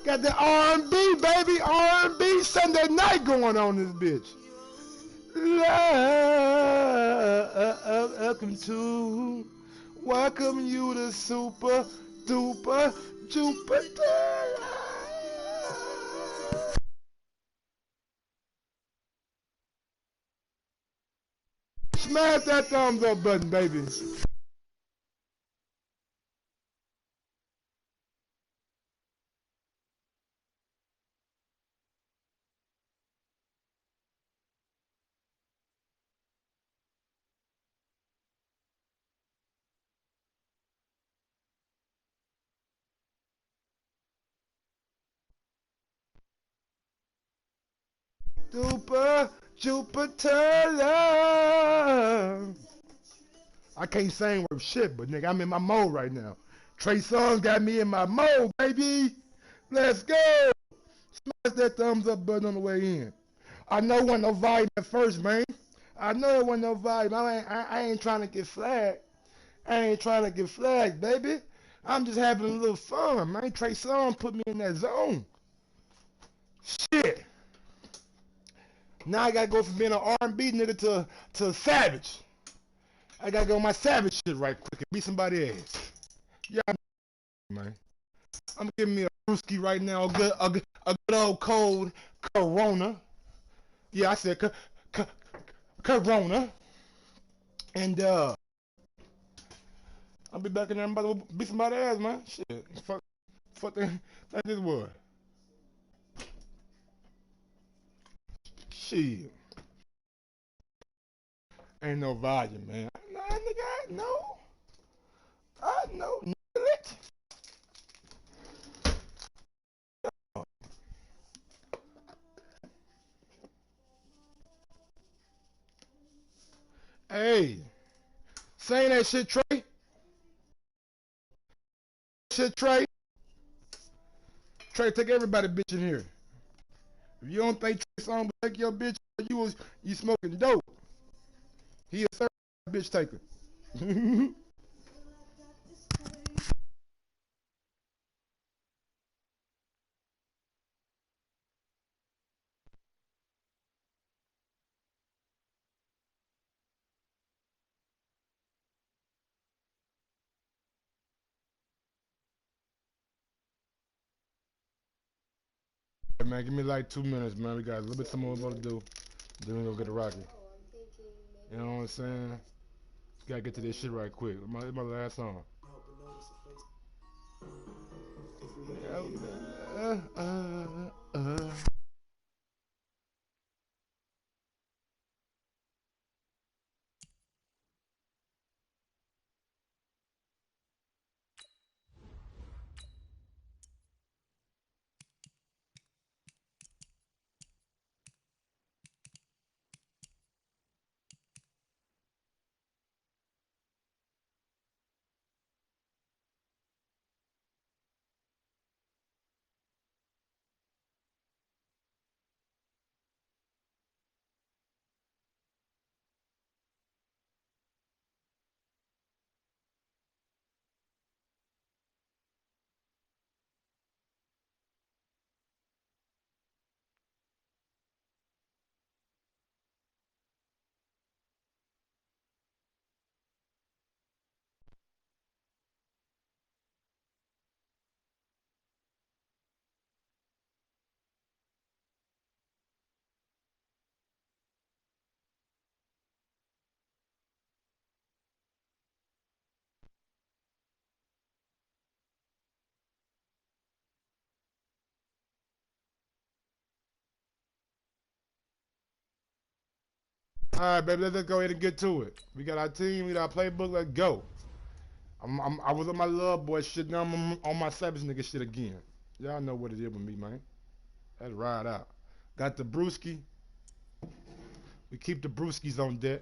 Got the R&B, baby. R&B Sunday night going on this bitch. Welcome you to Super Duper Jupiter. Smash that thumbs up button, baby. Super Jupiter love. I can't sing worth shit, but nigga, I'm in my mode right now. Trey Songz got me in my mode, baby. Let's go. Smash that thumbs up button on the way in. I know it wasn't no vibe at first, man. I know it wasn't no vibe. I ain't trying to get flagged. I ain't trying to get flagged, baby. I'm just having a little fun, man. Trey Songz put me in that zone. Shit. Now I gotta go from being an R&B nigga to Savage. I gotta go on my Savage shit right quick and beat somebody ass. Yeah, man. I'm giving me a brewski right now, a good old cold Corona. Yeah, I said Corona. And I'll be back in there. I'm about to beat somebody ass, man. Shit, fuck that. That this was. Shit, ain't no volume, man. Nah, nigga, I know, it. Hey, saying that shit, Trey. Shit, Trey. Trey, take everybody bitch in here. If you don't think Trey Songz will take your bitch, you smoking dope. He a certified bitch taker. Hey, man, give me like 2 minutes, man. We got a little bit more to do. Then we gonna get a rocket. You know what I'm saying? Gotta get to this shit right quick. My last song. Uh, uh, uh. All right, baby, let's go ahead and get to it. We got our team, we got our playbook. Let's go. I was on my love boy shit. Now I'm on my savage nigga shit again. Y'all know what it is with me, man. Let's ride out. Got the brewski. We keep the brewskis on deck.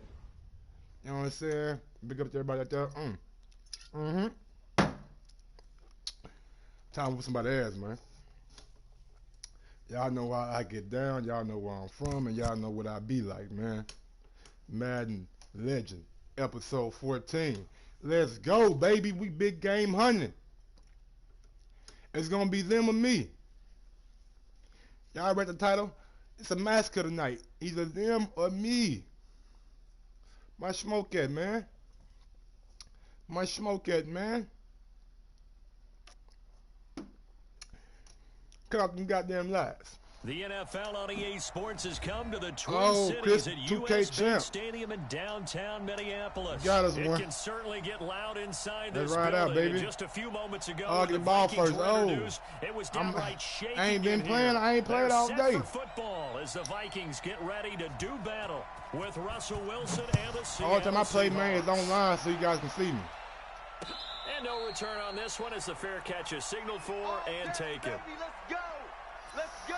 You know what I'm saying? Big up to everybody out there. Mm-hmm. Time for somebody else, man. Y'all know how I get down. Y'all know where I'm from, and y'all know what I be like, man. Madden Legend, episode 14. Let's go, baby. We big game hunting. It's gonna be them or me. Y'all read the title? It's a massacre tonight. Either them or me. My smoke at, man. My smoke at, man. Cut out them goddamn lights. The NFL on EA Sports has come to the Twin Cities at 2K US champ. Stadium in downtown Minneapolis. Got us it one. can certainly get loud inside Let's this ride building. out, baby. And just a few moments ago, Get the the ball Vikings first. were introduced. It was downright shaking. I ain't been playing. I ain't played all day. They're set for football as the Vikings get ready to do battle with Russell Wilson and the Seattle All the time I play, man, is Seahawks. online so you guys can see me. And no return on this one as the fair catch is signaled for and taken. Let's go. Let's go.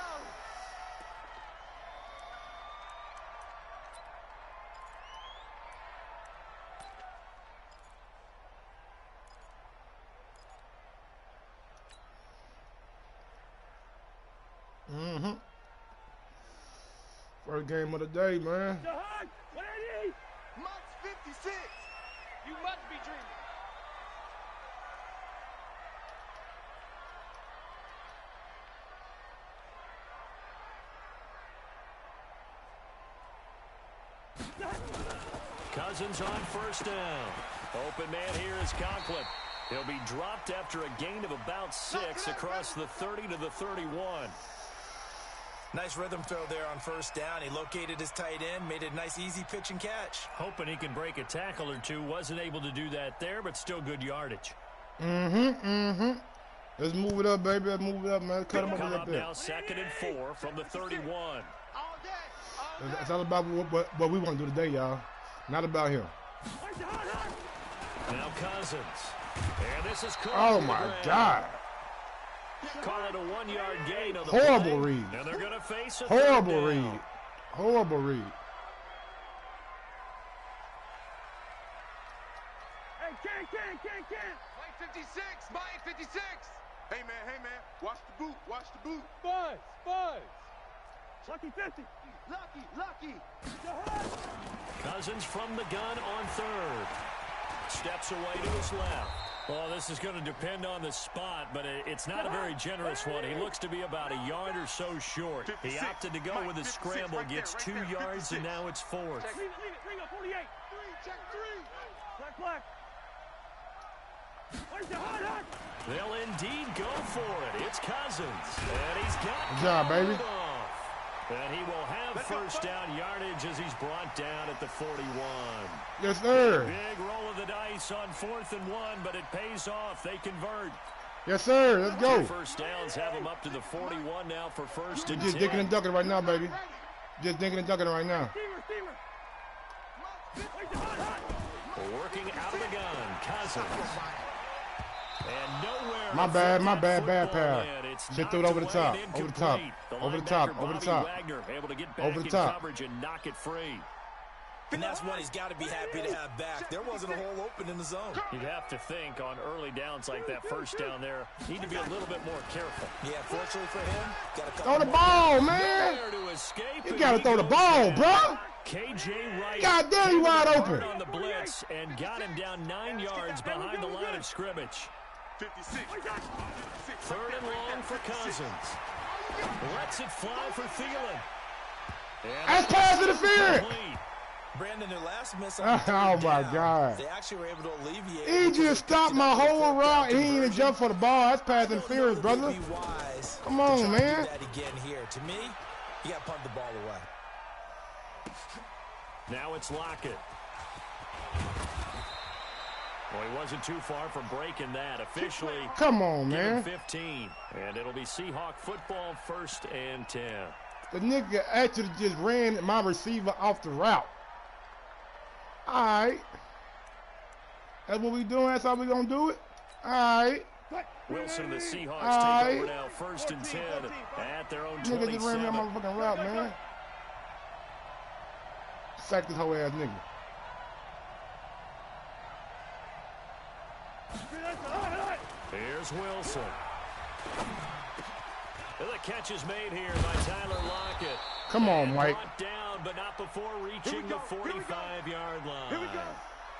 First game of the day, man. Jahan, 180. Max 56. You must be dreaming. Cousins on first down. Open man here is Conklin. He'll be dropped after a gain of about 6 across the 30 to the 31. Nice rhythm throw there on first down. He located his tight end, made a nice easy pitch and catch. Hoping he can break a tackle or two. Wasn't able to do that there, but still good yardage. Let's move it up, baby. Let's move it up, man. Cut him up a little bit. Now 2nd and 4 from the 31. All day. It's all about what we want to do today, y'all. Not about him. Now Cousins. And this is caught. Oh, my God. Call it a 1-yard gain on the Horrible play. read. And they're going to face a Horrible third read. down. Horrible read. Hey, can't. Mike 56. Mike 56. Hey, man. Watch the boot. Buzz. Lucky 50. Lucky. Cousins from the gun on third. Steps away to his left. Well, this is going to depend on the spot, but it's not a very generous one. He looks to be about a yard or so short. He opted to go with a scramble, gets 2 yards, and now it's 4th. Leave it. Bring up 48. Check 3. Black. They'll indeed go for it. It's Cousins. And he's got Good job, baby. off. And he will have first down yardage as he's brought down at the 41. Yes, sir. Big roll of the dice on 4th and 1, but it pays off. They convert. Yes, sir. Let's go. First downs have them up to the 41 now for first and Just 10. dinking and ducking right now, baby. Just dinking and ducking right now. Working out of the gun, Cousins. And nowhere. My bad, pal. Shit, threw it over the top, and over the top, incomplete. over the top, linebacker over the Bobby top. Wagner able to get back Over the in top. coverage and knock it free. And that's one he's got to be happy to have back. There wasn't a hole open in the zone. You'd have to think on early downs like that first down there, need to be a little bit more careful. Yeah, fortunately for him, got a couple Throw the more. ball, man. Nowhere to escape, You and gotta he throw the goes ball, down. bro. KJ Wright. God damn, he wide open. On the blitz and got him down 9 yards behind the line of scrimmage. 56. 3rd and long for Cousins. Lets it fly for Thielen. And That's pass interference. complete. Brandon, their last miss on Oh, third my down, God. They actually were able to alleviate. He just stopped my whole route. He ain't even jump for the ball. That's pass interference, brother. Be wise Come to on, try to man. do that again here. To me, you got to punt the ball away. Now it's Lockett. Well, he wasn't too far from breaking that. Officially, Come on, give him man. 15. And it'll be Seahawk football 1st and 10. The nigga actually just ran my receiver off the route. All right. That's what we doing. That's how we gonna do it. All right. Wilson, the Seahawks Aye. take over now 1st and 10 at their own Nigga just ran me 27. off my fucking route, man. Sack this whole ass nigga. Here's Wilson. And the catch is made here by Tyler Lockett. Come on, And Mike. brought down, but not before reaching the 45-yard line.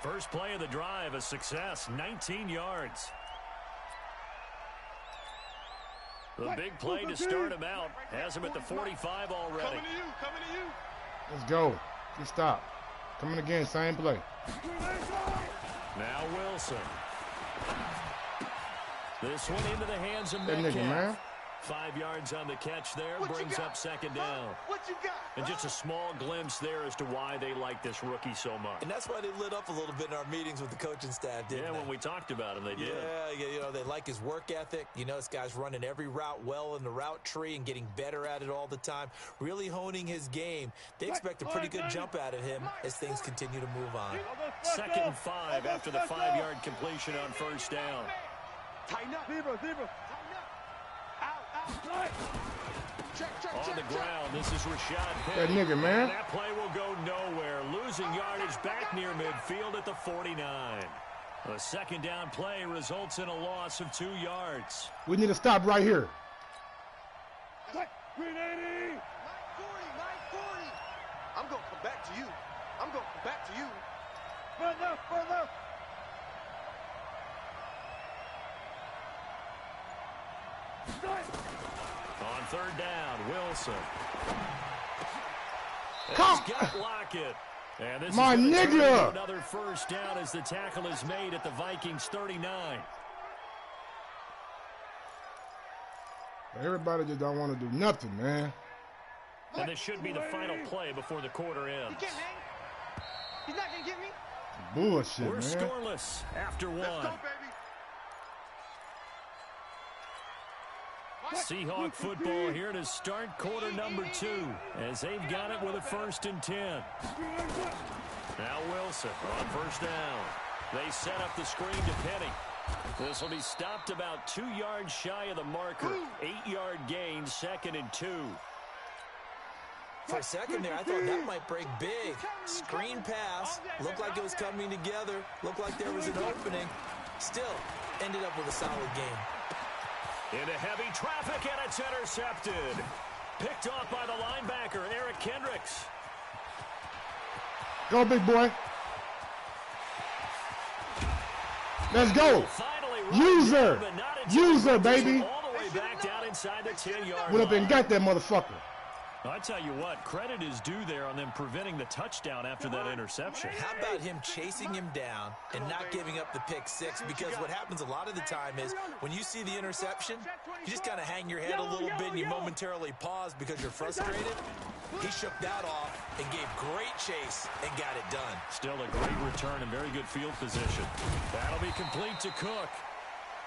First play of the drive, a success, 19 yards. The big play to start him out. Has him at the 45 already. Coming to you, coming to you. Let's go. Good stop. Coming again, same play. Now Wilson. This one into the hands of That Metcalf. nigga, man. 5 yards on the catch there, brings up second down. What you got? And just a small glimpse there as to why they like this rookie so much. And that's why they lit up a little bit in our meetings with the coaching staff, didn't they? Yeah, when we talked about him, they did. Yeah, you know, they like his work ethic. You know, this guy's running every route well in the route tree and getting better at it all the time, really honing his game. They expect a pretty good jump out of him as things continue to move on. 2nd and 5 after the 5-yard completion on first down. Tighten up. Zebra. Out. On the ground, this is Rashad Penny. That nigga, man. And that play will go nowhere. Losing yardage back near midfield at the 49. A second down play results in a loss of 2 yards. We need to stop right here. Green 80. Mike 40. I'm going to come back to you. Further. On third down, Wilson. Come He's got Lockett. And this my is gonna turn into nigga. another first down as the tackle is made at the Vikings 39. Everybody just don't want to do nothing, man. And this should be the final play before the quarter ends. He can't hang. He's not going to get me. Bullshit, We're man. scoreless after one. Let's go, baby. Seahawk football here to start quarter number 2 as they've got it with a 1st and 10. Now Wilson on first down. They set up the screen to Penny. This will be stopped about 2 yards shy of the marker. 8-yard gain, 2nd and 2. For a second there, I thought that might break big. Screen pass. Looked like it was coming together. Looked like there was an opening. Still, ended up with a solid game. Into heavy traffic, and it's intercepted. Picked off by the linebacker, Eric Kendricks. Go, big boy. Let's go. User. User, baby. All the way back down inside the 10-yard Went up and line. got that motherfucker. I tell you what, credit is due there on them preventing the touchdown after that interception. How about him chasing him down and not giving up the pick six? Because what happens a lot of the time is when you see the interception, you just kind of hang your head a little bit and you momentarily pause because you're frustrated. He shook that off and gave great chase and got it done. Still a great return and very good field position. That'll be complete to Cook.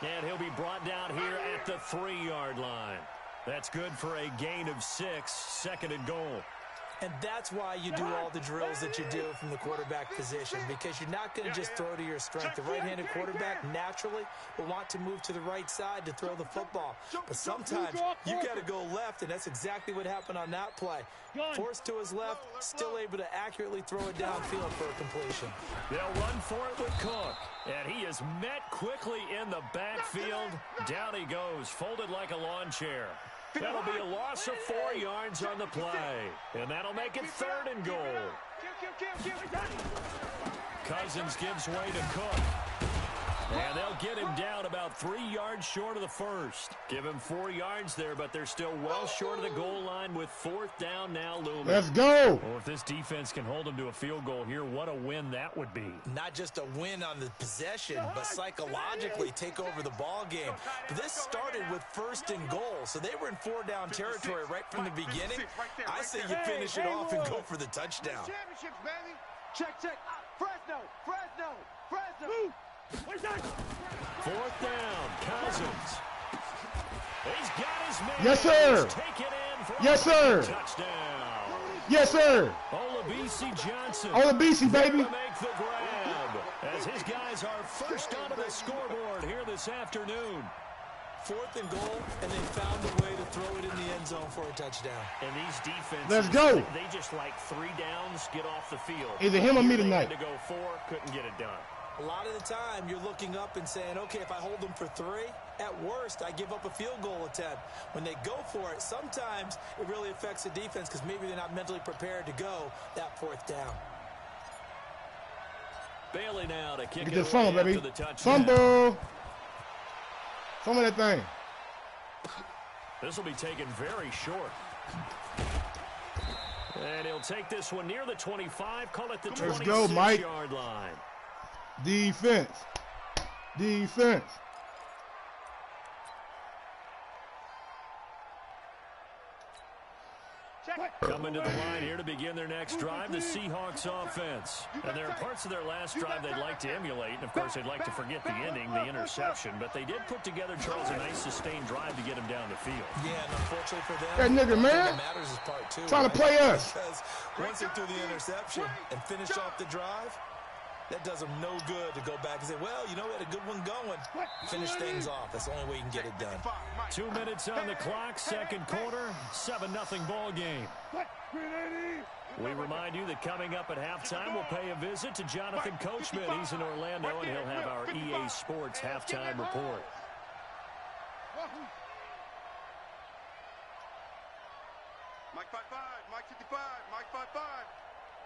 And he'll be brought down here at the 3-yard line. That's good for a gain of 6, 2nd and goal. And that's why you do all the drills that you do from the quarterback position, because you're not going to just throw to your strength. The right-handed quarterback naturally will want to move to the right side to throw the football. But sometimes you got to go left, and that's exactly what happened on that play. Forced to his left, still able to accurately throw it downfield for a completion. They'll run for it with Cook. And he is met quickly in the backfield. Down he goes, folded like a lawn chair. That'll be a loss of 4 yards on the play. And that'll make it 3rd and goal. Cousins gives way to Cook. And they'll get him down about 3 yards short of the first. Give him 4 yards there, but they're still well short of the goal line with 4th down now looming. Let's go. Well, if this defense can hold them to a field goal here, what a win that would be. Not just a win on the possession, but psychologically take over the ball game. But this started with 1st and goal, so they were in 4-down territory right from the beginning. I say you finish it off and go for the touchdown. Championships, baby. Check. Fresno. 4th down, Cousins. He's got his man. Yes, sir. Take it in for Yes, sir. touchdown. Yes, sir. Olabisi Johnson. Olabisi, baby. To make the grab as his guys are first onto the scoreboard here this afternoon. 4th and goal, and they found a way to throw it in the end zone for a touchdown. And these defenses, Let's go. They just like 3 downs, get off the field. Either him or me Here they tonight. had to go 4, couldn't get it done. A lot of the time, you're looking up and saying, okay, if I hold them for 3, at worst, I give up a field goal attempt. When they go for it, sometimes it really affects the defense because maybe they're not mentally prepared to go that 4th down. Bailey now to kick Get it this fumble, away baby. after the touchdown. Fumble. Fumble that thing. This will be taken very short. And he'll take this one near the 25, call it the 26-yard line. Defense. Defense. Coming to the line here to begin their next drive, the Seahawks offense. And there are parts of their last drive they'd like to emulate. And, of course, they'd like to forget the ending, the interception. But they did put together, Charles, a nice sustained drive to get him down the field. Yeah, and unfortunately for them, that nigga, man, what matters is part two. Trying to play us. Because once they threw the interception and finished off the drive, that does them no good to go back and say, well, you know, we had a good one going. Finish things off. That's the only way you can get it done. 2 minutes on the clock, second quarter, 7-0 ball game. We remind you that coming up at halftime, we'll pay a visit to Jonathan Coachman. He's in Orlando, and he'll have our EA Sports halftime report. Mike 5-5, Mike 55, Mike 5-5.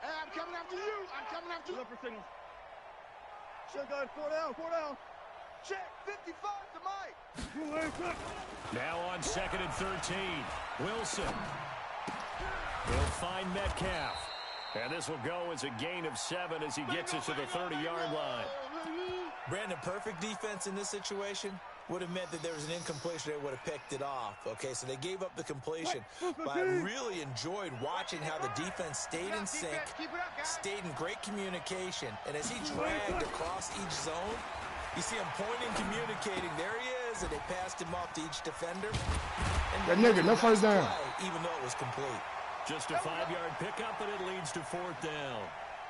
Hey, I'm coming after you. I'm coming after you. Signal. Check guys, 4 down. Check, 55 to Mike. Now on 2nd and 13, Wilson. He'll find Metcalf. And this will go as a gain of 7 as he gets it to the 30-yard line. Brandon, perfect defense in this situation would have meant that there was an incompletion. They would have picked it off. Okay, so they gave up the completion. But I really enjoyed watching how the defense stayed in sync, stayed in great communication. And as he dragged across each zone, you see him pointing, communicating. There he is, and they passed him off to each defender. And that nigga, no first down. Even though it was complete. Just a 5-yard pickup, and it leads to 4th down.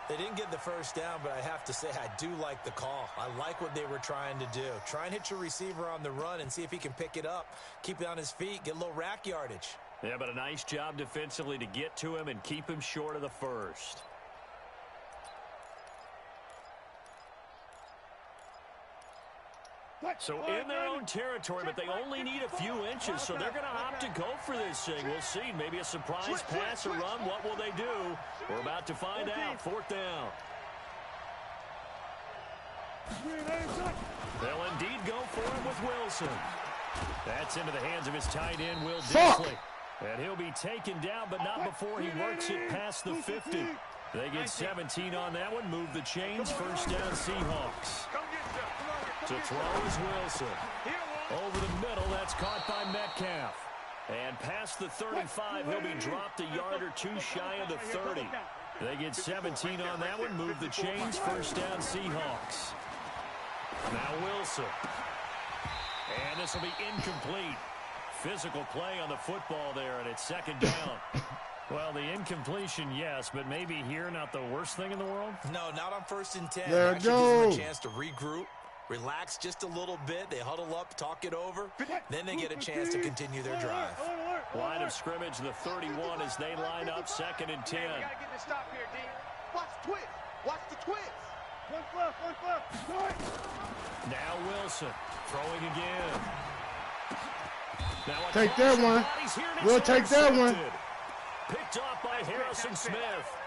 They didn't get the first down, but I have to say I do like the call. I like what they were trying to do. Try and hit your receiver on the run and see if he can pick it up, keep it on his feet, get a little rack yardage. Yeah, but a nice job defensively to get to him and keep him short of the first. So in their own territory, but they only need a few inches, so they're going to opt to go for this thing. We'll see. Maybe a surprise pass or run. What will they do? We're about to find out. 4th down. They'll indeed go for him with Wilson. That's into the hands of his tight end, Will Dissly. And he'll be taken down, but not before he works it past the 50. They get 17 on that one. Move the chains. First down, Seahawks. To throw is Wilson. Over the middle, that's caught by Metcalf. And past the 35, he'll be dropped a yard or two shy of the 30. They get 17 on that one. Move the chains. First down, Seahawks. Now Wilson. And this will be incomplete. Physical play on the football there, and it's 2nd down. Well, the incompletion, yes, but maybe here not the worst thing in the world? No, not on 1st and 10. There it gives them goes. a chance to regroup, relax just a little bit. They huddle up, talk it over. Then they get a chance to continue their drive. Line of scrimmage, the 31 as they line up, 2nd and 10. We gotta get the stop here, D. Watch the twist. Watch the twist. One left. Now Wilson throwing again. Now Take that one. We'll take that one. Picked off by Harrison Smith.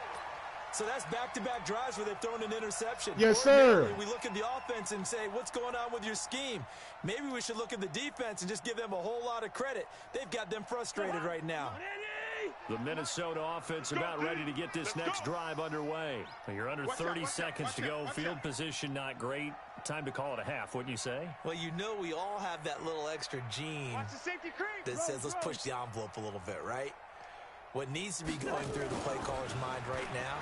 So that's back-to-back drives where they've thrown an interception. Yes, sir. We look at the offense and say, what's going on with your scheme? Maybe we should look at the defense and just give them a whole lot of credit. They've got them frustrated right now. The Minnesota offense about ready to get this next drive underway. You're under 30 seconds to go. Field position not great. Time to call it a half, wouldn't you say? Well, you know we all have that little extra gene that says let's push the envelope a little bit, right? What needs to be going through the play caller's mind right now,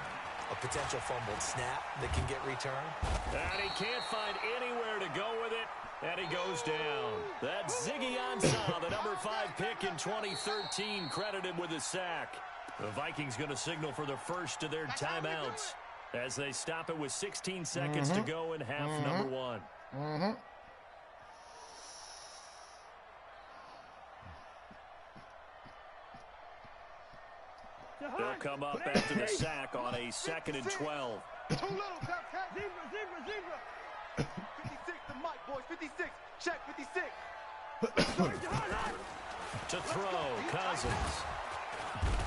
a potential fumbled snap that can get returned. And he can't find anywhere to go with it, and he goes down. That's Ziggy Ansah, the number 5 pick in 2013, credited with a sack. The Vikings going to signal for the first of their timeouts as they stop it with 16 seconds to go in half number 1. They'll come up after the sack on a 2nd and 12. Too little, zebra. 56 to Mike, boys. 56. Check 56. To throw, Cousins.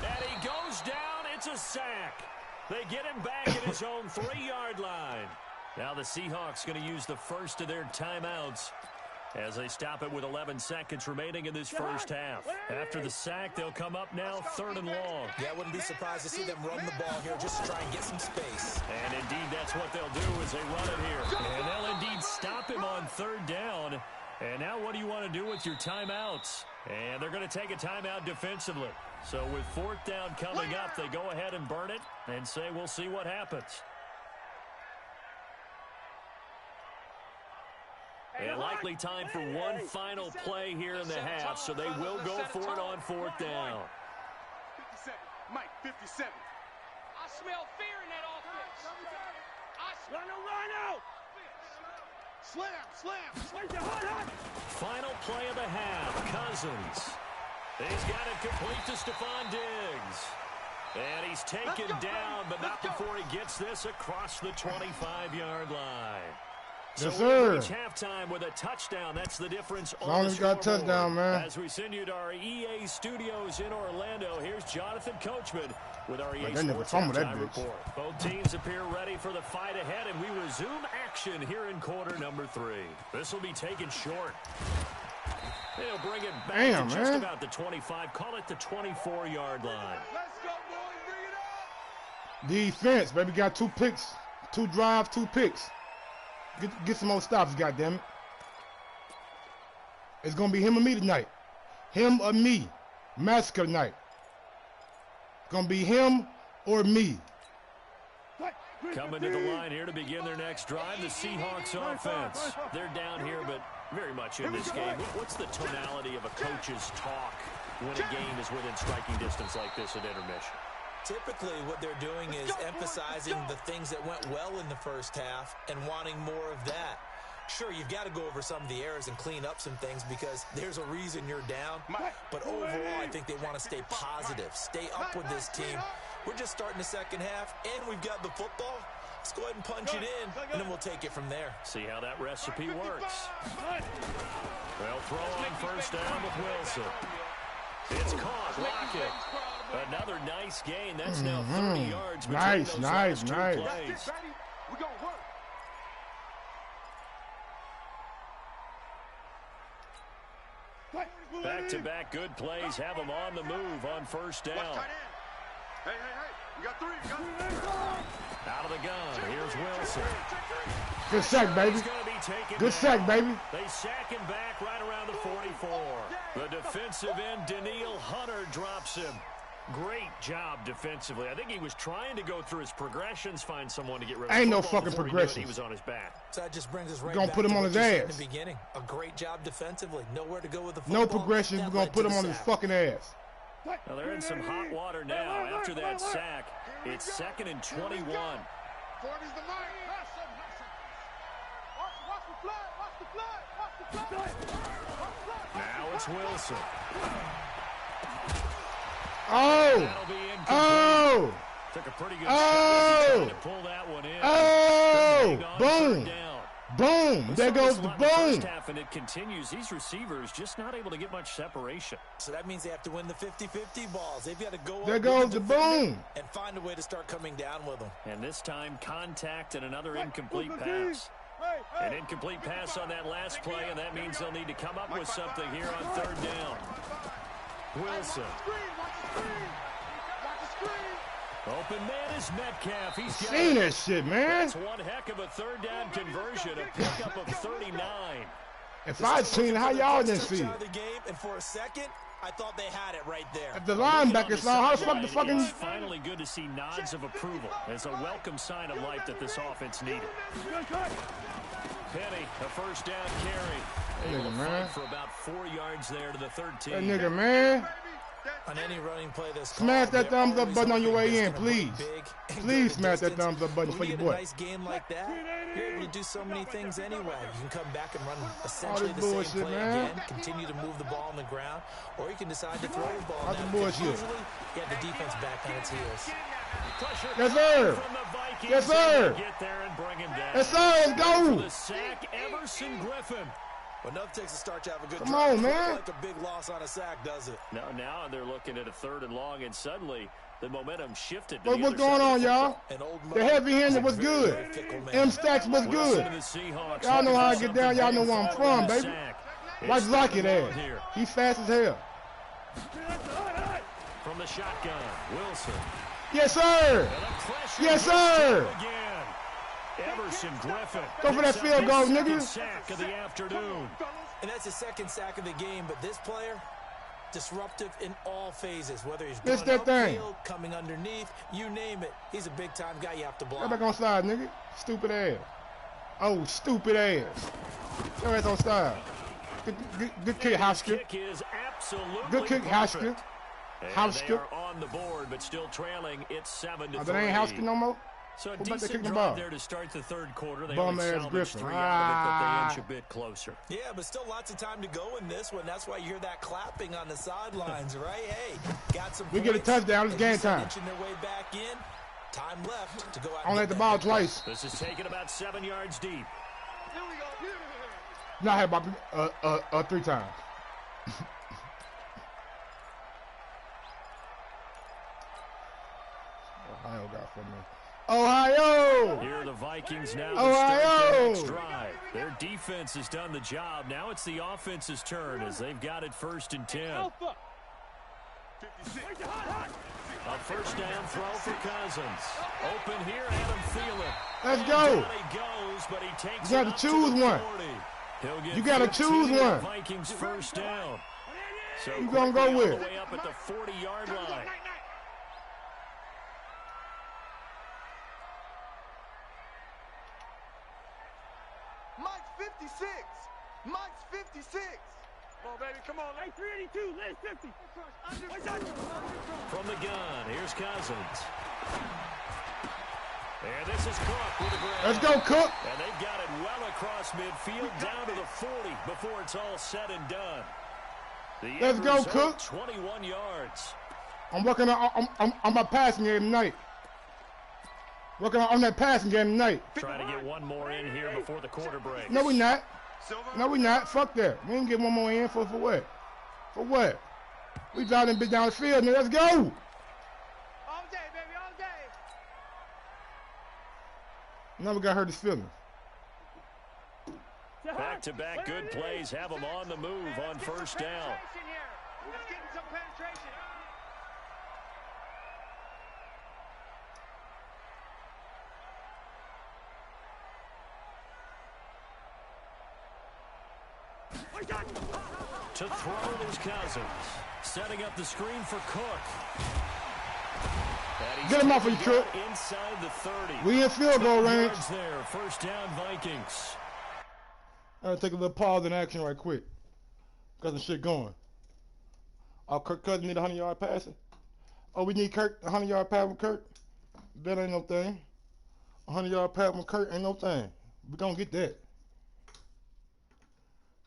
And he goes down. It's a sack. They get him back at his own 3-yard line. Now the Seahawks going to use the first of their timeouts as they stop it with 11 seconds remaining in this first half. After the sack, they'll come up now 3rd and long. Yeah, I wouldn't be surprised to see them run the ball here just to try and get some space. And indeed, that's what they'll do as they run it here. And they'll indeed stop him on 3rd down. And now what do you want to do with your timeouts? And they're going to take a timeout defensively. So with 4th down coming up, they go ahead and burn it and say we'll see what happens. And likely time for one final play here in the half, so they will go for it on 4th down. 57. Mike, 57. I smell fear in that offense. Rhino. Slam. Final play of the half, Cousins. He's got it complete to Stephon Diggs. And he's taken down, but not before he gets this across the 25-yard line. So Yes, sir. we reach halftime with a touchdown. That's the difference on long the as you got a scoreboard. touchdown, man. As we send you to our EA studios in Orlando, here's Jonathan Coachman with our EA they never Sports fumbled that Halftime bitch. Report. Both teams appear ready for the fight ahead, and we resume action here in quarter number 3. This will be taken short. They'll bring it back to just about the 25, call it the 24-yard line. Let's go, boys. Bring it up. Defense, baby, got 2 picks, 2 drives, 2 picks. Get some more stops, goddammit. It's gonna be him or me tonight. Him or me. Massacre night. Gonna be him or me. Coming to the line here to begin their next drive, the Seahawks offense. They're down here, but very much in this game. What's the tonality of a coach's talk when a game is within striking distance like this at intermission? Typically, what they're doing is emphasizing the things that went well in the first half and wanting more of that. Sure, you've got to go over some of the errors and clean up some things because there's a reason you're down. But overall, I think they want to stay positive, stay up with this team. We're just starting the second half, and we've got the football. Let's go ahead and punch it in, and then we'll take it from there. See how that recipe works. They'll throw on 1st down with Wilson. It's caught. Lockett. Another nice gain. That's now 30 yards between those last two plays. We're going to work. Back-to-back good plays have them on the move on 1st down. Hey. We got 3. Out of the gun. Here's Wilson. Good sack, baby. He's gonna be taken Good down. sack, baby. They sack him back right around the 44. The defensive end, Daniil Hunter, drops him. Great job defensively. I think he was trying to go through his progressions, find someone to get rid of. Ain't no football fucking before he knew it, progressions. He was on his back. So that just brings us right Gonna back put him to on what his you said ass. in the beginning. A great job defensively. Nowhere to go with the football. No progression. That We're gonna led put to him the on his sack. fucking ass. Now they're in some hot water now after that sack. It's 2nd and 21. 40's the mic. Watch the flood. Now it's Wilson. Oh! That'll be incomplete. Oh! Took a pretty good Oh! shot to try to pull that one in. Oh! Couldn't hang on, Boom! 3rd down. Boom! There goes the boom! Half, and it continues. These receivers just not able to get much separation. So that means they have to win the 50-50 balls. They've got to go There up goes with the defender boom! and find a way to start coming down with them. And this time, contact and another incomplete pass. An incomplete pass on that last play, and that means they'll need to come up with something here on 3rd down. Wilson. Open man is Metcalf. He's got Seen it. that shit, man. That's one heck of a 3rd down conversion, a pickup of 39. If I'd seen it, how y'all didn't see Out of it? the game, and for a second, I thought they had it right there. If the linebacker saw how the fuck the fucking... It's finally good to see nods of approval. It's a welcome sign of life that this offense needed. Penny, a 1st down carry. Able to fight for about 4 yards there to the 13. That nigga, man. On any running play this Smash that thumbs up button on your way in, please. Please Please smash that thumbs up button for your When you get a boy. nice game like that, you're able to do so many things anyway. You can come back and run essentially the bullshit, same play man. again, continue to move the ball on the ground, or you can decide to throw the ball All down. the bullshit. Usually, you have the defense back on its heels. Pressure Yes, sir. from the Vikings. Yes, sir. Get there and bring him down. Yes, sir. Let's For go. the sack, Emerson Griffin. But enough takes a start to have a good Come drive. on, man. Like a big loss on a sack, does it? Now they're looking at a 3rd and long, and suddenly the momentum shifted. To What's the other going side on, of the y'all? An old The heavy-handed was good. M Stacks was Wilson good. and the Seahawks Y'all know how I looking get down. Y'all know where I'm something from, big baby. following the sack. Watch Lockett there. He's fast as hell. From the shotgun, Wilson. Yes, sir. Yes, sir. Emerson Griffin. Go for that field goal, nigga. Sack of the afternoon. And that's the second sack of the game, but this player, disruptive in all phases, whether he's Missed going that thing. upfield, coming underneath, you name it. He's a big-time guy you have to block. Get back on side, nigga. Stupid ass. Oh, stupid ass. Your ass on side. Good kick, Hausker. Good kick, Hausker. They are on the board, but still trailing. It's 7-3. That ain't Hausker no more. So a Who about to decent kick the drive ball? there to start the third quarter. They Bum only ass salvaged Griffin. 3 out of it, but they inch a bit closer. Yeah, but still lots of time to go in this one. That's why you hear that clapping on the sidelines, right? Hey, got some We get a touchdown. It's game time. Inching their way back in. Time left to go out. Only at the ball twice. This is taken about 7 yards deep. Not had about 3 times. Ohio got from me. Ohio! Here are the Vikings now to Ohio! start the next drive. Their defense has done the job. Now it's the offense's turn as they've got it 1st and 10. A first down throw for Cousins. Open here, Adam Thielen. Let's go. He goes, but he takes You got to choose one. You got to choose one. Vikings first down. So you gonna go with? all the way up at the 40-yard line. Mike's 56. Mike's 56. Come on, baby. Come on. Hey, 382. Let's 50. From the gun, here's Cousins. And this is Cook with the grab. Let's go, Cook. And they've got it well across midfield down to the 40 before it's all said and done. Let's go, Cook. 21 yards. I'm working on my passing game tonight. Working on that passing game tonight. Trying to get one more in here before the quarter break. No, we not. No, we not. Fuck that. We ain't get one more in for what? For what? We driving bit down the field, man. Let's go. All day, baby, all day. Now we got hurt his feelings. Back-to-back good plays have them on the move on first down. Let's get some penetration. To throw is Cousins. Setting up the screen for Cook. Get him off of you, Cook. Inside the 30. We in field goal range. There, first down Vikings. I gotta take a little pause in action right quick. Got some shit going. Oh, Kirk Cousins need a 100-yard passing. Oh, we need Kirk, a 100-yard pass with Kirk. That ain't no thing. A 100-yard pass with Kirk ain't no thing. We gonna get that.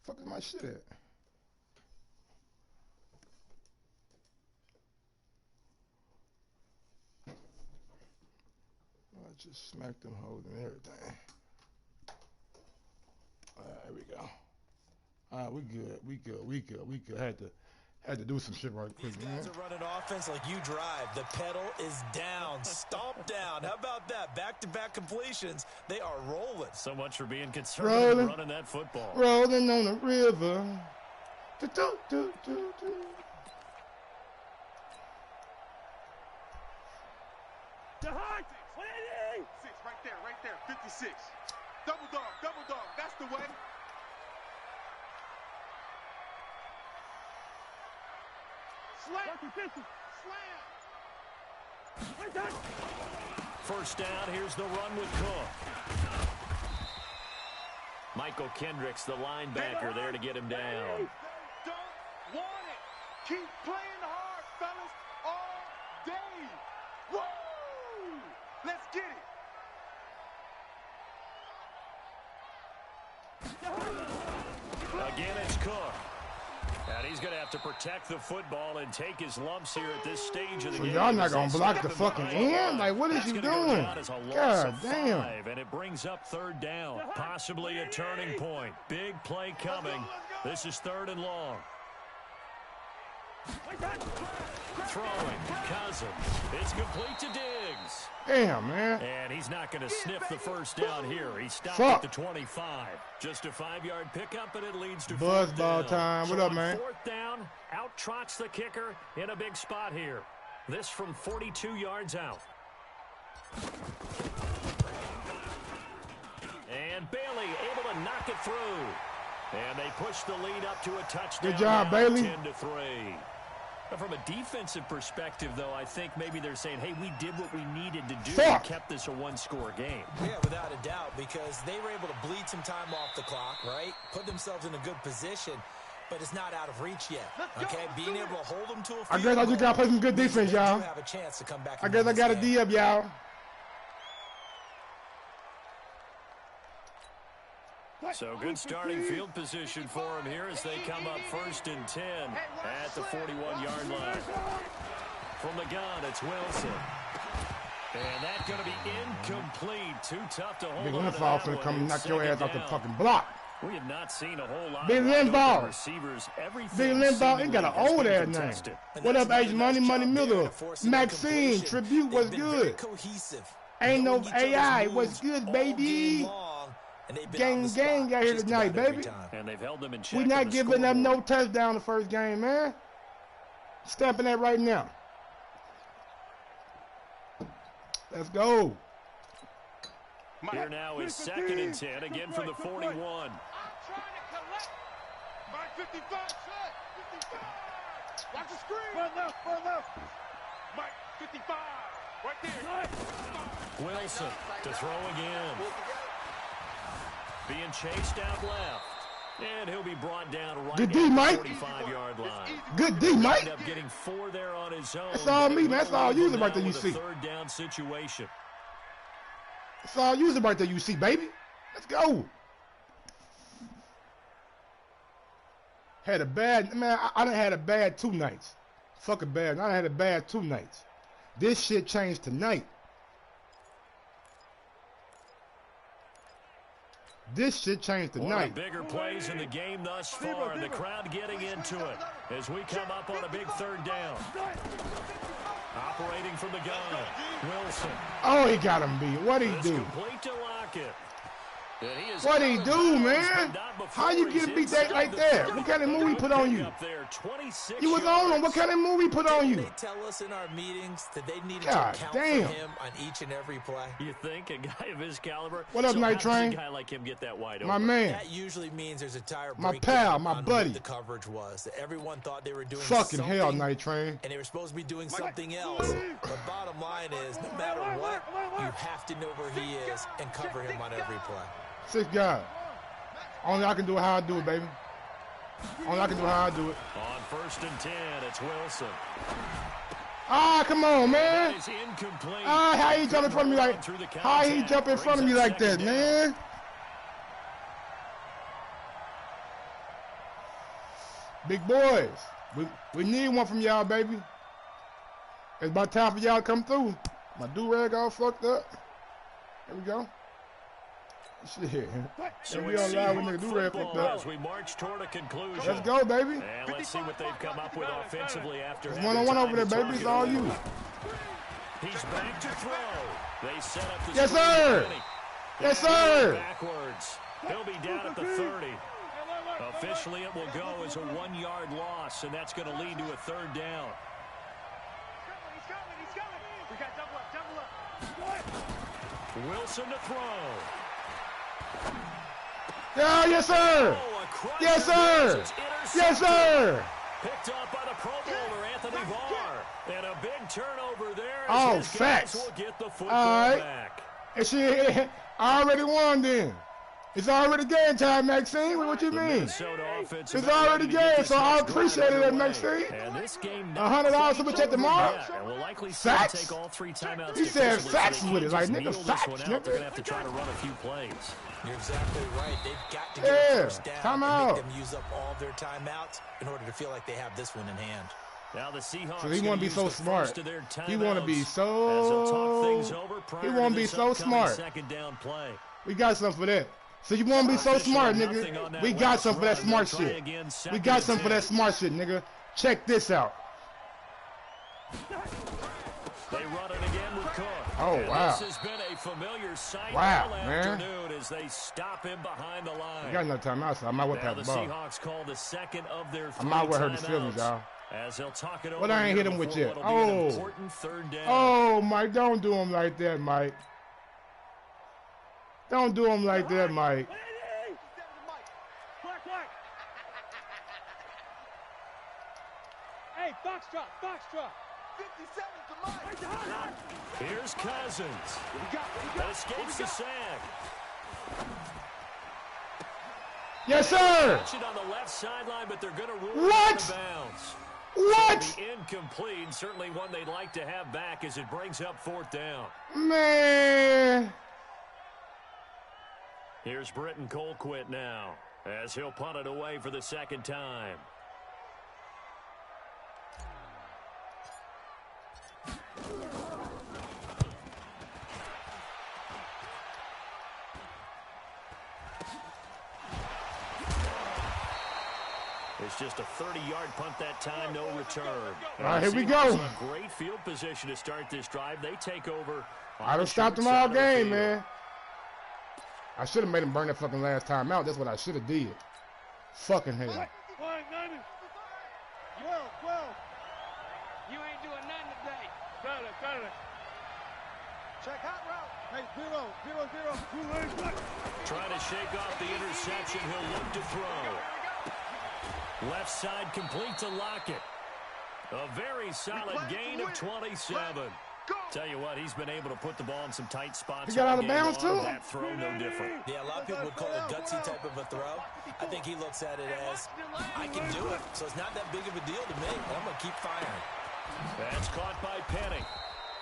Fuck is my shit at? I just smacked them hoes and everything. There we go. All right, we good. Had to do some shit right quick, These man. guys are running offense like you drive. The pedal is down, stomp down. How about that? Back-to-back completions. They are rolling. So much for being conservative Rolling. running that football. Rolling on the river. Do, do, do, do, do. Six, right there, 56. Double dog, that's the way. Slam. First down, here's the run with Cook. Michael Kendricks, the linebacker, there to get him down. Don't want it. Keep playing hard, fellas, all day. Woo! Let's get it. Again, it's Cook. And he's going to have to protect the football and take his lumps here at this stage of the So game. y'all not gonna block the fucking end? Like, what is you doing? God damn. And it brings up third down. Possibly a turning point. Big play coming. This is 3rd and long. Throwing, Cousins. It's complete to Diggs. Damn, man. And he's not going to sniff the first down here. He stopped Fuck. at the 25. Just a 5-yard pickup, and it leads to Buzzball fourth down. time. What So up, on man? Fourth down, out trots the kicker in a big spot here. This from 42 yards out. And Bailey able to knock it through. And they push the lead up to a touchdown. Good job, now, Bailey. 10-3. From a defensive perspective, though, I think maybe they're saying, hey, we did what we needed to do and kept this a one-score game. Yeah, without a doubt, because they were able to bleed some time off the clock, right? Put themselves in a good position, but it's not out of reach yet, okay? Being able to hold them to a field I guess I just got to play some good defense, y'all. have a chance to come back. I guess I got a D up, y'all. So good starting field position for him here as they come up 1st and 10 at the 41-yard line. From the gun, it's Wilson. And that's going to be incomplete. Too tough to hold Big on to Linfall that finna one. come and knock your Second ass off the down. fucking block. We have not seen a whole lot Big of wide open Linfall. receivers. Big Everything Linfall ain't got an seemingly old has ass been name. contested. What up, H Money, Money Miller? Maxine, Tribute, what's good? Ain't no AI, what's good, baby? Gang out here tonight, baby. And they've held them in check. We not giving them no touchdown the first game, man. Stamping that right now. Let's go. Here now is 2nd and 10, again from the 41. Mike 55, shot. 55. Watch the screen. Run left. Mike 55. Right there. Wilson to throw again. Being chased out left. And he'll be brought down right Good at D, the Mike. 45-yard line. Good D, Mike. End up getting 4 there on his own. That's all me, man. That's all you using right there you see. Third down situation. That's all using right there you see, baby. Let's go. Had a bad, man, I done had a bad 2 nights. Fuck a bad, I done had a bad 2 nights. This shit changed tonight. This shit changed One tonight. of the bigger plays in the game thus far, and the crowd getting into it as we come up on a big 3rd down. Operating from the gun, Wilson. Oh, he got him beat. What'd he do? Complete to Lockett. What'd he do, man? How you get beat that like that? What kind of move he put on you? You was on him. What kind of move he put on you? They tell us in our meetings that they needed God to count damn. for him on each and every play. You think a guy of his caliber? What up, so Night how does Train? a guy like him get that wide My open? man. That usually means there's a tire My breakdown pal, my on buddy. what the coverage was. That everyone thought they were doing Fucking something, hell, Night Train. and they were supposed to be doing something else. But bottom line is, no matter what, you have to know where he is and cover him on every play. 6 guys. Only I can do it how I do it, baby. Only I can do it how I do it. On 1st and 10, it's Wilson. Ah, come on, man. That is incomplete. Ah, how he jump in front of me like? How he jump in front of me like that, man? Big boys, we need one from y'all, baby. It's about time for y'all to come through. My do-rag all fucked up. There we go. Shit. So we on live with nigga do-rag fucked up. as we march toward a conclusion. Let's go, baby. And let's see what they've come up with offensively after. It's one-on-one over there, baby. It's all you. He's back to throw. They set up the Yes, screen. sir. Yes, sir. Backwards. He'll be down at the 30. Officially, it will go as a 1-yard loss, and that's going to lead to a 3rd down. He's coming. We got double up. Wilson to throw. Yeah, yes, sir. Oh, a crusher. Yes, sir. It's intercepted. Yes, sir. Picked up by the Pro Bowler, Anthony Barr. And a big turnover there. Oh, His guys facts. will get the football All right. back. And shit, I already won then. It's already game time, Maxine. What you The mean? Minnesota offense It's about already ready to get game, this so I next drive appreciate it, underway. Maxine. And this game $100 super chat tomorrow. Yeah, and we'll likely Facts? take all 3 timeouts. He said defensively, facts so they with can't it, like, just nigga, kneel this facts, one out. nigga. They're going to have to try to run a few plays. You're exactly right. They've got to get Yeah, a first down and timeout. make them use up all their timeouts in order to feel like they have this one in hand. Now the Seahawks. So he want to be so smart. He want to be so. He want to be so smart. 2nd down play. We got something for that. So you want to be so smart, nigga? We got something for that smart shit. We got something for that smart shit, nigga. Check this out. They run it again with Cook. Oh, and wow. This has been a familiar sight Wow, all man. afternoon as they stop him behind the line. You got no timeout, so I might whip Now that the ball. Seahawks call the second of their I three might wear hurt his feelings, timeouts. y'all. As he'll talk it over. But I ain't here hit him with before yet. what'll be an Oh. important third down. Oh, Mike, don't do him like that, Mike. Don't do him like that, Mike. Hey, Foxtrot, Foxtrot. 57 to Mike. Here's Cousins. That escapes the sack. Yes, sir. Catch it on the left sideline, but they're going to rule What? it out of bounds. What? So the incomplete, certainly one they'd like to have back as it brings up fourth down. Man. Here's Britton Colquitt now as he'll punt it away for the second time. It's just a 30-yard punt that time, no return. All right, here we go. Great field position to start this drive. They take over. I done stopped them all game, man. I should have made him burn that fucking last time out. That's what I should have did. Fucking hell. 12. You ain't doing nothing today. Got it. Check hot route. Hey, 0. Trying to shake off the interception. He'll look to throw. Left side complete to Lockett. A very solid gain of 27. Tell you what, he's been able to put the ball in some tight spots. He got out of bounds, too? That throw, no different. Yeah, a lot of people would call it a gutsy type of a throw. I think he looks at it as, I can do it, so it's not that big of a deal to me. I'm going to keep firing. That's caught by Penny.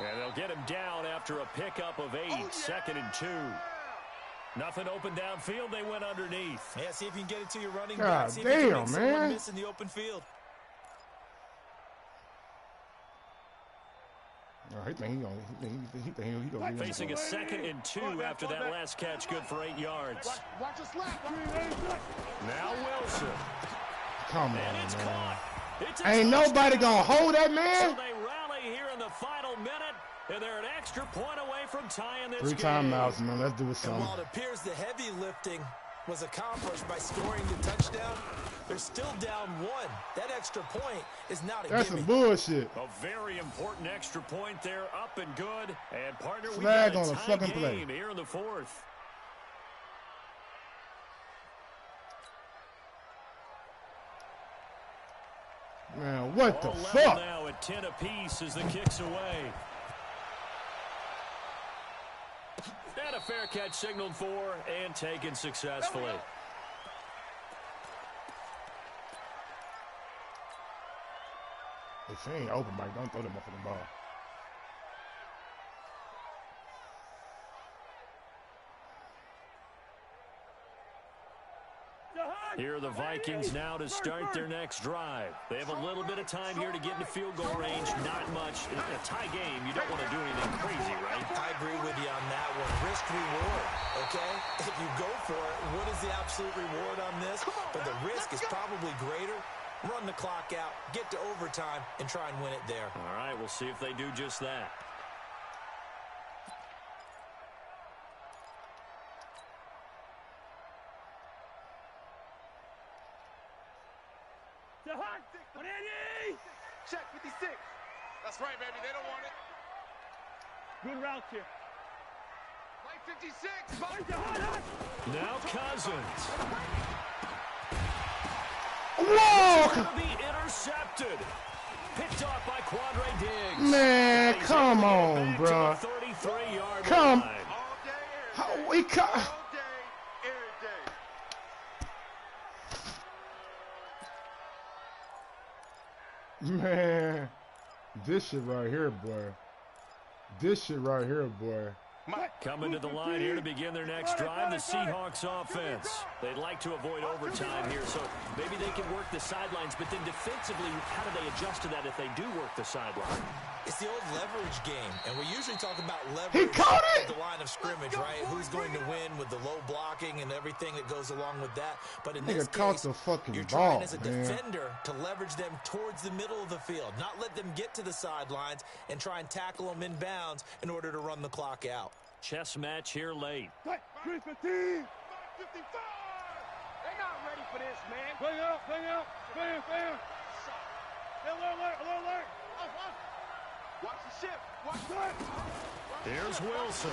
And they'll get him down after a pickup of 8, 2nd and 2. Nothing open downfield, they went underneath. Yeah, see if you can get it to your running God back. See if you can damn, make someone man. miss in the open field. Oh, he think he gonna be Facing a 2nd and 2 after that last catch, good for 8 yards. Watch us left. Now Wilson. Come on, And it's man. caught. It's a Ain't touchdown. nobody gonna hold that So man. they rally here in the final minute, and they're an extra point away from tying this 3 game. timeouts, man. Let's do it And something. while it appears the heavy lifting was accomplished by scoring the touchdown, they're still down 1. That extra point is not a That's gimme. some bullshit. A very important extra point there, up and good. And partner, we Flag got on a the tie fucking game play. here in the 4th. Man, what the All level fuck? now at 10 apiece as the kick's away. And a fair catch signaled for and taken successfully. If she ain't open, Mike, don't throw the motherfucking ball. Here are the Vikings now to start their next drive. They have a little bit of time here to get into field goal range. Not much. In a tie game, you don't want to do anything crazy, right? I agree with you on that one. Risk reward, okay? If you go for it, what is the absolute reward on this? But the risk is probably greater. Run the clock out, get to overtime, and try and win it there. All right, we'll see if they do just that. Check 56. That's right, baby. They don't want it. Good route here. Play 56. Now Cousins. Whoa! Going to be intercepted. Picked off by Quandre Diggs. Man, He's come able to get on, back to bro. the 33-yard Come. line. All day, How every day. we cut? All day, every day. Man, this shit right here, boy. This shit right here, boy. Coming to the line here to begin their next drive, the Seahawks offense. They'd like to avoid overtime here, so maybe they can work the sidelines, but then defensively, how do they adjust to that if they do work the sideline? It's the old leverage game, and we usually talk about leverage He caught it! at the line of scrimmage, right? Who's going to win with the low blocking and everything that goes along with that. But in this case, the fucking you're ball, trying as a man. defender to leverage them towards the middle of the field, not let them get to the sidelines and try and tackle them inbounds in order to run the clock out. Chess match here late. 315. 55. They're not ready for this, man. Bring up. Bam. Alert. Watch the shift. Watch that. Here's Wilson.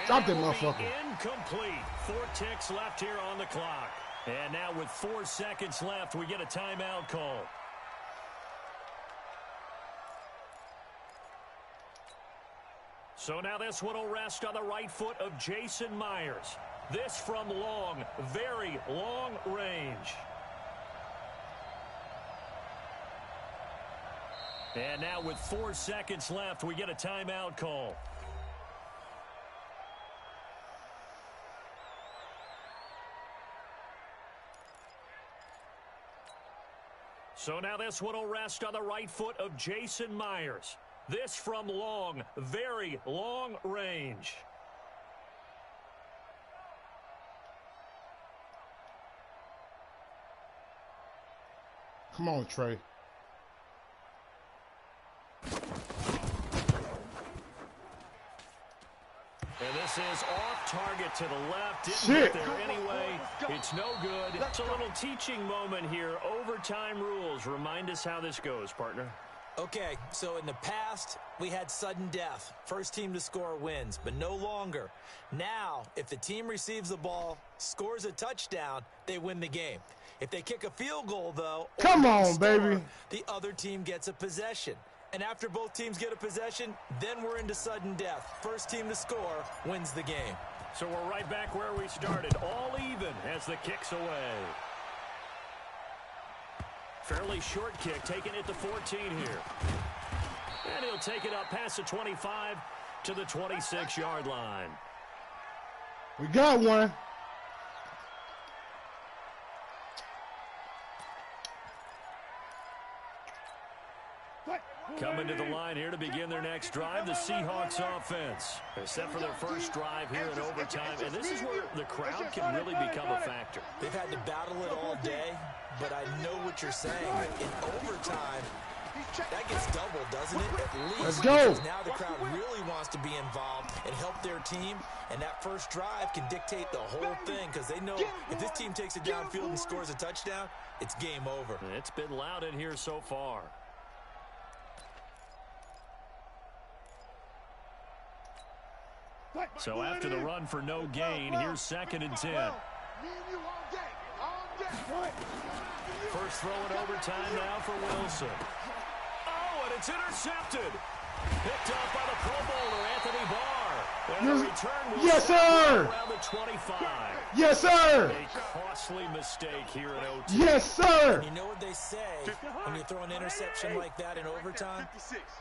Drop that And it'll be motherfucker. Incomplete. 4 ticks left here on the clock. And now with 4 seconds left, we get a timeout call. So now this one will rest on the right foot of Jason Myers. This from long, very long range. And now with 4 seconds left, we get a timeout call. So now this one will rest on the right foot of Jason Myers. This from long, very long range. Come on, Trey. And this is off target to the left. Didn't Shit. get there anyway. It's no good. It's a little teaching moment here. Overtime rules. Remind us how this goes, partner. Okay, so in the past, we had sudden death. First team to score wins, but no longer. Now, if the team receives the ball, scores a touchdown, they win the game. If they kick a field goal, though, or Come they on, score, baby. the other team gets a possession. And after both teams get a possession, then we're into sudden death. First team to score wins the game. So we're right back where we started. All even as the kick's away. Fairly short kick, taking it to 14 here. And he'll take it up past the 25 to the 26-yard line. We got one. Coming to the line here to begin their next drive, the Seahawks offense. They're set for their first drive here in overtime, and this is where the crowd can really become a factor. They've had to battle it all day, but I know what you're saying. In overtime, that gets doubled, doesn't it? At least. Let's go. Because now the crowd really wants to be involved and help their team, and that first drive can dictate the whole thing because they know if this team takes it downfield and scores a touchdown, it's game over. It's been loud in here so far. So after the run for no gain, here's 2nd and 10. First throw in overtime now for Wilson. Oh, and it's intercepted. Picked up by the Pro Bowler, Anthony Barr. And the return will Yes, sir. around the 25. Yes, sir. A costly mistake here at OT. Yes, sir. You know what they say, when you throw an interception like that in overtime,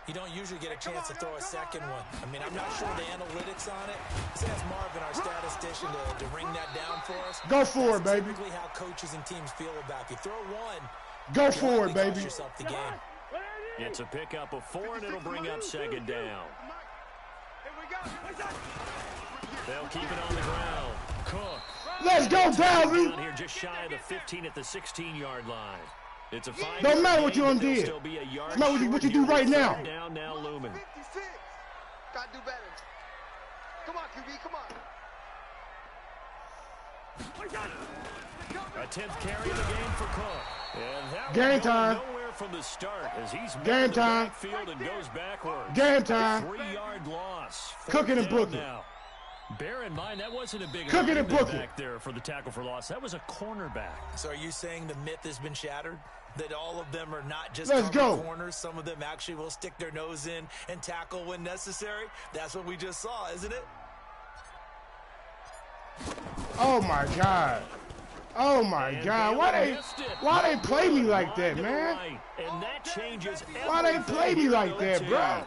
you don't usually get a chance to throw a second one. I mean, I'm not sure the analytics on it. Let's ask Marvin, our statistician, to ring that down for us. Go for it, That's baby. typically how coaches and teams feel about it. If you throw one, Go you for it, likely baby. cost yourself the game. It's a pickup of 4, and it'll bring up 2nd down. They'll keep it on the ground. Cook. Let's go, Dalvin. Down here just shy of the 15 at the 16-yard line. It's a 5. Don't matter what you gain, done but they'll did. still be a yard It's not what you short do here right with now. 3rd down now looming. 56. Gotta do better. Come on, QB, come on. A 10th carry of the game for Cook. And that Game one going time. nowhere from the start as he's Game met in the time. backfield and goes backwards. Game time. 3-yard loss. Cooking and 4th down booking. now. Bear in mind, that wasn't a big Cooking and alignment booking. back there for the tackle for loss. That was a cornerback. So are you saying the myth has been shattered? That all of them are not just Let's cover go. corners. Some of them actually will stick their nose in and tackle when necessary. That's what we just saw, isn't it? Oh my God. Oh my And God. Bailey missed it. Why they play me like that, Line to the man? right. And that changes Why they everything play me here like at that, OT. bro?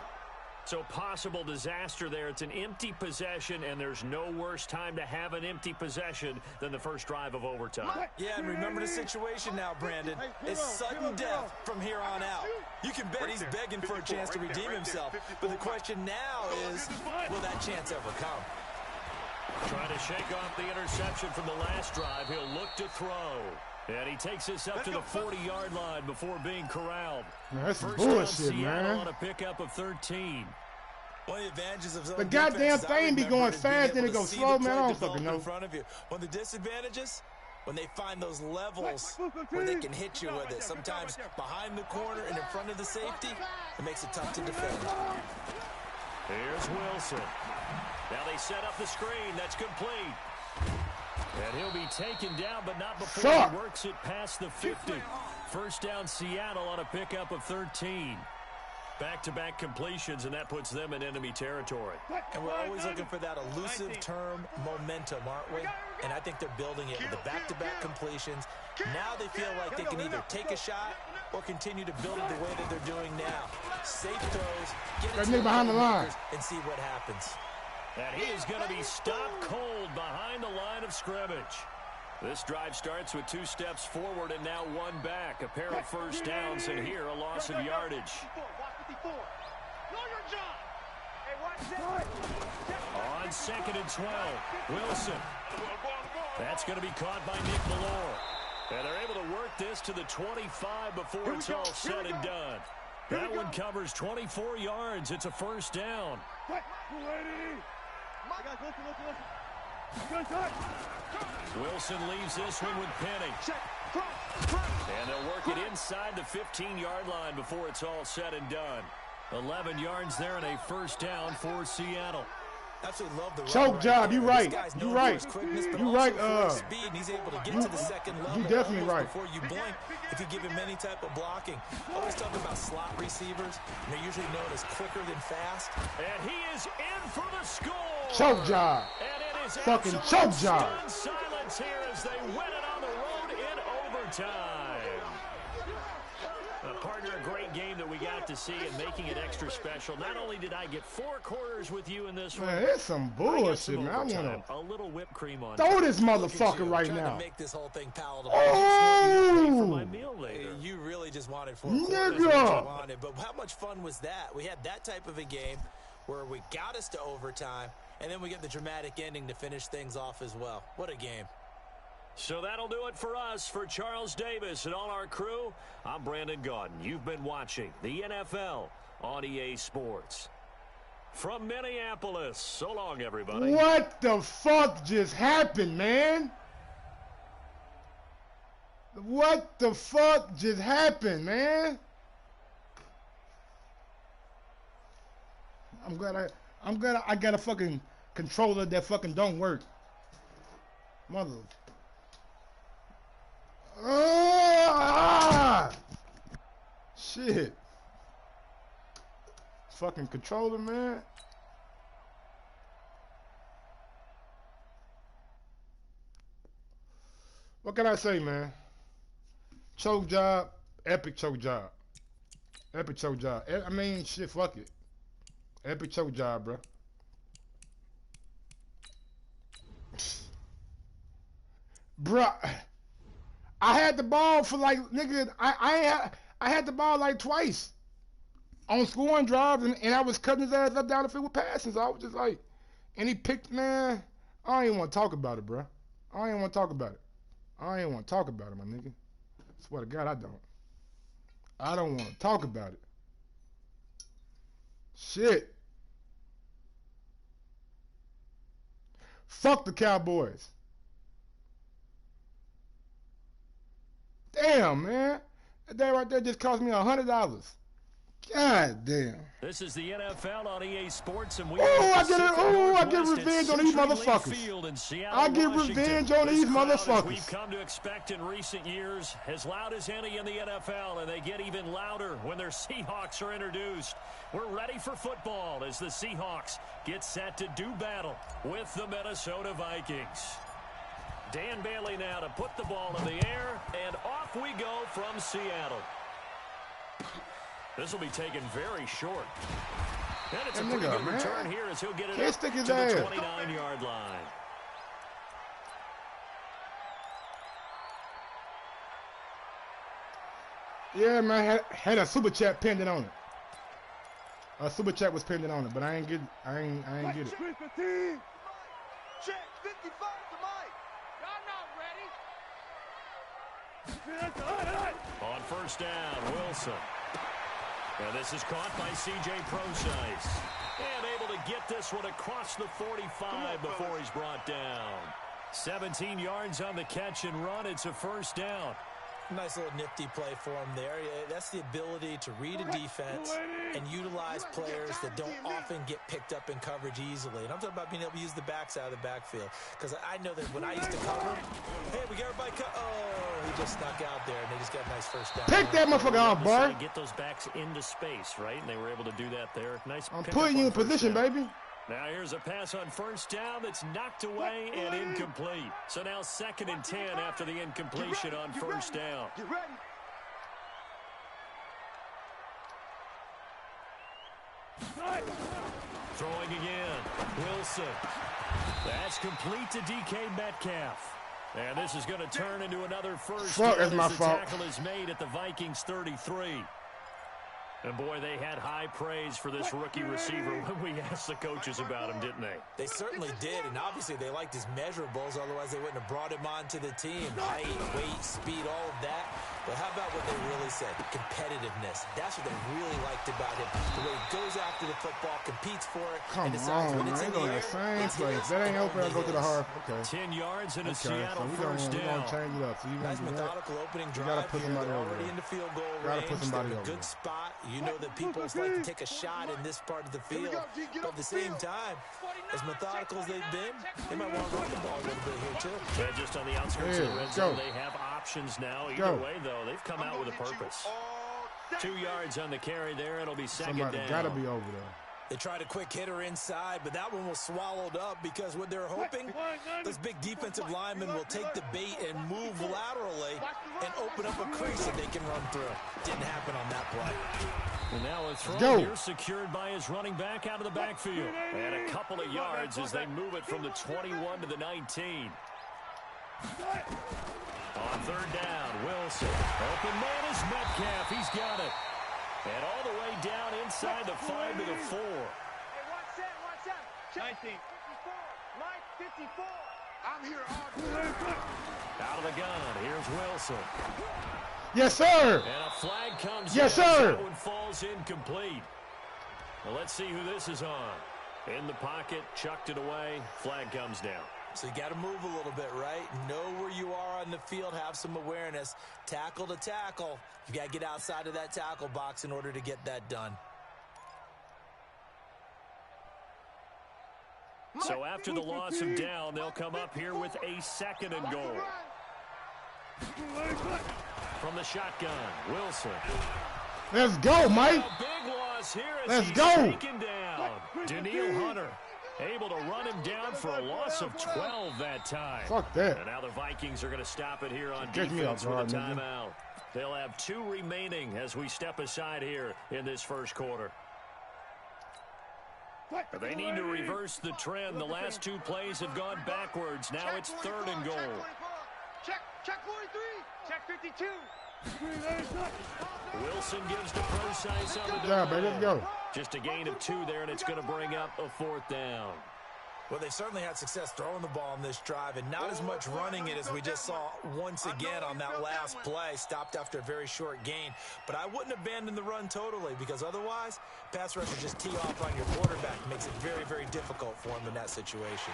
So possible disaster there. It's an empty possession, and there's no worse time to have an empty possession than the first drive of overtime. Yeah, and remember the situation now, Brandon. It's sudden death from here on out. You can bet he's begging for a chance to redeem himself. But the question now is, will that chance ever come? Trying to shake off the interception from the last drive. He'll look to throw. And he takes this up to the 40-yard line before being corralled. Man, that's some First down, bullshit, Seattle man. on a pickup of 13. One of the advantages of zone The goddamn defense, thing be going fast and it goes slow, man. I don't fucking fucking know. in front of you. One of the disadvantages, when they find those levels where they can hit you with it. Sometimes behind the corner and in front of the safety, it makes it tough to defend. Here's Wilson. Now they set up the screen. That's complete. And he'll be taken down, but not before he works it past the 50. First down, Seattle on a pickup of 13. Back-to-back completions, and that puts them in enemy territory. And we're always looking for that elusive term, momentum, aren't we? And I think they're building it with the back-to-back completions. Now they feel like they can either take a shot or continue to build it the way that they're doing now. Safe throws, get it to behind the line, and see what happens. And he is going to be stopped cold behind the line of scrimmage. This drive starts with 2 steps forward and now 1 back. A pair of first downs, and here a loss of yardage. On 2nd and 12, Wilson. That's going to be caught by Nick Malore. And they're able to work this to the 25 before it's all said and done. That one covers 24 yards. It's a first down. Wilson leaves this one with Penny. And they'll work it inside the 15-yard line before it's all said and done. 11 yards there and a first down for Seattle. Absolutely love the choke job. You right. You right. You right. Speed, and he's able to get to the second level. You definitely right. Before you blink, if you give him any type of blocking. Always talking about slot receivers, and they're usually known as quicker than fast. And he is in for the score. Choke job. And it is fucking choke job. Silence here as they win it on the road in overtime. Partner, a great game that we got to see and making it extra special. Not only did I get 4 quarters with you in this one, man, it's some bullshit, man. I want to a little whipped cream on throw this motherfucker right now. To make this whole thing palatable. Oh, for my meal later. You really just wanted 4 quarters. Nigga. But how much fun was that? We had that type of a game where we got us to overtime, and then we get the dramatic ending to finish things off as well. What a game. So that'll do it for us. For Charles Davis and all our crew, I'm Brandon Gaudin. You've been watching the NFL on EA Sports. From Minneapolis, so long, everybody. What the fuck just happened, man? What the fuck just happened, man? I'm glad I got a fucking controller that fucking don't work. Mother. Shit. Fucking controller, man. What can I say, man? Choke job, epic choke job. Epic choke job. I mean, shit, fuck it. Epic choke job, bro. Bruh. I had the ball for like, nigga, I had the ball like twice on scoring drives, and I was cutting his ass up down the field with passes. So I was just like, and he picked, man, I don't even want to talk about it, bro. I don't even want to talk about it. I ain't want to talk about it, my nigga. I swear to God, I don't. I don't want to talk about it. Shit. Fuck the Cowboys. Damn, man. That day right there just cost me $100. God damn. This is the NFL on EA Sports, and we I get revenge on these motherfuckers. I get revenge on these motherfuckers. We've come to expect in recent years, as loud as any in the NFL, and they get even louder when their Seahawks are introduced. We're ready for football as the Seahawks get set to do battle with the Minnesota Vikings. Dan Bailey now to put the ball in the air, and off we go from Seattle. This will be taken very short. And it's a That pretty nigga, good man. return here as he'll get it Can't up stick to his the ass. 29-yard line. Yeah, man, had a super chat pinned on it. A super chat was pinned on it, but I ain't get it. Check 55 to Mike. Y'all not ready. On first down, Wilson. And this is caught by C.J. Procise. And able to get this one across the 45 before he's brought down. 17 yards on the catch and run. It's a first down. Nice little nifty play for him there. That's the ability to read a defense and utilize players that don't often get picked up in coverage easily. And I'm talking about being able to use the backs out of the backfield. Because I know that when I used to cover, hey, we got everybody oh, he just snuck out there, and they just got a nice first down. Pick that motherfucker off, boy. Get those backs into space, right? And they were able to do that there. Nice. I'm putting you in position, baby. Now here's a pass on first down that's knocked away and incomplete. So now 2nd and 10 after the incompletion on first down. Get ready. Throwing again. Wilson. That's complete to DK Metcalf. And this is going to turn into another first down That's my as the fault. tackle is made at the Vikings 33. And, boy, they had high praise for this rookie receiver when we asked the coaches about him, didn't they? They certainly did, and obviously they liked his measurables, otherwise they wouldn't have brought him onto the team. Height, weight, speed, all of that. But how about what they really said? Competitiveness. That's what they really liked about him. The way he goes after the football, competes for it, Come and decides on, when it's man. in They the go air, the same it's place. his. That ain't open. I go to the hard. Okay. 10 yards and a Okay, Seattle so we first gonna down. change it up. So you Nice gonna do that? methodical opening You gotta drive put here. somebody They're over already there. in the field goal Gotta range. put somebody They're in a over good there. spot. You know that people like to take a shot in this part of the field. But at the same time, as methodical as they've been, they might want to run the ball a little bit here too. Yeah, just on the outskirts of the red zone, they have options now. Either way, though, they've come out with a purpose. 2 yards on the carry there. It'll be second Somebody down. gotta be over there. They tried a quick hitter inside, but that one was swallowed up because what they're hoping, those big defensive linemen will take the bait and move laterally and open up a crease that they can run through. Didn't happen on that play. And now a throw here secured by his running back out of the backfield. And a couple of yards as they move it from the 21 to the 19. On third down, Wilson. Open man is Metcalf. He's got it. And all the way down inside the 5 to the 4. Hey, watch that. Check 19. 54. Mike, 54. I'm here all Out of the gun, here's Wilson. Yes, sir. And a flag comes Yes, in. sir. That one falls incomplete. Well, let's see who this is on. In the pocket, chucked it away. Flag comes down. So you got to move a little bit, right? Know where you are on the field, have some awareness. Tackle to tackle. You got to get outside of that tackle box in order to get that done. So after the loss of down, they'll come up here with a 2nd and goal. From the shotgun, Wilson. Let's go, Mike. A big loss here as Let's he's go. taken down. Daniil Hunter able to run him down for a loss of 12 that time. Fuck that. And now the Vikings are going to stop it here on Get me defense off with a guard, nigga. timeout. They'll have 2 remaining as we step aside here in this first quarter. But they need to reverse the trend. The last 2 plays have gone backwards. Now it's 3rd and goal. Check 43. Check 52. Wilson gives to Procise on the Good job, baby. Let's go. Just a gain of 2 there, and it's going to bring up a 4th down. Well, they've certainly had success throwing the ball on this drive and not as much running it as we just saw once again on that last play. Stopped after a very short gain. But I wouldn't abandon the run totally because otherwise, pass rush would just tee off on your quarterback. Makes it very, very difficult for him in that situation.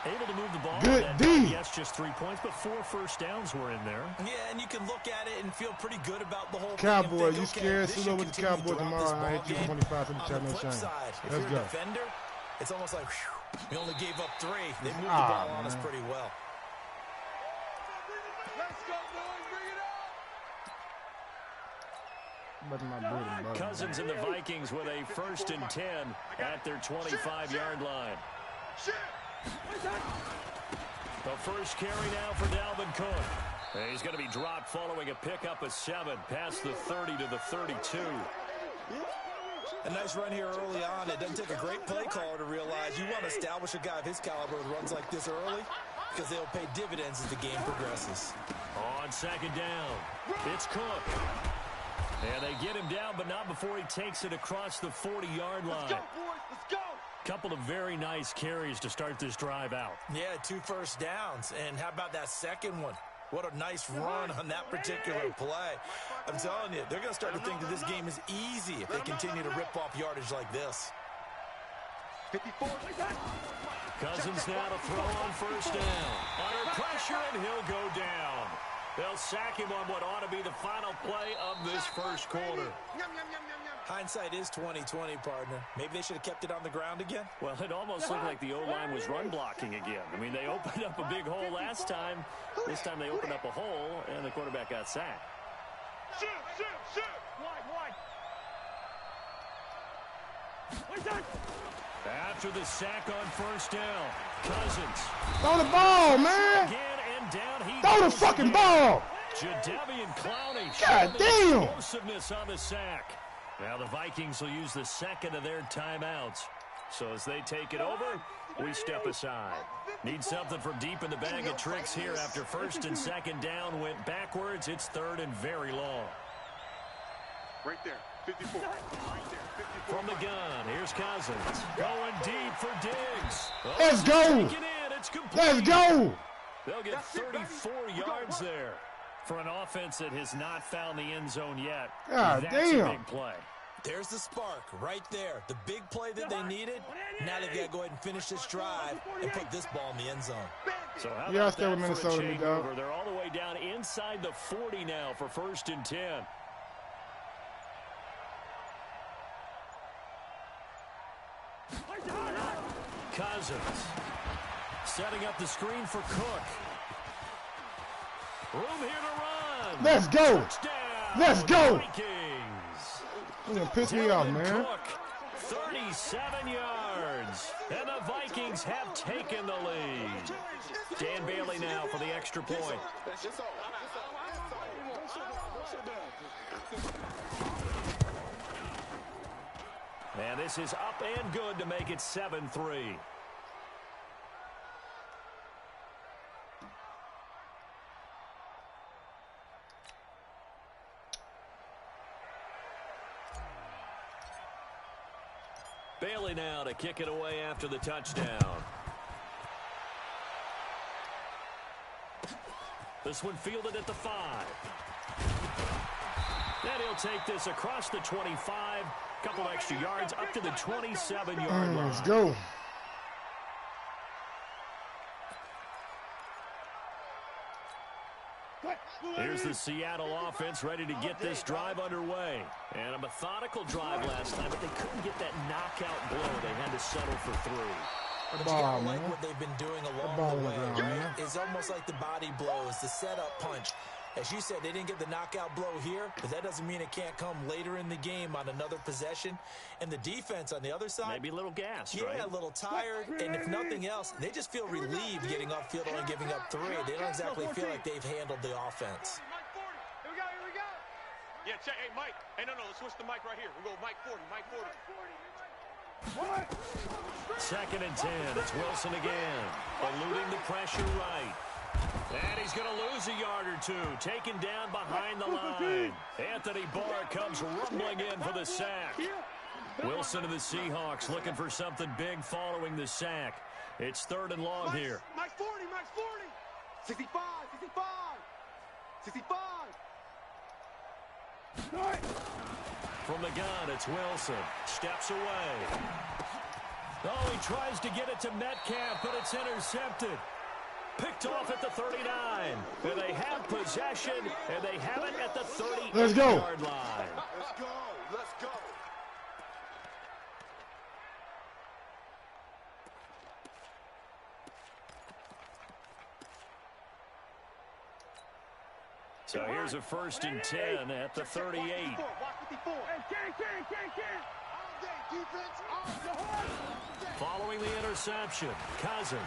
Able to move the ball. Good D. Yes, just 3 points, but 4 first downs were in there. Yeah, and you can look at it and feel pretty good about the whole Cowboy, thing. you scared? Suit up with the Cowboys tomorrow. I hate you 25 to the chat, no shame. If Let's you're a go. defender, it's almost like, whew, we only gave up 3. They moved the ball on us pretty well. Let's go, boys. Bring it up. Cousins and the Vikings with a 1st and 10 at their 25-yard line. The first carry now for Dalvin Cook. And he's going to be dropped following a pickup of 7 past the 30 to the 32. A nice run here early on. It doesn't take a great play caller to realize you want to establish a guy of his caliber with runs like this early because they'll pay dividends as the game progresses. On second down, it's Cook. And they get him down, but not before he takes it across the 40-yard line. Let's go, boys. Let's go. Couple of very nice carries to start this drive out. Yeah, 2 first downs. And how about that second one? What a nice run on that particular play. I'm telling you, they're going to start to think that this game is easy if they continue to rip off yardage like this. 54. Cousins now to throw on first down. Under pressure, and he'll go down. They'll sack him on what ought to be the final play of this first quarter. Hindsight is 20/20, partner. Maybe they should have kept it on the ground again. Well, it almost looked like the O-line was run blocking again. I mean, they opened up a big hole last time. This time they opened up a hole, and the quarterback got sacked. Shoot, shoot, shoot. Wide. After the sack on first down, Cousins. Throw the ball, man. Again, and down he Throw the goes fucking again. ball. Jadeveon Clowney God showing damn. explosiveness on the sack. Now the Vikings will use the second of their timeouts. So as they take it over, we step aside. Need something from deep in the bag of tricks here after first and second down went backwards. It's third and very long. Right there. 54. Right there. 54. From the gun, here's Cousins. Going deep for Diggs. Oh, Let's go. taken in. It's complete. Let's go. They'll get 34 yards there for an offense that has not found the end zone yet. God That's damn. a big play. There's the spark right there. The big play that they needed. Now they've got to go ahead and finish this drive and put this ball in the end zone. So how Yeah, I about stay with that for a Minnesota, big dog. changeover? They're all the way down inside the 40 now for first and 10. Cousins setting up the screen for Cook. Room here to run. Let's go. Touchdown, Let's go. Vikings. You're gonna piss me off, Dalvin man. Cook, 37 yards. And the Vikings have taken the lead. Dan Bailey now for the extra point. And this is up and good to make it 7-3. Bailey now to kick it away after the touchdown. This one fielded at the 5. Then he'll take this across the 25. Couple extra yards up to the 27-yard line. Let's go. Here's the Seattle offense ready to get this drive underway. And a methodical drive last time, but they couldn't get that knockout blow. They had to settle for 3. But you Ball, gotta like man. what they've been doing along ball the on the way. ground, man. It's almost like the body blows, the setup punch. As you said, they didn't get the knockout blow here, but that doesn't mean it can't come later in the game on another possession. And the defense on the other side, Maybe a little gas, yeah, right? a little tired. And if nothing else, they just feel relieved getting upfield and giving up 3. They don't exactly feel like they've handled the offense. Mike 40. Here we go, here we go. Yeah, check. Hey, Mike. Hey, no, let's switch the mic right here. We'll go Mike 40, Mike 40. Second and 10. It's Wilson again. Eluding the pressure right. And he's going to lose a yard or 2. Taken down behind the line. Anthony Barr comes rumbling in for the sack. Wilson and the Seahawks looking for something big following the sack. It's third and long here. Mike 40, Mike 40. 65, 65. 65. From the gun, it's Wilson. Steps away. Oh, he tries to get it to Metcalf, but it's intercepted. Picked off at the 39. And they have possession, and they have it at the 38-yard Let's go. line. Let's go. Let's go. So here's a first and 10 at the 38. Watch 54. Following the interception, Cousins.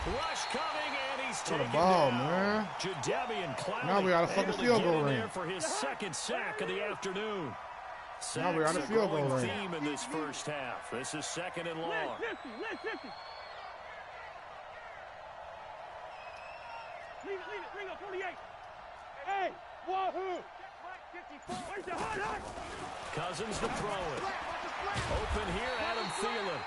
Rush coming, and he's Throw the taken ball, down. man. Jadeveon Clowney Now we got a fucking able to field get goal in range. there for his second sack of the afternoon. Now we're on the field goal range. Theme in this first half. This is second and long. Let's 50. Leave it. Bring up 48. Hey, wahoo! Where's the hot? Cousins to throw it. Open here, Adam Thielen.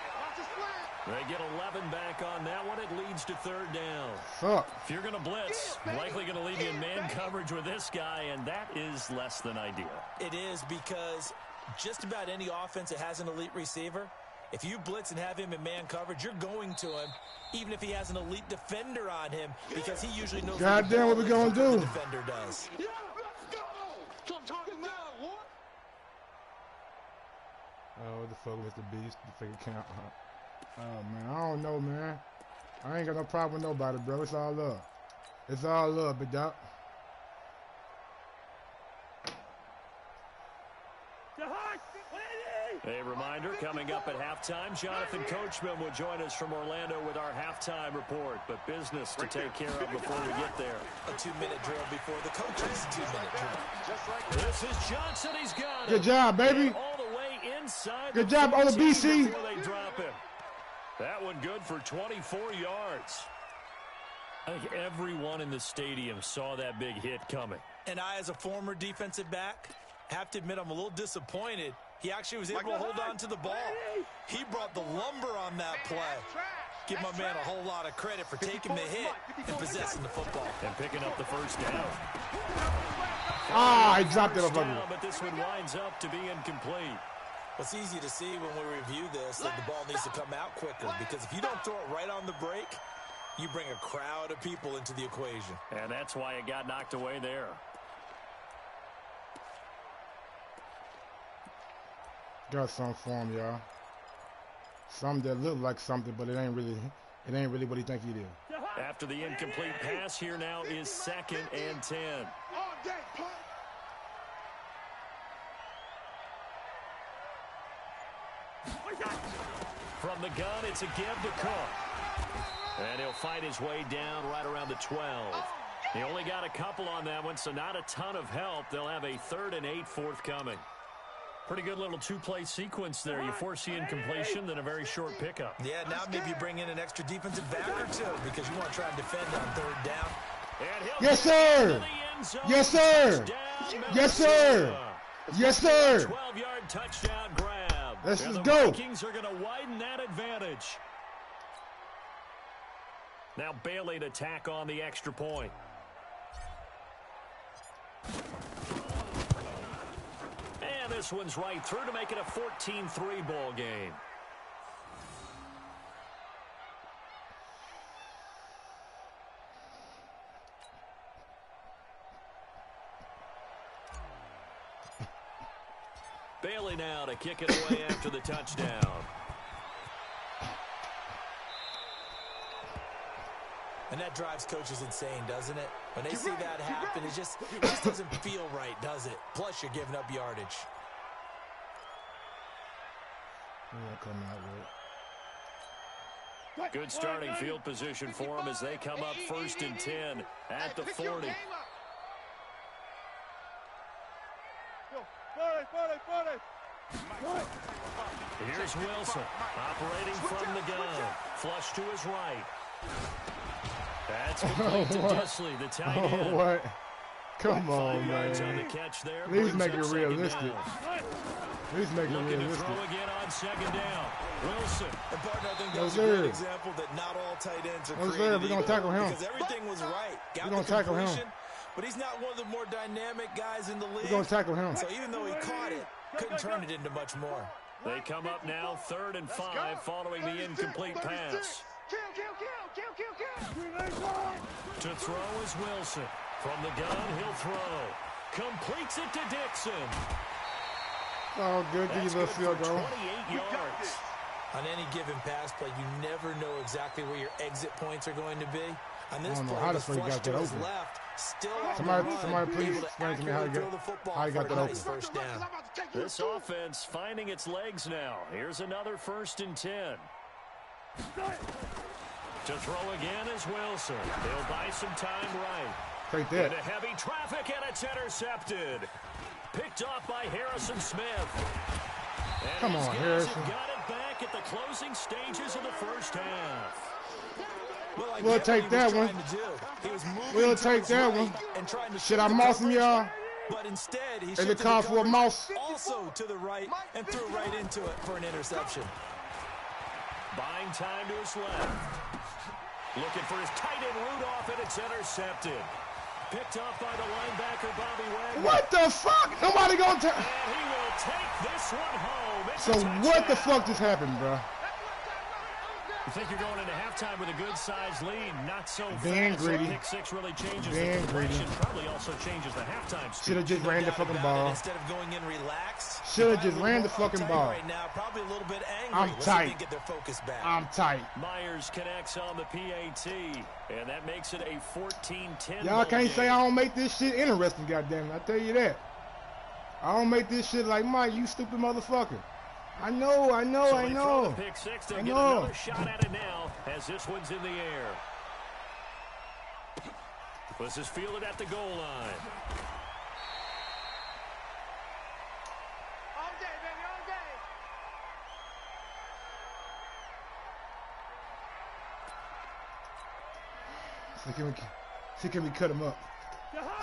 They get 11 back on that one. It leads to third down. Fuck. If you're going to blitz, likely going to leave you in man coverage with this guy, and that is less than ideal. It is, because just about any offense that has an elite receiver, if you blitz and have him in man coverage, you're going to him, even if he has an elite defender on him, because he usually knows goddamn what we gonna do. The defender does. Oh, what the fuck with the beast? The figure count. Oh, man. I don't know, man. I ain't got no problem with nobody, bro. It's all love. It's all love, big dog. A reminder, coming up at halftime, Jonathan Coachman will join us from Orlando with our halftime report, but business to take care of before we get there. A 2-minute drill before the coach's 2-minute drill. This is Johnson. He's got it. Good job, baby. All the way inside. Good job, on the BC. Before they drop him. That one good for 24 yards. I think everyone in the stadium saw that big hit coming. And I, as a former defensive back, have to admit I'm a little disappointed. He actually was able to hold on to the ball. He brought the lumber on that play. Give my man a whole lot of credit for taking the hit and possessing the football. And picking up the first down. Ah, I dropped it over down, but this one winds up to be incomplete. It's easy to see when we review this that the ball needs to come out quicker, because if you don't throw it right on the break, you bring a crowd of people into the equation. And that's why it got knocked away there. Got something for him, y'all. Something that look like something, but it ain't really what he think he did. After the incomplete pass, here now is 2nd and 10. From the gun, it's a give to Cook. And he'll fight his way down right around the 12. He only got a couple on that one, so not a ton of help. They'll have a 3rd and 8 forthcoming. Pretty good little two-play sequence there. You force the incompletion, then a very short pickup. Yeah, now maybe you bring in an extra defensive back or two, because you want to try and defend on 3rd down. Yes, sir! Yes, sir! Yes, sir! Yes, sir! 12-yard touchdown grab. Let's just go. The Vikings are going to widen that advantage. Now Bailey to tack on the extra point. And this one's right through to make it a 14-3 ball game. Bailey now to kick it away after the touchdown. And that drives coaches insane, doesn't it? When they see that happen, it just doesn't feel right, does it? Plus, you're giving up yardage. Good starting field position for them as they come up 1st and 10 at the 40. Here's Wilson operating from the gun. Flush to his right. That's complete to Disley, the tight end. Oh, what? Come on, On man. the catch there. Please Brings make up it 2nd realistic. down. Please make it Looking to realistic. throw again on 2nd down. Wilson. And partner, I think that No, was a great sir. example that not all tight ends are No, sir. created We're gonna equal, tackle him. because everything was right. Got We're gonna the tackle him. completion, but he's not one of the more dynamic guys in the league. We're going to tackle him. So even though he caught it, couldn't turn it into much more. They come up now 3rd and 5 following the incomplete pass. Kill. To throw is Wilson. From the gun, he'll throw. Completes it to Dixon. Oh, good. Give you a little field goal. 28 yards. On any given pass play, you never know exactly where your exit points are going to be. On this I don't know play, how the the fuck you flush got to that his open. left, still on Somebody the run, please able to explain to me how you accurately got- throw the football how you got for a that nice open. first down. This offense finding its legs now. Here's another 1st and 10. To throw again is Wilson. He'll buy some time right. Take that. Into heavy traffic, and it's intercepted. Picked off by Harrison Smith. And Come on, Harrison. Got it back at the closing stages of the first half. Well, We'll take that one. We'll take that one. Should I mouse him, y'all? But instead, he Is it called for a mouse? Also to the right and threw right into it for an interception. Buying time to his left. Looking for his tight end Rudolph, and it's intercepted. Picked off by the linebacker, Bobby Wagner. What the fuck? Nobody gonna tell. And he will take this one home. It's So what the fuck just happened, bro? You think you're going into halftime with a good-sized lead, not so Being fast. greedy. Pick six really changes Being the direction. greedy. Probably also changes the halftime speed. Should have just ran the fucking ball. Instead of going in relaxed, Should have just ran the fucking ball. Right now, probably a little bit angry. I'm Let's see if they tight. get their focus back. I'm tight. Myers connects on the PAT, and that makes it a 14-10. Y'all can't say I don't make this shit interesting, goddammit. I tell you that. I don't make this shit like Mike, you stupid motherfucker. I know. So they throw the pick six. They'll get another shot at it now as this one's in the air. This is fielded at the goal line. All day, baby, all day. See, can we cut him up?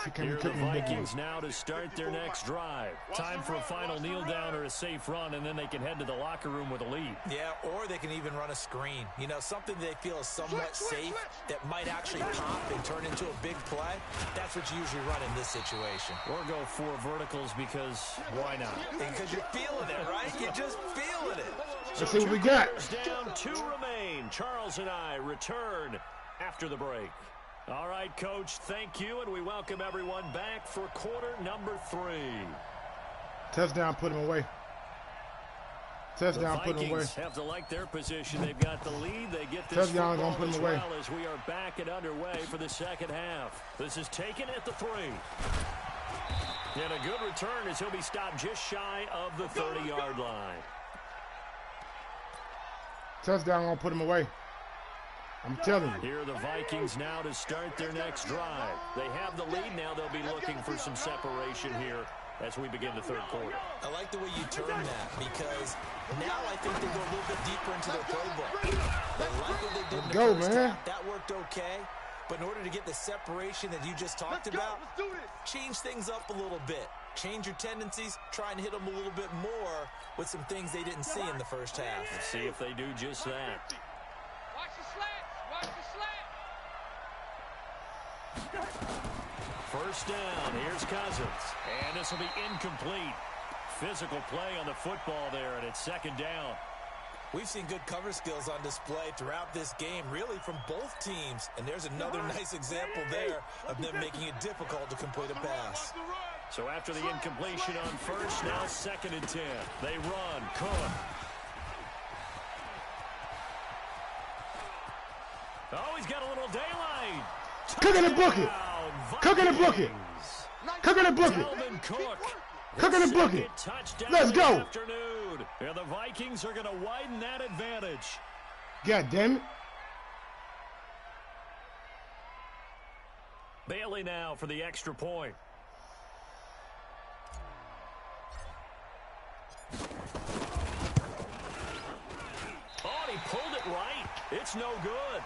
See, can we Here are cut the him up? Vikings now to start their next drive. Time for a final kneel down or a safe run, and then they can head to the locker room with a lead. Yeah, or they can even run a screen. You know, something they feel is somewhat safe that might actually pop and turn into a big play. That's what you usually run in this situation. Or go four verticals because why not? Because you're feeling it, right? You're just feeling it. Let's see what we got. Down, two remain. Charles and I return after the break. All right, Coach, thank you, and we welcome everyone back for quarter number 3. Touchdown, put him away. Touchdown, put him away. The Vikings have to like their position. They've got the lead. They get this Touchdown, football gonna put him as away. well as we are back and underway for the second half. This is taken at the 3. And a good return as he'll be stopped just shy of the 30-yard line. Touchdown, gonna put him away. I'm telling you. Here are the Vikings now to start their next drive. They have the lead now. They'll be looking for some separation here as we begin the third quarter. I like the way you turn that because now I think they go a little bit deeper into their playbook. They like what they did in the first half. That worked okay. But in order to get the separation that you just talked about, change things up a little bit. Change your tendencies, try and hit them a little bit more with some things they didn't see in the first half. Let's see if they do just that. Watch the slats. Watch the slats. First down, here's Cousins. And this will be incomplete. Physical play on the football there, and it's second down. We've seen good cover skills on display throughout this game, really from both teams. And there's another nice example there of them making it difficult to complete a pass. So after the incompletion on first, now 2nd and 10. They run. Cook. Oh, he's got a little daylight. Cook it and book it. Cook it and book it. Cook it and book it. Dalvin Cook. Cook it and book it. Let's go. Afternoon. And the Vikings are going to widen that advantage. God damn it. Bailey now for the extra point. Oh, he pulled it right. It's no good.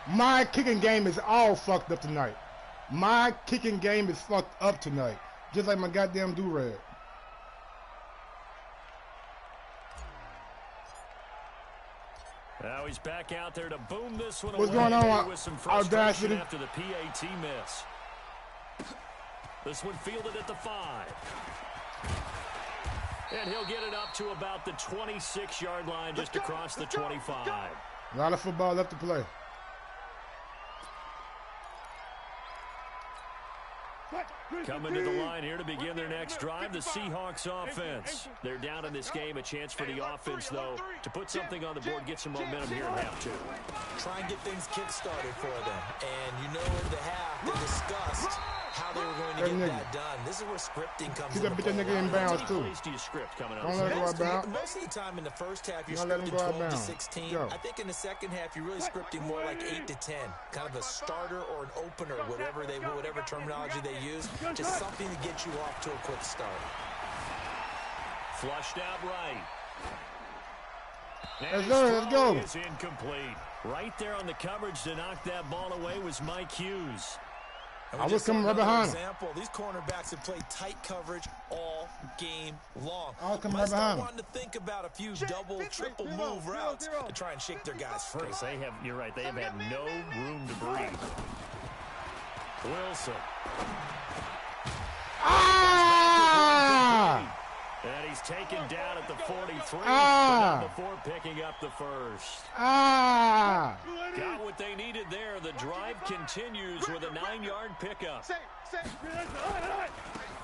My kicking game is all fucked up tonight. My kicking game is fucked up tonight. Just like my goddamn do-rag. Now he's back out there to boom this one What's away going on, with some Audacity? frustration after the PAT miss. This one fielded at the 5. And he'll get it up to about the 26-yard line, just across the 25. A lot of football left to play. Coming to the line here to begin their next drive, the Seahawks offense. They're down in this game. A chance for the offense, though, to put something on the board, get some momentum here in half 2. Try and get things kick-started for them. And you know in the half they discussed how they were going to get that done. This is where scripting comes in. That nigga in bounds too. Don't let him go out bounds. Most of the time in the first half, you're scripting 12 to 16. I think in the second half, you're really scripting more like 8 to 10. Kind of a starter or an opener, whatever terminology they use. Just something to get you off to a quick start. Flushed out right. Let's go. Is incomplete. Right there on the coverage to knock that ball away was Mike Hughes. I was coming right behind him. These cornerbacks have played tight coverage all game long. I was coming right behind him. Wanting to think about a few double, triple move routes to try and shake their guys free. You're right. They have had no room to breathe. Wilson. Ah! And he's taken down at the 43. Down before picking up the first. Got what they needed there. The drive continues with a 9-yard pickup.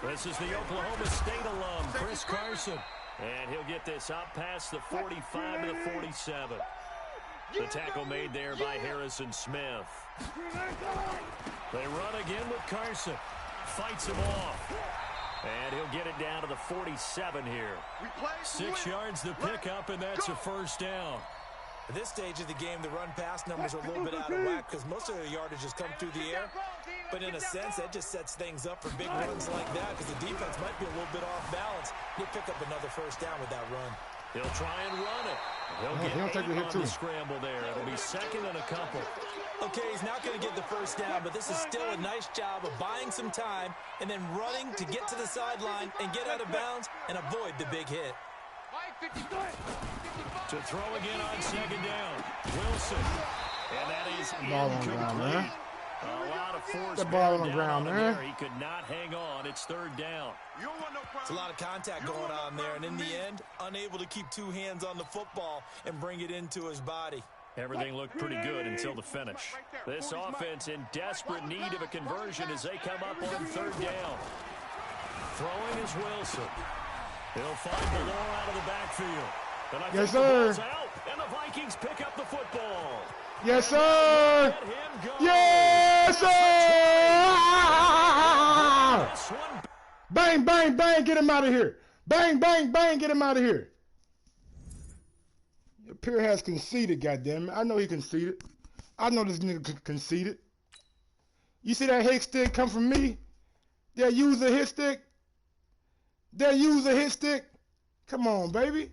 This is the Oklahoma State alum, Chris Carson. And he'll get this up past the 45 to the 47. The tackle made there by Harrison Smith. They run again with Carson. Fights him off. And he'll get it down to the 47 here. 6 yards the pickup, and that's a first down. At this stage of the game, the run-pass numbers are a little bit out of whack because most of their yardage has come through the air. But in a sense, that just sets things up for big runs like that because the defense might be a little bit off balance. He'll pick up another first down with that run. He'll try and run it. He'll get 8 on the scramble there. It'll be second and a couple. Okay, he's not going to get the first down, but this is still a nice job of buying some time and then running to get to the sideline and get out of bounds and avoid the big hit. To throw again on second down. Wilson. And that is incomplete. A lot of force the ball on the ground, man. He could not hang on. It's third down. It's a lot of contact going on there, and in the end, unable to keep 2 hands on the football and bring it into his body. Everything looked pretty good until the finish. This offense in desperate need of a conversion as they come up on third down. Throwing is Wilson. He'll find Valor out of the backfield. Yes, sir. Out, and the Vikings pick up the football. Yes, sir. Yes, sir. Bang, bang, bang, get him out of here. Bang, bang, bang, get him out of here. Pierre has conceded, goddammit. I know he conceded. I know this nigga conceded. You see that hit stick come from me? They'll use a hit stick. They'll use a hit stick. Come on, baby.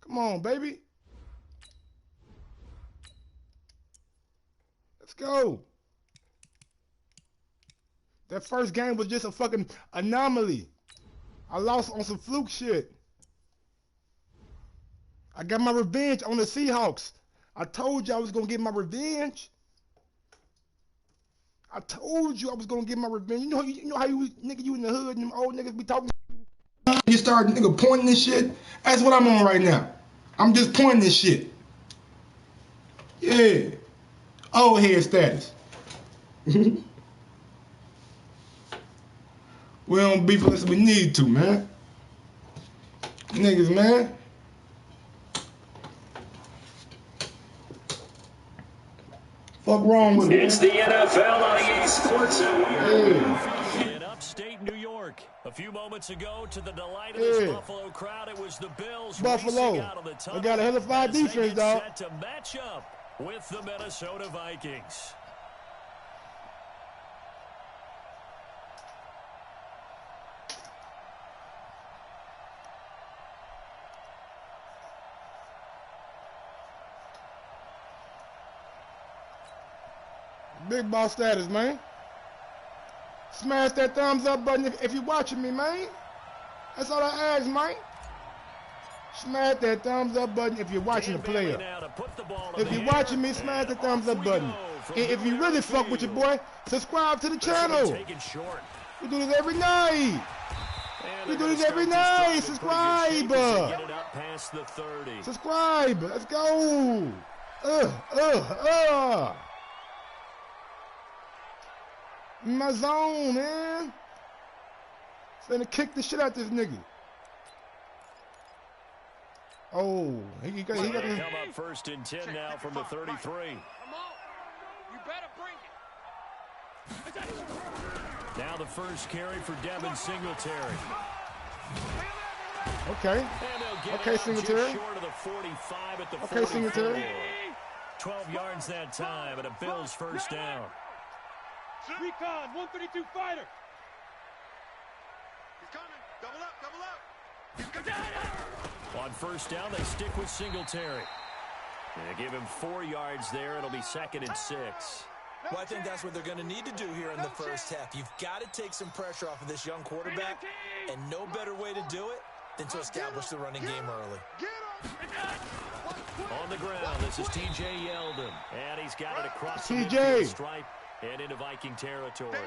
Come on, baby. Let's go. That first game was just a fucking anomaly. I lost on some fluke shit. I got my revenge on the Seahawks. I told you I was going to get my revenge. I told you I was going to get my revenge. You know how you nigga, you in the hood and them old niggas be talking. You start nigga pointing this shit. That's what I'm on right now. I'm just pointing this shit. Yeah. Old head status. We don't beef unless we need to, man. Niggas, man. Fuck wrong with it? It's the NFL on EA Sports. In upstate New York. A few moments ago, to the delight of this Buffalo crowd, it was the Bills Buffalo. out of the tunnel. They got a hell of a defense, dog. Set to match up with the Minnesota Vikings. Big boss status, man. Smash that thumbs up button if you're watching me, man. That's all I ask, man. Smash that thumbs up button if you're watching the player. If you're watching me, smash the thumbs up button. And if you really fuck with your boy, subscribe to the channel. We do this every night. We do this every night. Subscribe. Subscribe. Let's go. In my zone, man. Finna kick the shit out this nigga. Oh, he got come up first and 10 now from the 33. Come on. You better bring it. Now the first carry for Devin Singletary. Okay. Okay, Singletary. Short of the 45 at the okay, Singletary. 12 yards that time, and a Bills first down. Recon, 132 fighter. He's coming. Double up, double up. He's coming. On first down, they stick with Singletary. They give him 4 yards there. It'll be 2nd and 6. Well, I think that's what they're going to need to do here in the first half. You've got to take some pressure off of this young quarterback, and no better way to do it than to establish the running game early. On the ground, this is T.J. Yeldon, and he's got it across the TJ stripe and into Viking territory.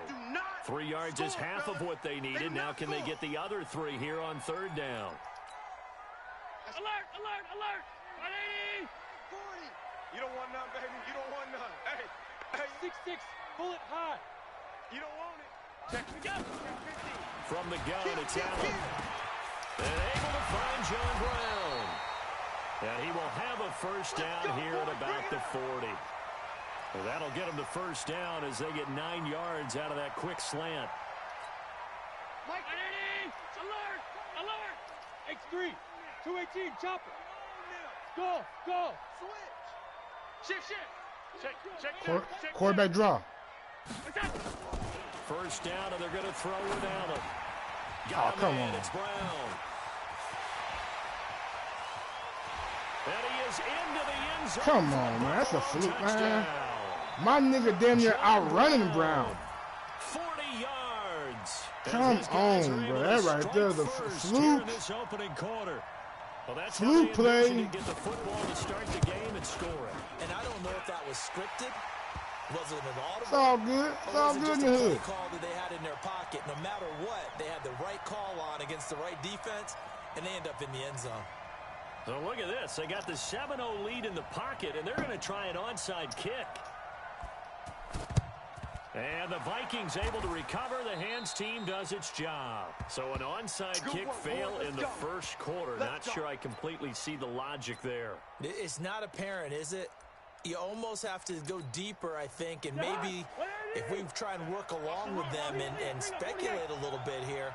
3 yards is half of what they needed. Now can they get the other 3 here on third down? Alert, alert, alert. 180. 40. You don't want none, baby. You don't want none. Hey. 6-6, bullet high. You don't want it. Check me out. From the gun, it's Allen. And able to find John Brown. And he will have a first down here at about the 40. So that'll get him the first down as they get 9 yards out of that quick slant. Mike, 180. Alert, alert. X3, 218, chopper. Go, go. Switch. Shift. Check. Quarterback draw. First down, and they're going to throw with Allen. Oh, come on. It's Brown. And he is into the end zone. Come on, man. That's a fluke, man. My nigga damn near outrunning Brown. 40 yards. Come on, bro. That right there is a fluke. This opening quarter. Well, that's Fluke play. To get the football to start the game and score it. And I don't know if that was scripted. Was it an audible? It's all good. It's all good in the hood. Call that they had in their pocket. No matter what, they had the right call on against the right defense, and they end up in the end zone. So look at this. They got the 7-0 lead in the pocket, and they're going to try an onside kick. And the Vikings able to recover. The hands team does its job. So an onside kick fail in the first quarter. Not sure I completely see the logic there. It's not apparent, is it? You almost have to go deeper, I think, and maybe if we try and work along with them and speculate a little bit here,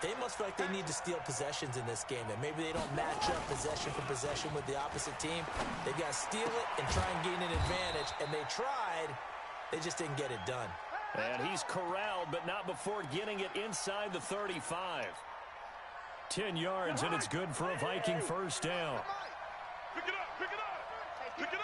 they must feel like they need to steal possessions in this game. And maybe they don't match up possession for possession with the opposite team. They've got to steal it and try and gain an advantage. And they tried. They just didn't get it done. And he's corralled, but not before getting it inside the 35. 10 yards, and it's good for a Viking first down. Pick it up. Pick it up. Pick it up.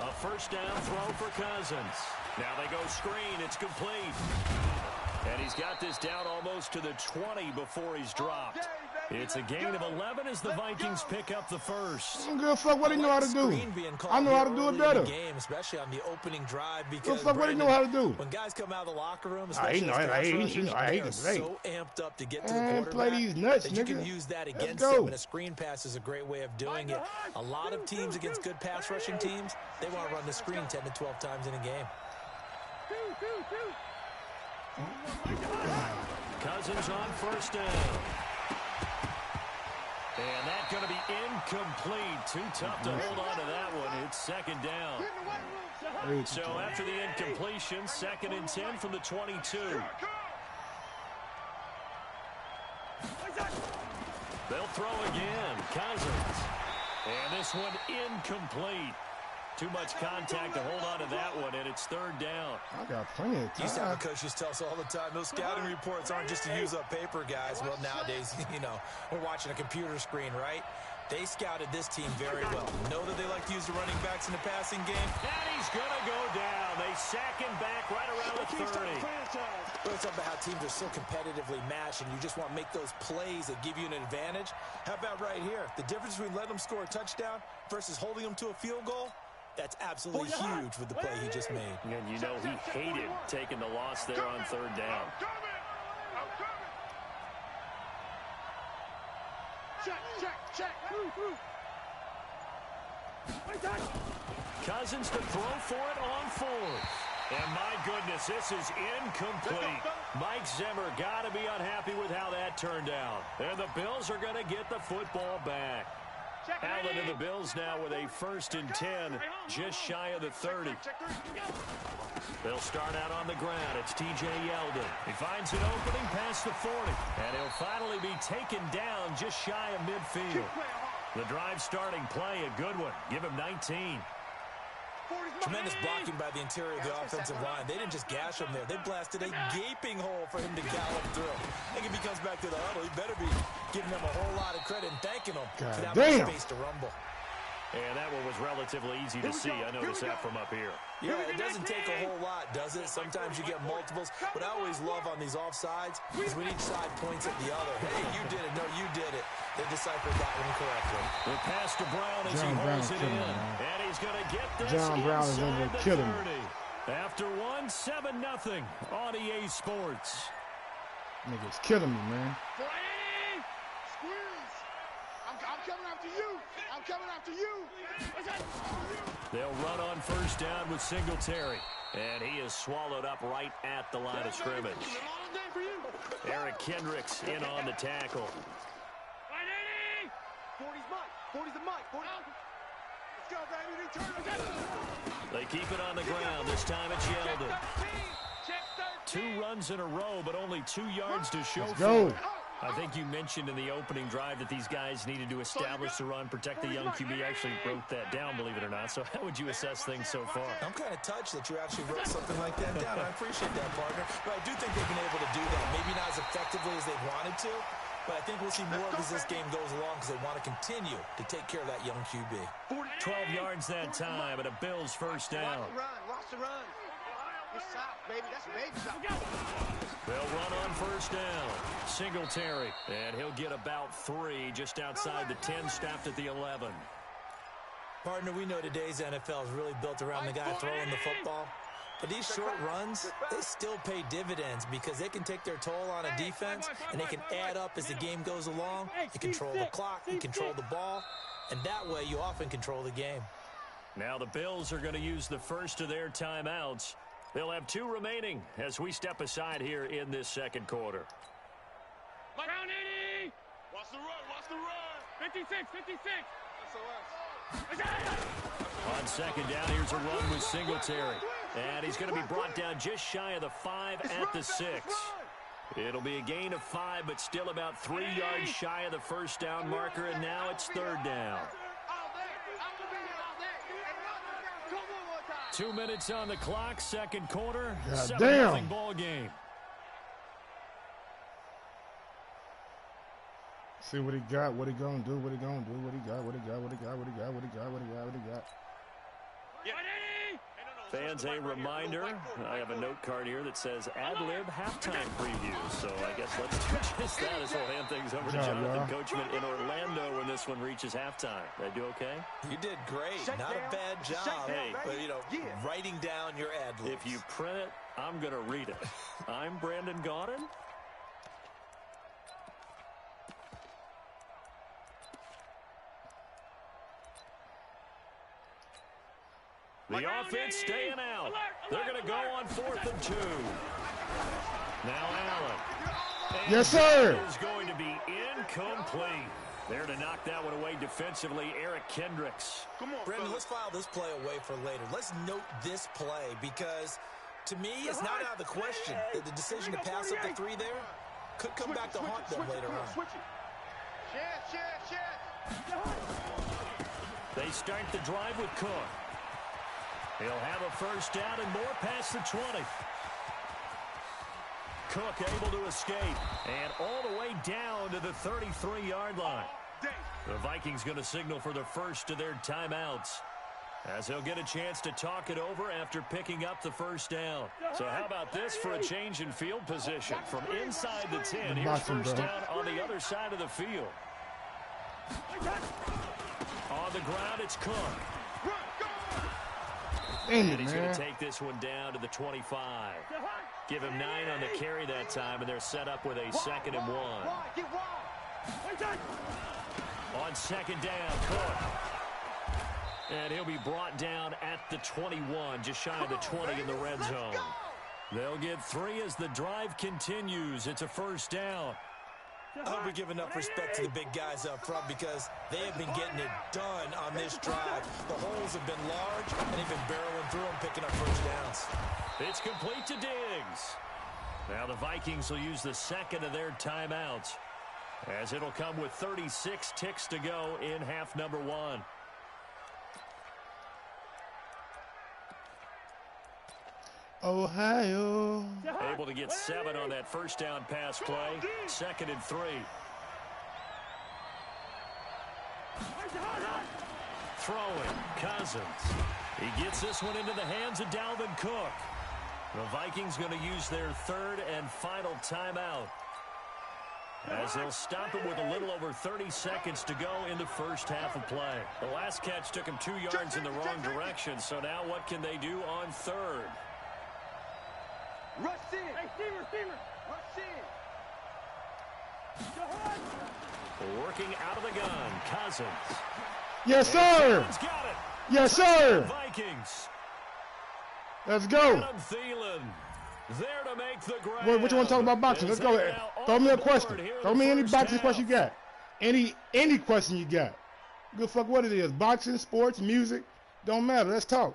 A first down throw for Cousins. Now they go screen. It's complete. And he's got this down almost to the 20 before he's dropped. It's a gain of 11 as the Vikings pick up the first. I don't give a fuck what they know how to do. I know how to do it better. Game, especially on the opening drive, because fuck what they know how to do. When guys come out of the locker room, I hate them. So amped up to get to the quarterback play these nuts, that you can use that against them. And a screen pass is a great way of doing it. A lot of teams against good pass rushing teams, they want to run the screen 10 to 12 times in a game. Cousins on first down. And that's going to be incomplete. Too tough to hold on to that one. It's second down. So after the incompletion, 2nd and 10 from the 22. They'll throw again. Cousins. And this one incomplete. Too much contact to hold on to that one, and it's 3rd down. I got plenty of time. Used to have coaches tell us all the time, those scouting reports aren't just to use up paper, guys. Well, nowadays, we're watching a computer screen, right? They scouted this team very well. Know that they like to use the running backs in the passing game. And he's going to go down. They sack him back right around the 30. Well, it's about how teams are so competitively matched, and you just want to make those plays that give you an advantage. How about right here? The difference between letting them score a touchdown versus holding them to a field goal? That's absolutely huge with the play he just made. And you know he hated taking the loss there on 3rd down. Check. Cousins to throw for it on 4th. And my goodness, this is incomplete. Mike Zimmer got to be unhappy with how that turned out. And the Bills are going to get the football back. Allen and the Bills now with a 1st and 10, just shy of the 30. They'll start out on the ground. It's T.J. Yeldon. He finds an opening past the 40. And he'll finally be taken down just shy of midfield. The drive starting play, a good one. Give him 19. Tremendous blocking by the interior of the offensive line. They didn't just gash him there. They blasted a gaping hole for him to gallop through. I think if he comes back to the huddle, he better be giving them a whole lot of credit and thanking them for that much space to rumble. And that one was relatively easy to see. I noticed that from up here. Yeah, it doesn't take a whole lot, does it? Sometimes you get multiples. What I always love on these offsides is when each side points at the other. Hey, you did it. No, you did it. They deciphered that one correctly. The pass to Brown as he holds it in. And he's going to get this John Brown is going to kill him. After 7-0 on EA Sports. Niggas killing me, man. Squeeze. I'm coming after you. I'm coming after you. They'll run on 1st down with Singletary. And he is swallowed up right at the line of scrimmage. Eric Kendricks in on the tackle. 40's Mike. 40's the Mike. 40. Let's go, baby. They keep it on the ground. This time it's Yeldon. 2 runs in a row, but only 2 yards to show for it. I think you mentioned in the opening drive that these guys needed to establish the run, protect the young QB. I actually wrote that down, believe it or not. So how would you assess things so far? I'm kind of touched that you actually wrote something like that down. I appreciate that, partner. But I do think they've been able to do that. Maybe not as effectively as they wanted to, but I think we'll see more as this game goes along because they want to continue to take care of that young QB. 12 yards that time and a Bills 1st down. Watch the run. It's south, baby. That's baby south. They'll run on 1st down. Singletary, and he'll get about 3 just outside the 10, stopped at the 11. Partner, we know today's NFL is really built around the guy throwing the football. But these short runs, they still pay dividends because they can take their toll on a defense, and they can add up as the game goes along. You control the clock, you control the ball, and that way you often control the game. Now the Bills are going to use the first of their timeouts. They'll have 2 remaining as we step aside here in this 2nd quarter. Down 80! Watch the run. Watch the run. 56, 56. On 2nd down, here's a run with Singletary. And he's going to be brought down just shy of the 5 at the 6. It'll be a gain of 5, but still about 3 yards shy of the 1st down marker, and now it's 3rd down. 2 minutes on the clock, 2nd quarter, 7-0 ball game. See what he got, what he gonna do, what he gonna do, what he got, what he got, what he got, what he got, what he got, what he got, what he got. Fans, a reminder, I have a note card here that says ad-lib halftime preview. So I guess let's do just that as we'll hand things over to Jonathan Coachman in Orlando when this one reaches halftime. Did I do okay? You did great. Not a bad job. Hey, but, writing down your ad-libs. If you print it, I'm going to read it. I'm Brandon Gaudin. The offense staying out. They're going to go on 4th and 2. Now Allen. Yes, sir. Is going to be incomplete. There to knock that one away defensively, Eric Kendricks. Brendan, let's file this play away for later. Let's note this play because, to me, it's not out of the question that the decision to pass up the 3 there could come back to haunt them later on. They start the drive with Cook. He'll have a 1st down and more past the 20. Cook able to escape and all the way down to the 33-yard line. The Vikings going to signal for the first of their timeouts as they'll get a chance to talk it over after picking up the 1st down. So how about this for a change in field position? From inside the 10, here's 1st down on the other side of the field. On the ground, it's Cook. And he's going to take this one down to the 25. Give him 9 on the carry that time, and they're set up with a 2nd and 1. On 2nd down, Cook. And he'll be brought down at the 21, just shy of the 20 in the red zone. They'll get 3 as the drive continues. It's a first down. I hope we give enough respect to the big guys up front because they have been getting it done on this drive. The holes have been large, and they've been barreling through them, picking up first downs. It's complete to Diggs. Now the Vikings will use the second of their timeouts, as it'll come with 36 ticks to go in half number 1. Ohio. Able to get 7 on that first down pass play. 2nd and 3. Throwing, Cousins. He gets this one into the hands of Dalvin Cook. The Vikings going to use their 3rd and final timeout, as they'll stop it with a little over 30 seconds to go in the first half of play. The last catch took him 2 yards in the wrong direction, so now what can they do on 3rd? Rush in. Hey, steamer. Rush in. Working out of the gun, Cousins. Yes, sir. Cousins got it. Yes, sir. Vikings. Let's go. Adam Thielen there to make the grab. What you want to talk about boxing? Let's go. Throw me a question. Throw me any boxing question you got. Any question you got. Good fuck what it is. Boxing, sports, music. Don't matter. Let's talk.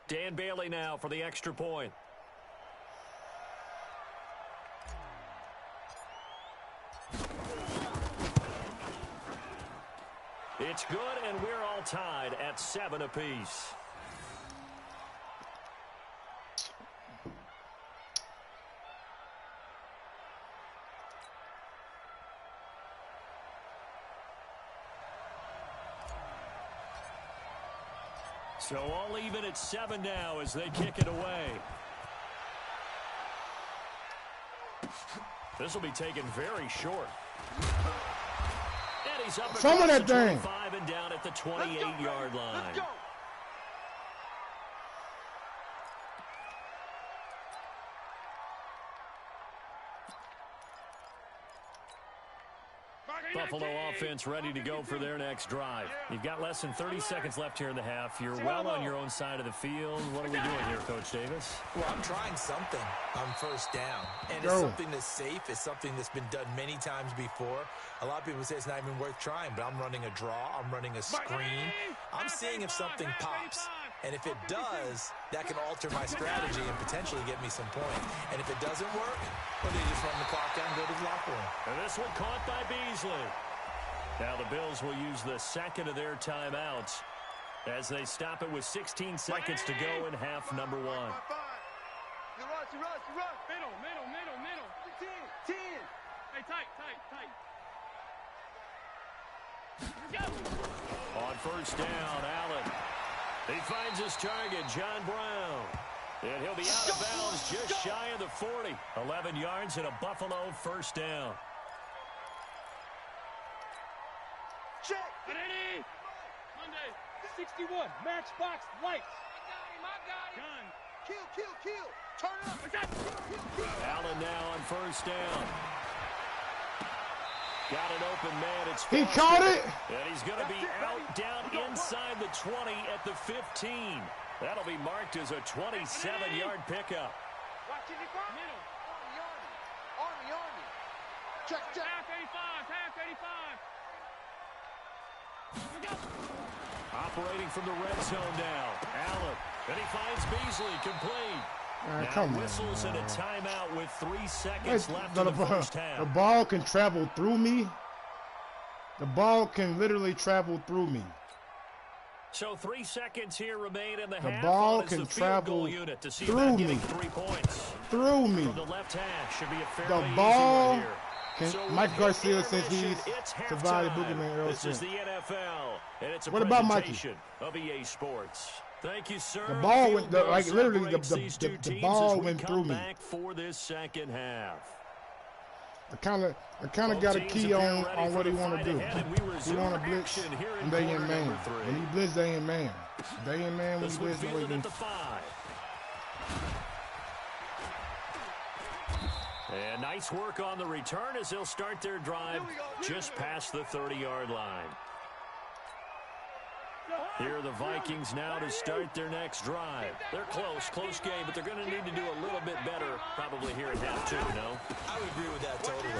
Dan Bailey now for the extra point. It's good, and we're all tied at 7 apiece. So all even at 7 now as they kick it away. This will be taken very short. And he's up Some of across that the thing. 25 and down at the 28-yard line. Let's go. Buffalo offense ready to go for their next drive. You've got less than 30 seconds left here in the half. You're well on your own side of the field. What are we doing here, Coach Davis? Well, I'm trying something on first down. And it's something that's safe. It's something that's been done many times before. A lot of people say it's not even worth trying, but I'm running a draw. I'm running a screen. I'm seeing if something pops. And if it does, that can alter my strategy and potentially get me some points. And if it doesn't work, well, they just run the clock down and go to the locker room. And this one caught by Beasley. Now the Bills will use the second of their timeouts as they stop it with 16 seconds to go in half number 1. You rush. Middle. 10. Hey, tight. On first down, Allen. He finds his target, John Brown. And he'll be out of bounds just shy of the 40. 11 yards and a Buffalo first down. Check. Ready? Monday, 61, matchbox lights. I got him. Gun. Kill. Turn up. Allen now on first down. Got an open man. It's He Foster. caught it. And he's going to be out down inside the 20 at the 15. That'll be marked as a 27-yard pickup. Watch it. Middle. Army. Check. Half 85. Operating from the red zone now. Allen. And he finds Beasley complete. Man, Now come on, whistles and a man. timeout with 3 seconds left The in the first half. the ball can travel through me. The ball can literally travel through me. So 3 seconds here remain in the The half. ball On is can the field goal travel unit to see through about me. getting 3 points. Through me. From the left hash should be a fairly The easy ball one here. can. So Mike with Garcia, intermission, since he's it's survived halftime. Boogeyman Earl This is Smith. the NFL, and it's a What about Mikey? presentation of EA Sports. Thank you, sir. The ball Field went- goal like, literally, separates the these two the teams ball as we went come through me. back for this second half. I kind of Both got a teams key appear on ready for what he the want fight to do. ahead, and we He resume want to blitz, action here in and they in quarter man. number 3. When he blitz, they in man. They in man when This he one blitz. They fielded in at the 5. And nice work on the return as they'll start their drive just past the 30-yard line. Here are the Vikings now to start their next drive. They're close game, but they're going to need to do a little bit better probably here at half 2, no? I would agree with that totally.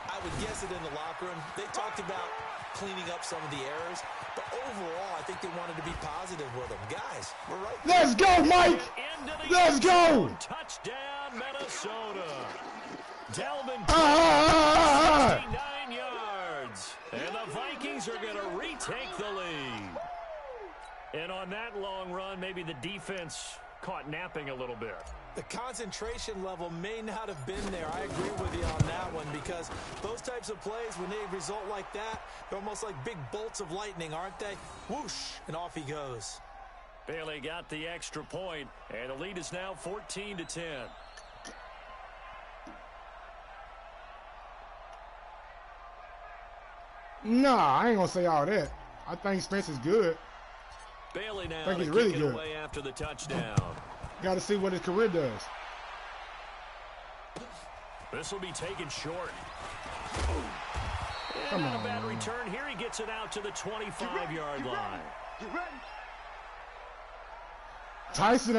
I would guess it in the locker room. They talked about cleaning up some of the errors, but overall, I think they wanted to be positive with them. Guys, we're right there. Let's go, Mike! Let's go! Touchdown, Minnesota. Delvin 69 yards. And the Vikings are going to retake the lead. And on that long run, maybe the defense caught napping a little bit. The concentration level may not have been there. I agree with you on that one because those types of plays, when they result like that, they're almost like big bolts of lightning, aren't they? Whoosh, and off he goes. Bailey got the extra point, and the lead is now 14-10. Nah, I ain't gonna say all that. I think Spencer's good. Bailey now I think he's to really kick it good. away after the touchdown. Got to see what his career does. This will be taken short. Come Not on, a bad man. return. Here he gets it out to the 25-yard line. You ready? Tyson,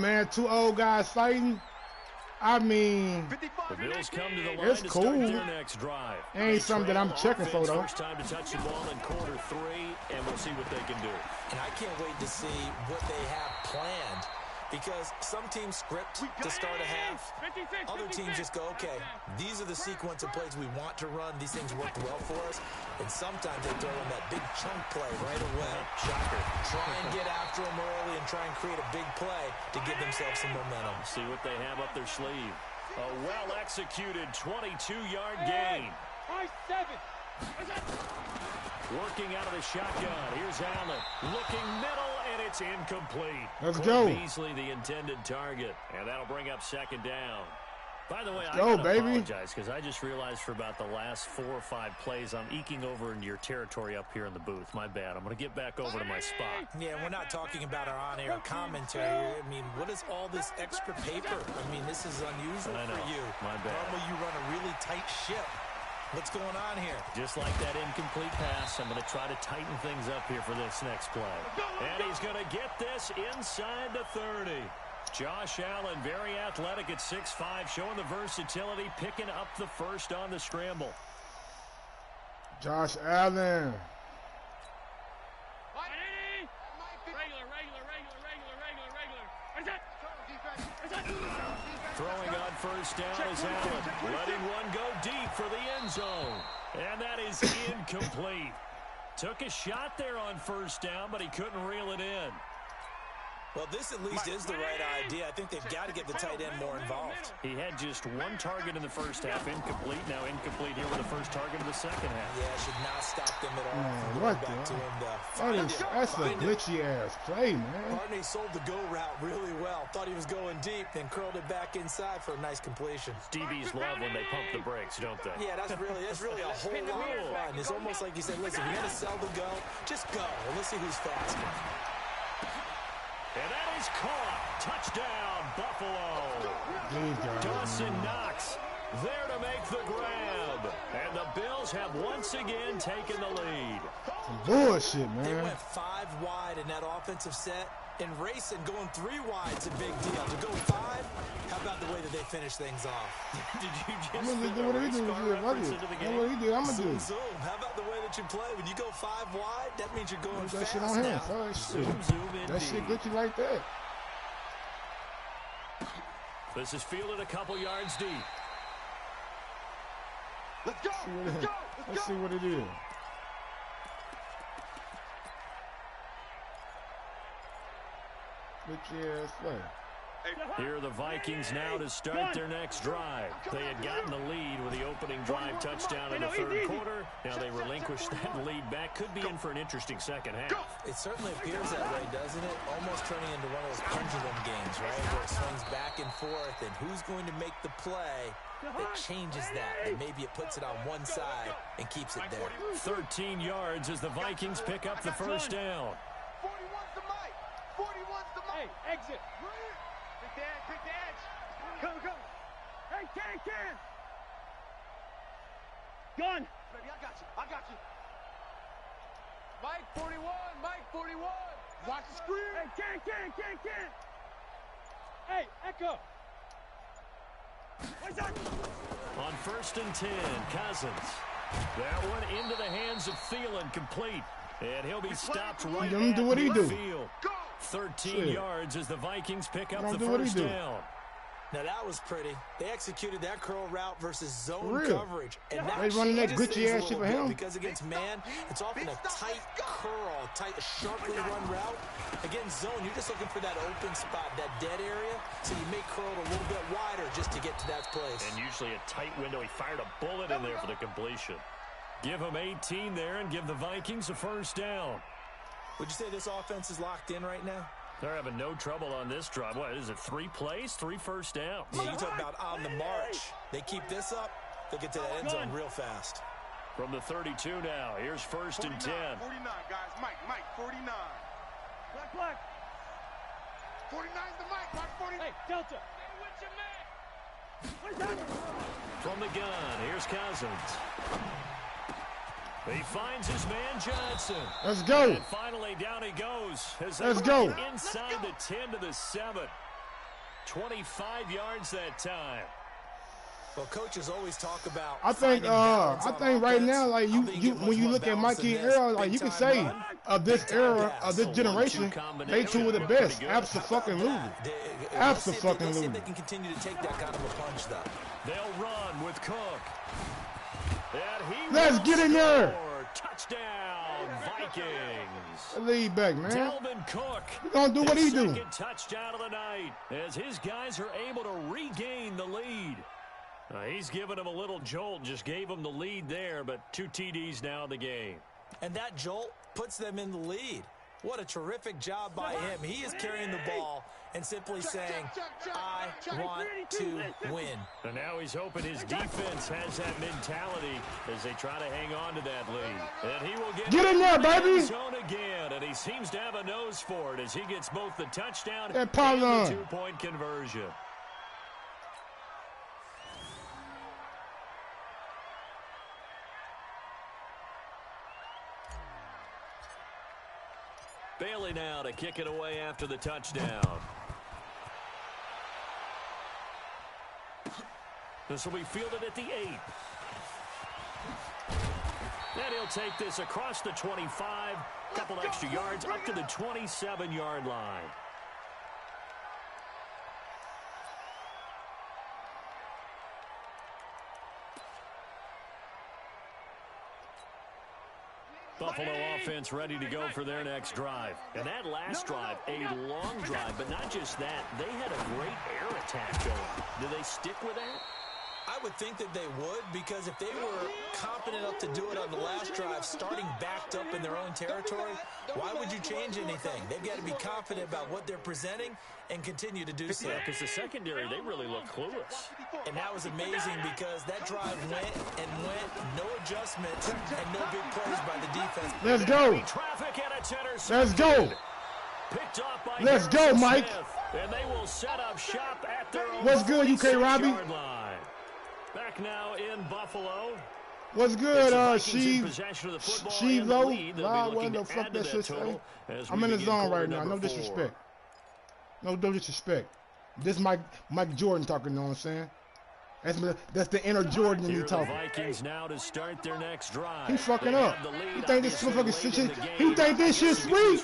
man, 2 old guys fighting. I mean, 55 The Bills come to the line It's to cool. start their next drive. Ain't something that I'm checking for, though. First time to touch the ball in quarter 3, and we'll see what they can do. And I can't wait to see what they have planned because some teams script to start a half. Other teams just go, okay, these are the sequence of plays we want to run. These things work well for us. And sometimes they throw in that big chunk play right away. Shocker. Try and get after them early and try and create a big play to give themselves some momentum. See what they have up their sleeve. A well-executed 22-yard gain. Working out of the shotgun. Here's Allen. Looking middle, and it's incomplete. Let's Cole go. Beasley, the intended target. And that'll bring up second down. By the way, I go, gotta baby. apologize because I just realized for about the last 4 or 5 plays, I'm eking over into your territory up here in the booth. My bad. I'm going to get back over to my spot. Yeah, we're not talking about our on-air commentary here. I mean, what is all this extra paper? I mean, this is unusual I know. for you. My bad. Normally you run a really tight ship. What's going on here? Just like that incomplete pass, I'm going to try to tighten things up here for this next play. And he's going to get this inside the 30. Josh Allen, very athletic at 6'5", showing the versatility, picking up the first on the scramble. Josh Allen. Throwing on first down is Allen, letting one go deep for the end zone. And that is incomplete. Took a shot there on first down, but he couldn't reel it in. Well, this at least is the right idea. I think they've got to get the tight end more involved. He had just 1 target in the first half, incomplete. Now incomplete here with the first target of the second half. Yeah, should not stop them at all. Man, from what going back the- to him to That find is, it. that's a Find it. glitchy-ass play, man. Barney sold the go route really well. Thought he was going deep, then curled it back inside for a nice completion. DBs love when they pump the brakes, don't they? Yeah, that's really a whole lot of fun. It's almost like you said, listen, we're going to sell the go. Just go, and let's see who's faster. And that is caught. Touchdown, Buffalo. These guys, Dawson man. Knox there to make the grab. And the Bills have once again taken the lead. Some bullshit, They man. went 5 wide in that offensive set, and racing going 3 wide's a big deal. To go 5, how about the way that they finish things off? Did you just I'm gonna fit do a what he race do. car Fuck reference it. into the That's game? what he do. I'm gonna do. Zoom, zoom. How about the way that you play? When you go 5 wide, that means you're going That fast shit on him. now. So that shit. Zoom That shit indeed. glitchy like that. This is fielded a couple yards deep. Let's go. See what Let's it- go. Let's see what it is. Glitchy ass play. Here are the Vikings now to start their next drive. They had gotten the lead with the opening drive touchdown in the third quarter. Now they relinquished that lead back. Could be in for an interesting second half. It certainly appears that way, doesn't it? Almost turning into one of those pendulum games, right? Where it swings back and forth, and who's going to make the play that changes that? And maybe it puts it on one side and keeps it there. 13 yards as the Vikings pick up the first down. 41's the mic. 41's the mic. Hey, exit. Big the edge. Go. Hey, can. Gun. Baby, I got you. Mike 41, Mike 41. Watch the screen. Hey, Ken. Hey, Echo. What's that? On 1st and 10, Cousins. That one into the hands of Thielen, complete. And he'll be stopped right Let him at do what he do. midfield. 13 Shit. yards as the Vikings pick up the Do what he first do. down. Now that was pretty. They executed that curl route versus zone real. coverage. And that They running that changes glitchy things a ass shit little for bit him. because against man, it's often a tight curl, sharply run route. Against zone, you're just looking for that open spot, that dead area, so you make curl a little bit wider just to get to that place. And usually a tight window. He fired a bullet in there for the completion. Give him 18 there and give the Vikings a first down. Would you say this offense is locked in right now? They're having no trouble on this drive. What is it, 3 plays, 3 first downs? Yeah, you talk about on the march. They keep this up, they'll get to that end zone real fast. From the 32 now, here's 1st and 10. 49, guys. Mike, 49. Black. 49's the Mike, Mike 49. Hey, Delta. What's that? From the gun, here's Cousins. He finds his man Johnson. Let's go. And finally down he goes. Let's go. Inside the 10 to the 7. 25 yards that time. Well, coaches always talk about. I think right now, like when you look at Mikey and Earl, like you can say of this era, of this generation, they two are the best. Absolutely. Let's see if they can continue to take that kind of a punch, though. They'll run with Cook. And he Let's get in there. Touchdown, Vikings. Lead back, man. Dalvin Cook. He's going to do what he do. Second touchdown of the night as his guys are able to regain the lead. He's given him a little jolt, just gave him the lead there, but 2 TDs now in the game. And that jolt puts them in the lead. What a terrific job by him. He is carrying the ball and simply saying, I want to win. And now he's hoping his defense has that mentality as they try to hang on to that lead. And he will get in there, baby. Zone again, and he seems to have a nose for it as he gets both the touchdown and the pylon. 2-point conversion. Bailey now to kick it away after the touchdown. This will be fielded at the 8. Then he'll take this across the 25, couple extra yards up to the 27-yard line. Buffalo offense ready to go for their next drive. And that last drive, a long drive, but not just that. They had a great air attack going. Do they stick with that? I would think that they would, because if they were competent enough to do it on the last drive, starting backed up in their own territory, why would you change anything? They've got to be confident about what they're presenting and continue to do so. Yeah, because the secondary, they really look clueless. And that was amazing because that drive went and went, no adjustments, and no big plays by the defense. Let's go. Traffic and it's Let's go. Picked off by Let's go, Mike. Smith, and they will set up shop at their own What's good, UK Robbie? 46-yard line. Back now in Buffalo. What's good, Sheev? Low? What the fuck that shit say? I'm in the zone right now. No disrespect. No disrespect. This Mike Jordan talking, you know what I'm saying? That's the inner Jordan in me talking. Vikings now to start their next drive. He fucking up. You think this motherfucking shit? You think this shit sweet?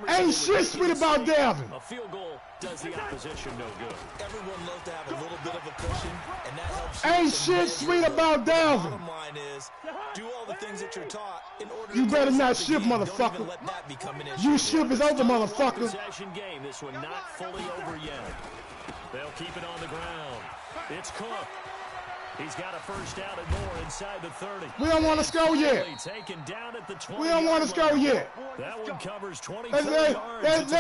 Ain't shit sweet about Dalvin. A field goal does the opposition no good. Everyone loves to have a little bit of a cushion, and that helps. Ain't shit sweet about Dalvin. Bottom line is, do all the things that you're taught in order. You better not ship, shift, motherfucker. Don't even let that become an issue. You ship is over, motherfucker. Possession game. This one not fully over yet. They'll keep it on the ground. It's Cook. He's got a first down and more inside the 30. We don't want to score yet. Taken down at the 20. We don't want to score yet. That one covers 24 yards.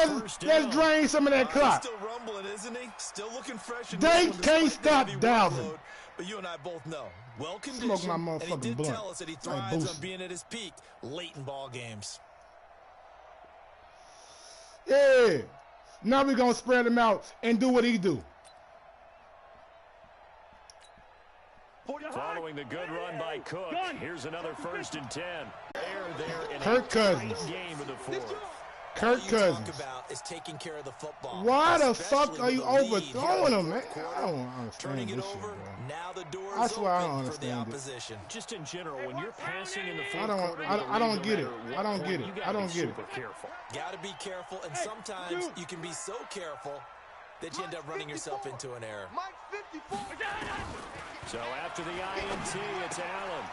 Let's drain some of that clock. Still rumbling, isn't he? Still looking fresh. They can't stop Dalvin. But you and I both know, well conditioned. Smoke my motherfucking and he did blunt. tell us that he thrives on being at his peak late in ball games. Yeah. Now we're going to spread him out and do what he do. Following the good run by Cook, here's another 1st and 10. there in Kirk a Cousins. tight game of the fourth. Kirk Cousins. Talk about is taking care of the football. Why the Especially fuck are you with a lead overthrowing here in him, the man? fourth I quarter. don't understand Turning it this over, shit, bro. now the door I is swear I don't open for the understand it. opposition. Just in general, when you're passing in the I fourth don't- quarter, I- with a I don't lead, no get it. matter what I don't point, get it. you I gotta don't be get it. super careful. Got to be careful, and sometimes you can be so careful that you end up running yourself into an error. Mike 54. So after the INT, it's Allen.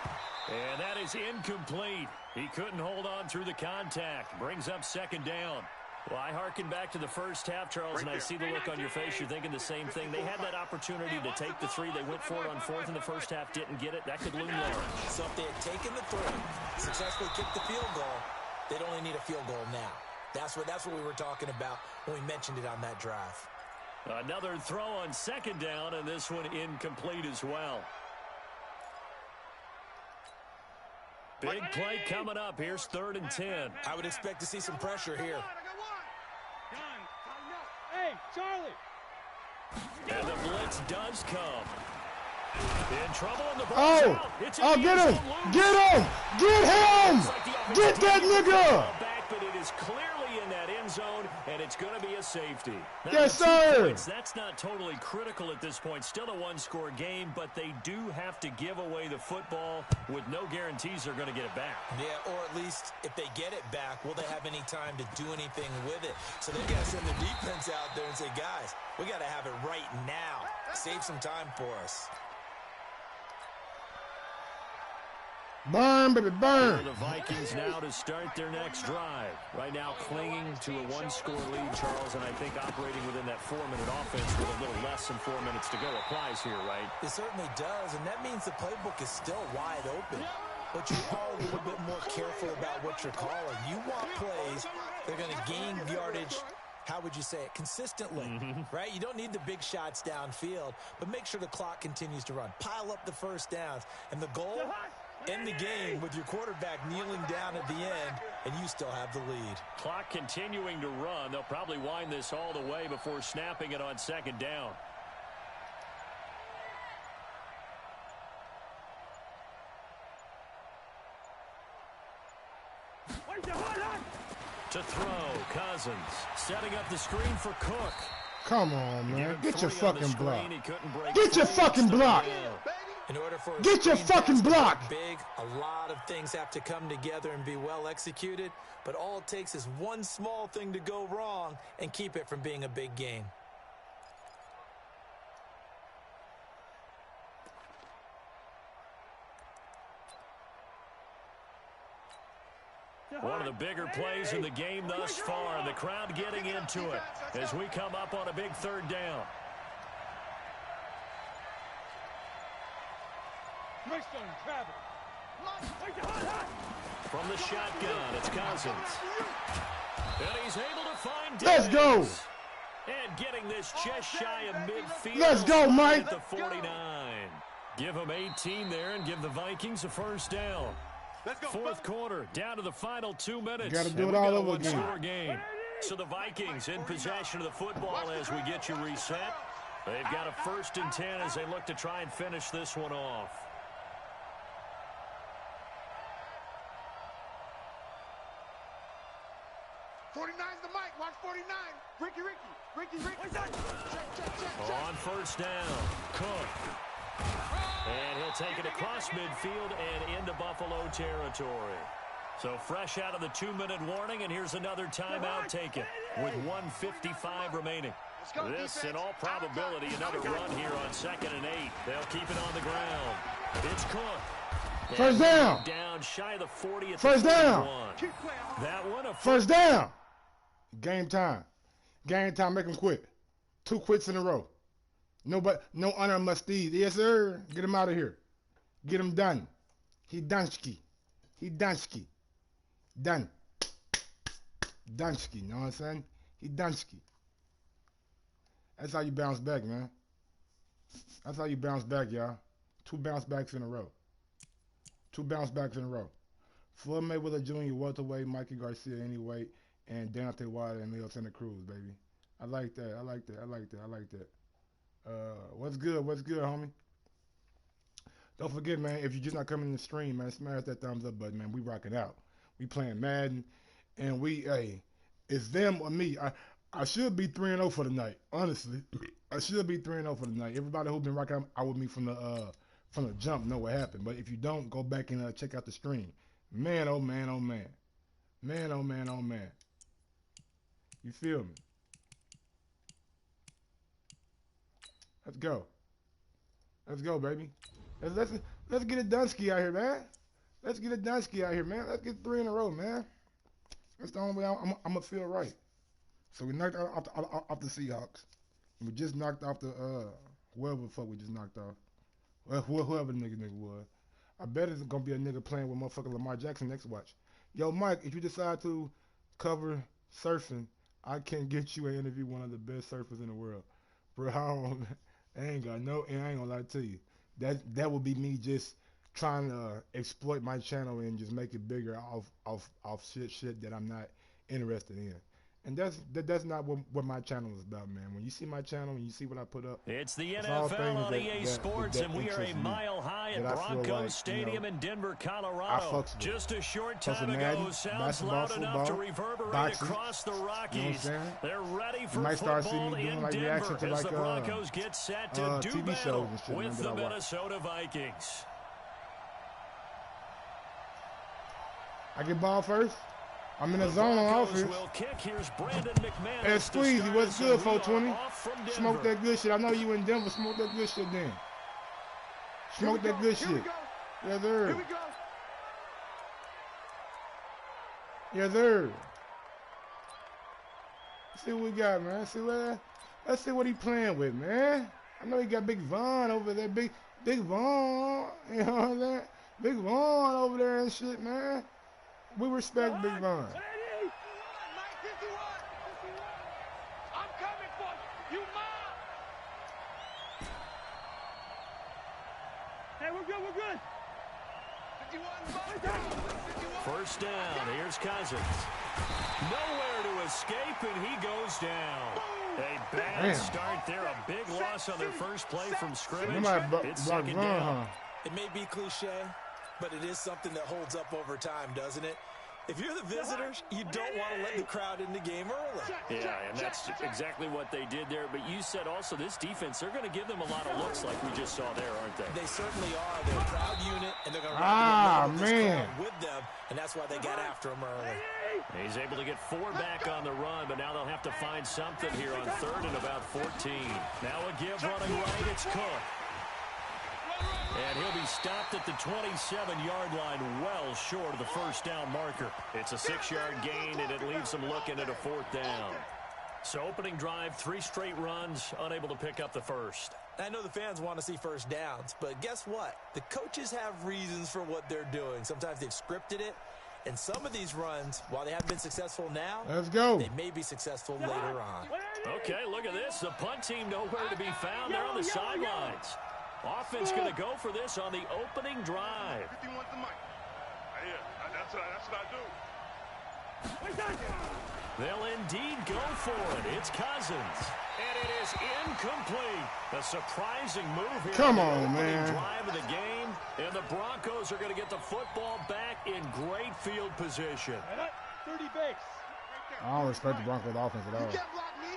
And that is incomplete. He couldn't hold on through the contact. Brings up second down. Well, I hearken back to the first half, Charles, and I see the look on your face. You're thinking the same thing. They had that opportunity to take the three. They went for it on fourth in the first half, didn't get it. That could loom large. So if they had taken the three, successfully kicked the field goal, they'd only need a field goal now. That's what we were talking about when we mentioned it on that drive. Another throw on second down, and this one incomplete as well. Big play coming up. Here's 3rd and 10. I would expect to see some pressure here. Hey, Charlie. And the blitz does come. In trouble in the ball's Oh, out. It's oh, in the get end him, zone, get him, get him, Looks like the offense get that taking the nigga. football back, but it is clearly in that end zone, and it's going to be a safety. Now, Yes, the 2 sir. points, that's not totally critical at this point. Still a one-score game, but they do have to give away the football with no guarantees they're going to get it back. Yeah, or at least if they get it back, will they have any time to do anything with it? So they got to send the defense out there and say, guys, we got to have it right now. Save some time for us. Burn, baby, burn. The Vikings now to start their next drive. Right now clinging to a one-score lead, Charles, and I think operating within that 4-minute offense with a little less than 4 minutes to go applies here, right? It certainly does, and that means the playbook is still wide open. But you are a little bit more careful about what you're calling. You want plays that are going to gain yardage, how would you say it, consistently, right? You don't need the big shots downfield, but make sure the clock continues to run. Pile up the first downs, and the goal, end the game with your quarterback kneeling down at the end, and you still have the lead. Clock continuing to run. They'll probably wind this all the way before snapping it on second down. To throw, Cousins setting up the screen for Cook. Come on, man, get your fucking block. He couldn't break Get your free. fucking block. In order for a Get your screen fucking pass to block. look big, a lot of things have to come together and be well executed, but all it takes is one small thing to go wrong and keep it from being a big game. One of the bigger plays in the game thus far. The crowd getting into it as we come up on a big 3rd down. From the shotgun, it's Cousins. And he's able to find Let's go. Davis. And getting this just shy of midfield. Let's go, Mike. At the 49. Give him 18 there and give the Vikings a first down. Fourth quarter, down to the final 2 minutes. Gotta do and it we've all got a over again. one-score game. So the Vikings in possession of the football as we get you reset. They've got a 1st and 10 as they look to try and finish this one off. '49's the mic. Watch 49. Ricky. Check. On first down, Cook. And he'll take it across midfield and into Buffalo territory. So fresh out of the 2-minute warning, and here's another timeout taken with 1:55 remaining. This, in all probability, another run here on 2nd and 8. They'll keep it on the ground. It's Cook. First down. Down shy of the 40 at First the down. 41. That one a First down. Game time. Game time. Make them quit. 2 quits in a row. No honor must these. Yes, sir. Get him out of here. Get him done. He Dunsky. Done. Dunsky. You know what I'm saying? He Dunsky. That's how you bounce back, man. That's how you bounce back, y'all. 2 bounce backs in a row. 2 bounce backs in a row. Floyd Mayweather Jr. welterweight, Mikey Garcia anyway, and Deontay Wilder and Leo Santa Cruz, baby. I like that. What's good, homie? Don't forget, man, if you're just not coming to the stream, man, smash that thumbs up button, man. We rocking out. We playing Madden, and it's them or me. I should be 3-0 for the night. Honestly, I should be 3-0 for the night. Everybody who's been rocking out with me from the jump know what happened. But if you don't, go back and check out the stream. Man, oh man, oh man, man, oh man, oh man. You feel me? Let's go. Let's go, baby. Let's get it done ski out here, man. Let's get it done ski out here, man. Let's get 3 in a row, man. That's the only way I'm gonna feel right. So we knocked off the Seahawks. We just knocked off the whoever the fuck we just knocked off. Well, whoever the nigga was. I bet it's gonna be a nigga playing with motherfucker Lamar Jackson next watch. Yo, Mike, if you decide to cover surfing, I can get you an interview with one of the best surfers in the world. Bro, I ain't gonna lie to you. That would be me just trying to exploit my channel and just make it bigger off shit that I'm not interested in. And that's not what my channel is about, man. When you see my channel and you see what I put up, it's the NFL on EA Sports, and we are a mile high at Broncos Stadium in Denver, Colorado. Just a short time ago, sounds loud enough to reverberate across the Rockies. You know They're ready for football in Denver as the Broncos get set to do battle with the Minnesota Vikings. I get ball first. I'm in the zone on offense. Hey, Squeezy, what's good, 420? Smoke that good shit. I know you in Denver. Smoke that good shit then. Smoke that good shit. Yes, sir. Yes, sir. Let's see what we got, man. Let's see what he playing with, man. I know he got Big Von over there. Big Von. You know what I'm saying? Big Von over there and shit, man. We respect Big Von. I'm coming for you. You mob. Hey, we're good. 51. First down. Here's Cousins. Nowhere to escape, and he goes down. A bad start there. A big loss on their first play from scrimmage. It's second down. It may be cliche, but it is something that holds up over time, doesn't it? If you're the visitors, you don't want to let the crowd in the game early. Yeah, and that's exactly what they did there. But you said also this defense, they're going to give them a lot of looks like we just saw there, aren't they? They certainly are. They're a proud unit, and they're going to man, with them, and that's why they got after him early. He's able to get 4 back on the run, but now they'll have to find something here on 3rd and about 14. Now a give running right, it's Cook. And he'll be stopped at the 27-yard line, well short of the first down marker. It's a 6-yard gain, and it leaves them looking at a 4th down. So opening drive, 3 straight runs, unable to pick up the first. I know the fans want to see first downs, but guess what? The coaches have reasons for what they're doing. Sometimes they've scripted it, and some of these runs, while they haven't been successful now, they may be successful later on. Okay, look at this. The punt team nowhere to be found. They're on the sidelines. Offense going to go for this on the opening drive. 51's the mic. Yeah, that's what I do. They'll indeed go for it. It's Cousins. And it is incomplete. A surprising move here. Come on, man. Drive of the game. And the Broncos are going to get the football back in great field position. 30 base. I don't respect the Broncos offense at all. You can't block me.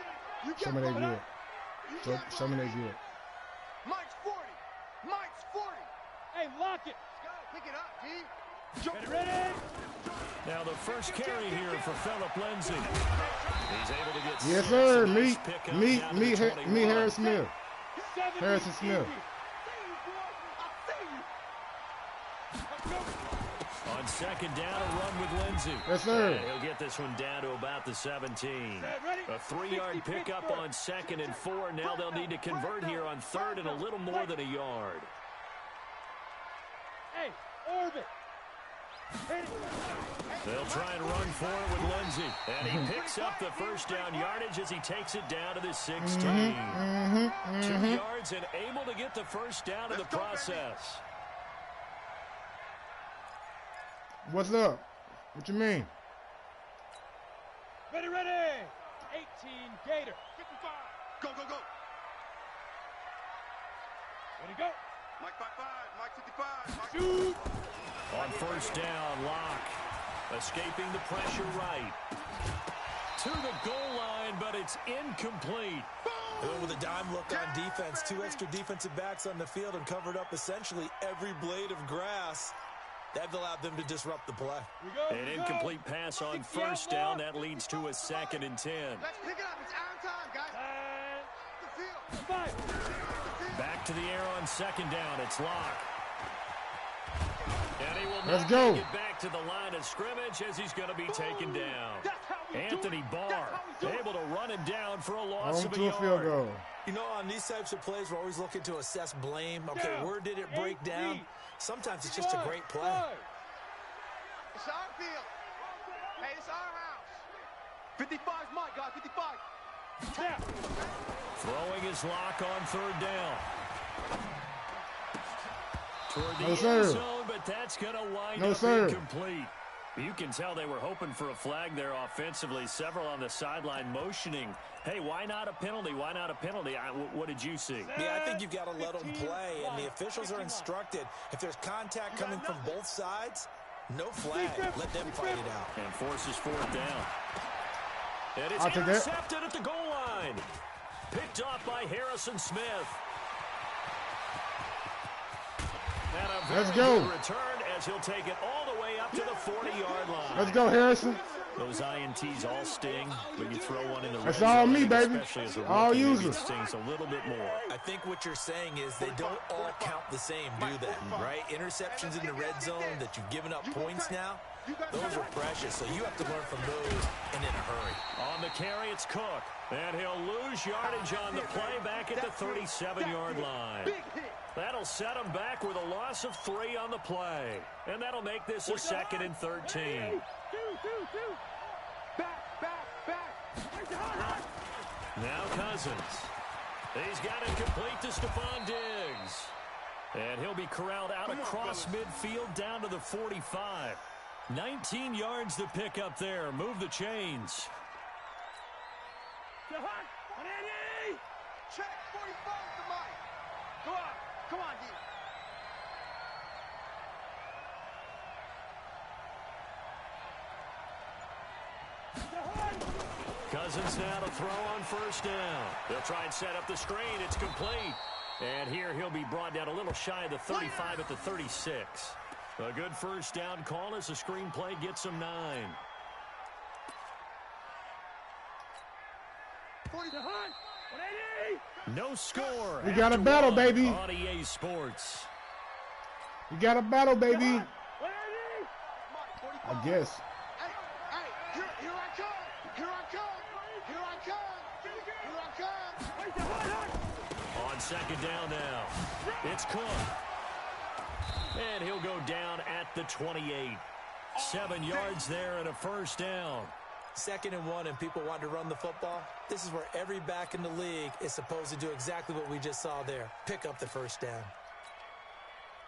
Show me they good. Show me they good. Mike's 40. Mike's 40. Hey, lock it. Let's go. Pick it up, D. Get ready. Now the first carry here for Phillip Lindsay. He's able to get yes, sir. Me, Harris Smith. Harrison Smith. On second down, a run with Lindsay. Yes, sir. And he'll get this one down to about the 17. A 3-yard pickup on 2nd and 4. Now they'll need to convert here on 3rd and a little more than a yard. Hey, orbit. They'll try and run for it with Lindsay. And he picks up the first down yardage as he takes it down to the 16. 2 yards and able to get the first down in the process. What's up? What you mean? Ready. 18 Gator. 55. Go. Ready, go. Mike 55. Mike 55. Mike Shoot. On first down, Locke. Escaping the pressure right. To the goal line, but it's incomplete. With a dime look on defense, 2 extra defensive backs on the field and covered up essentially every blade of grass. That allowed them to disrupt the play. An incomplete pass on first down. That leads to a 2nd and 10. Let's pick it up. It's our time, guys. The field. Back to the air on 2nd down. It's Locke. And he will Let's not go. get back to the line of scrimmage as he's going to be taken down. Anthony Barr able to run him down for a loss of a yard. Field goal. You know, on these types of plays, we're always looking to assess blame. Okay, where did it break down? Sometimes it's just a great play. It's our field. Hey, it's our house. 55's Mike, guys. 55. Throwing his lock on 3rd down. Toward the No, end sir. zone, but that's going to wind No, up sir. incomplete. You can tell they were hoping for a flag there offensively. Several on the sideline motioning. Hey, why not a penalty? Why not a penalty? What did you see? Yeah, I think you've got to let them play, and the officials are instructed. If there's contact coming from both sides, no flag. Let them fight it out. And forces 4th down. And it's I'll take that. intercepted at the goal line. Picked off by Harrison Smith. And a very Let's go. good return as he'll take it all the way up to the 40-yard line. Let's go, Harrison. Those INTs all sting when you throw one in the red That's all zone, me, baby. especially as a All rookie, maybe user. it stings a little bit more. I think what you're saying is they don't all count the same, do they? Right? Interceptions in the red zone that you've given up points now, those are precious, so you have to learn from those and in a hurry. On the carry, it's Cook. And he'll lose yardage on the play back at the 37-yard line. That'll set him back with a loss of 3 on the play. And that'll make this a 2nd and 13. Now Cousins. He's got it complete to Stephon Diggs. And he'll be corralled out across midfield down to the 45. 19 yards to pick up there. Move the chains. Check 45 to Mike. Go on. Come on, D. Cousins now to throw on 1st down. They'll try and set up the screen. It's complete. And here he'll be brought down a little shy of the 35 at the 36. A good 1st down call as the screenplay gets him 9. No score. We got a after battle, 1 baby. On EA Sports. We got a battle, baby. Mike, 45. I guess. Hey, here I come. Here I come. Here I come. Here I come. On 2nd down now. It's Cook. And he'll go down at the 28. 7 yards there and a 1st down. 2nd and 1 and people want to run the football. This is where every back in the league is supposed to do exactly what we just saw there. Pick up the 1st down.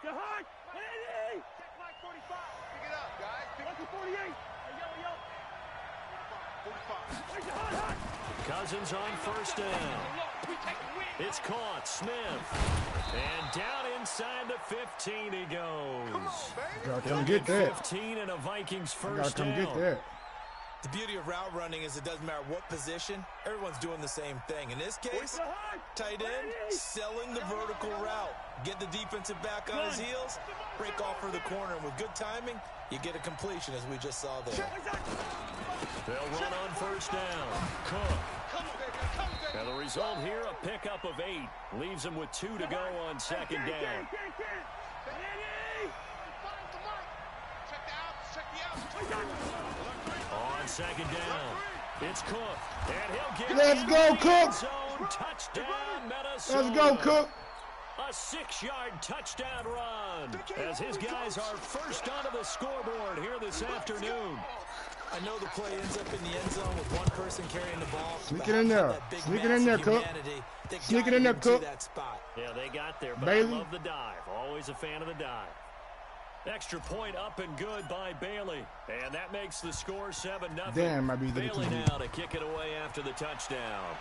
Check Mike 45. Pick it up, guys. Pick up 48. Yellow. 45. Cousins on 1st down. It's caught. Smith. And down inside the 15 he goes. Gotta He'll come get get that. 15 and a Vikings Gotta 1st come down. get that. The beauty of route running is it doesn't matter what position, everyone's doing the same thing. In this case, tight end, selling the vertical route. Get the defensive back on his heels, break off for the corner, and with good timing, you get a completion as we just saw there. They'll run on 1st down. Cook. And the result here, a pickup of 8. Leaves him with 2 to go on 2nd down. On 2nd down, it's Cook. And he'll get Let's go, Cook. zone touchdown, Minnesota. Let's go, Cook. A 6-yard touchdown run as his guys are first onto the scoreboard here this afternoon. I know the play ends up in the end zone with one person carrying the ball. Sneak it in there. Sneak it in there, Cook. Sneak it in there, Cook. That spot. Yeah, they got there, but Bailey. I love the dive. Always a fan of the dive. Extra point up and good by Bailey. And that makes the score 7-0. Damn, might be the Bailey TV. now to kick it away after the touchdown.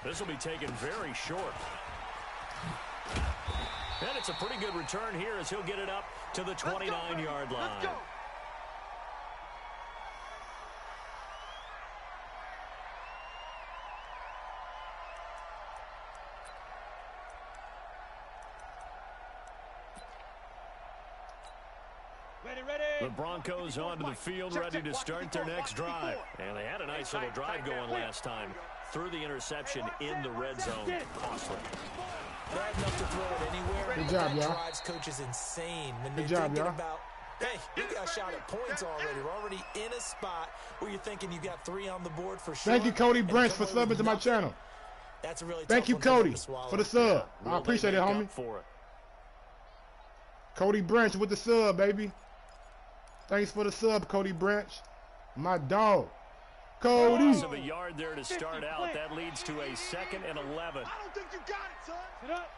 This will be taken very short. And it's a pretty good return here as he'll get it up to the 29-yard line. Let's go. The Broncos onto the field, ready to start their next drive. And they had a nice little drive going last time. Threw the interception in the red zone. Costly. They had enough to throw it anywhere. Good job, y'all. Drives coach is insane when they're Good job, thinking y'all. about, hey, you got shot at points already. We're already in a spot where you're thinking you got 3 on the board for sure. Thank you, Cody and Branch, come for away with subbing to my nothing. channel. That's a really Thank tough you, one for them Cody, to swallow. for the sub. Will I appreciate they it, make homie. up for it? Cody Branch with the sub, baby. Thanks for the sub, Cody Branch. My dog. Cody. Loss of a yard there to start out. That leads to a 2nd and 11. I don't think you got it, son. Sit up.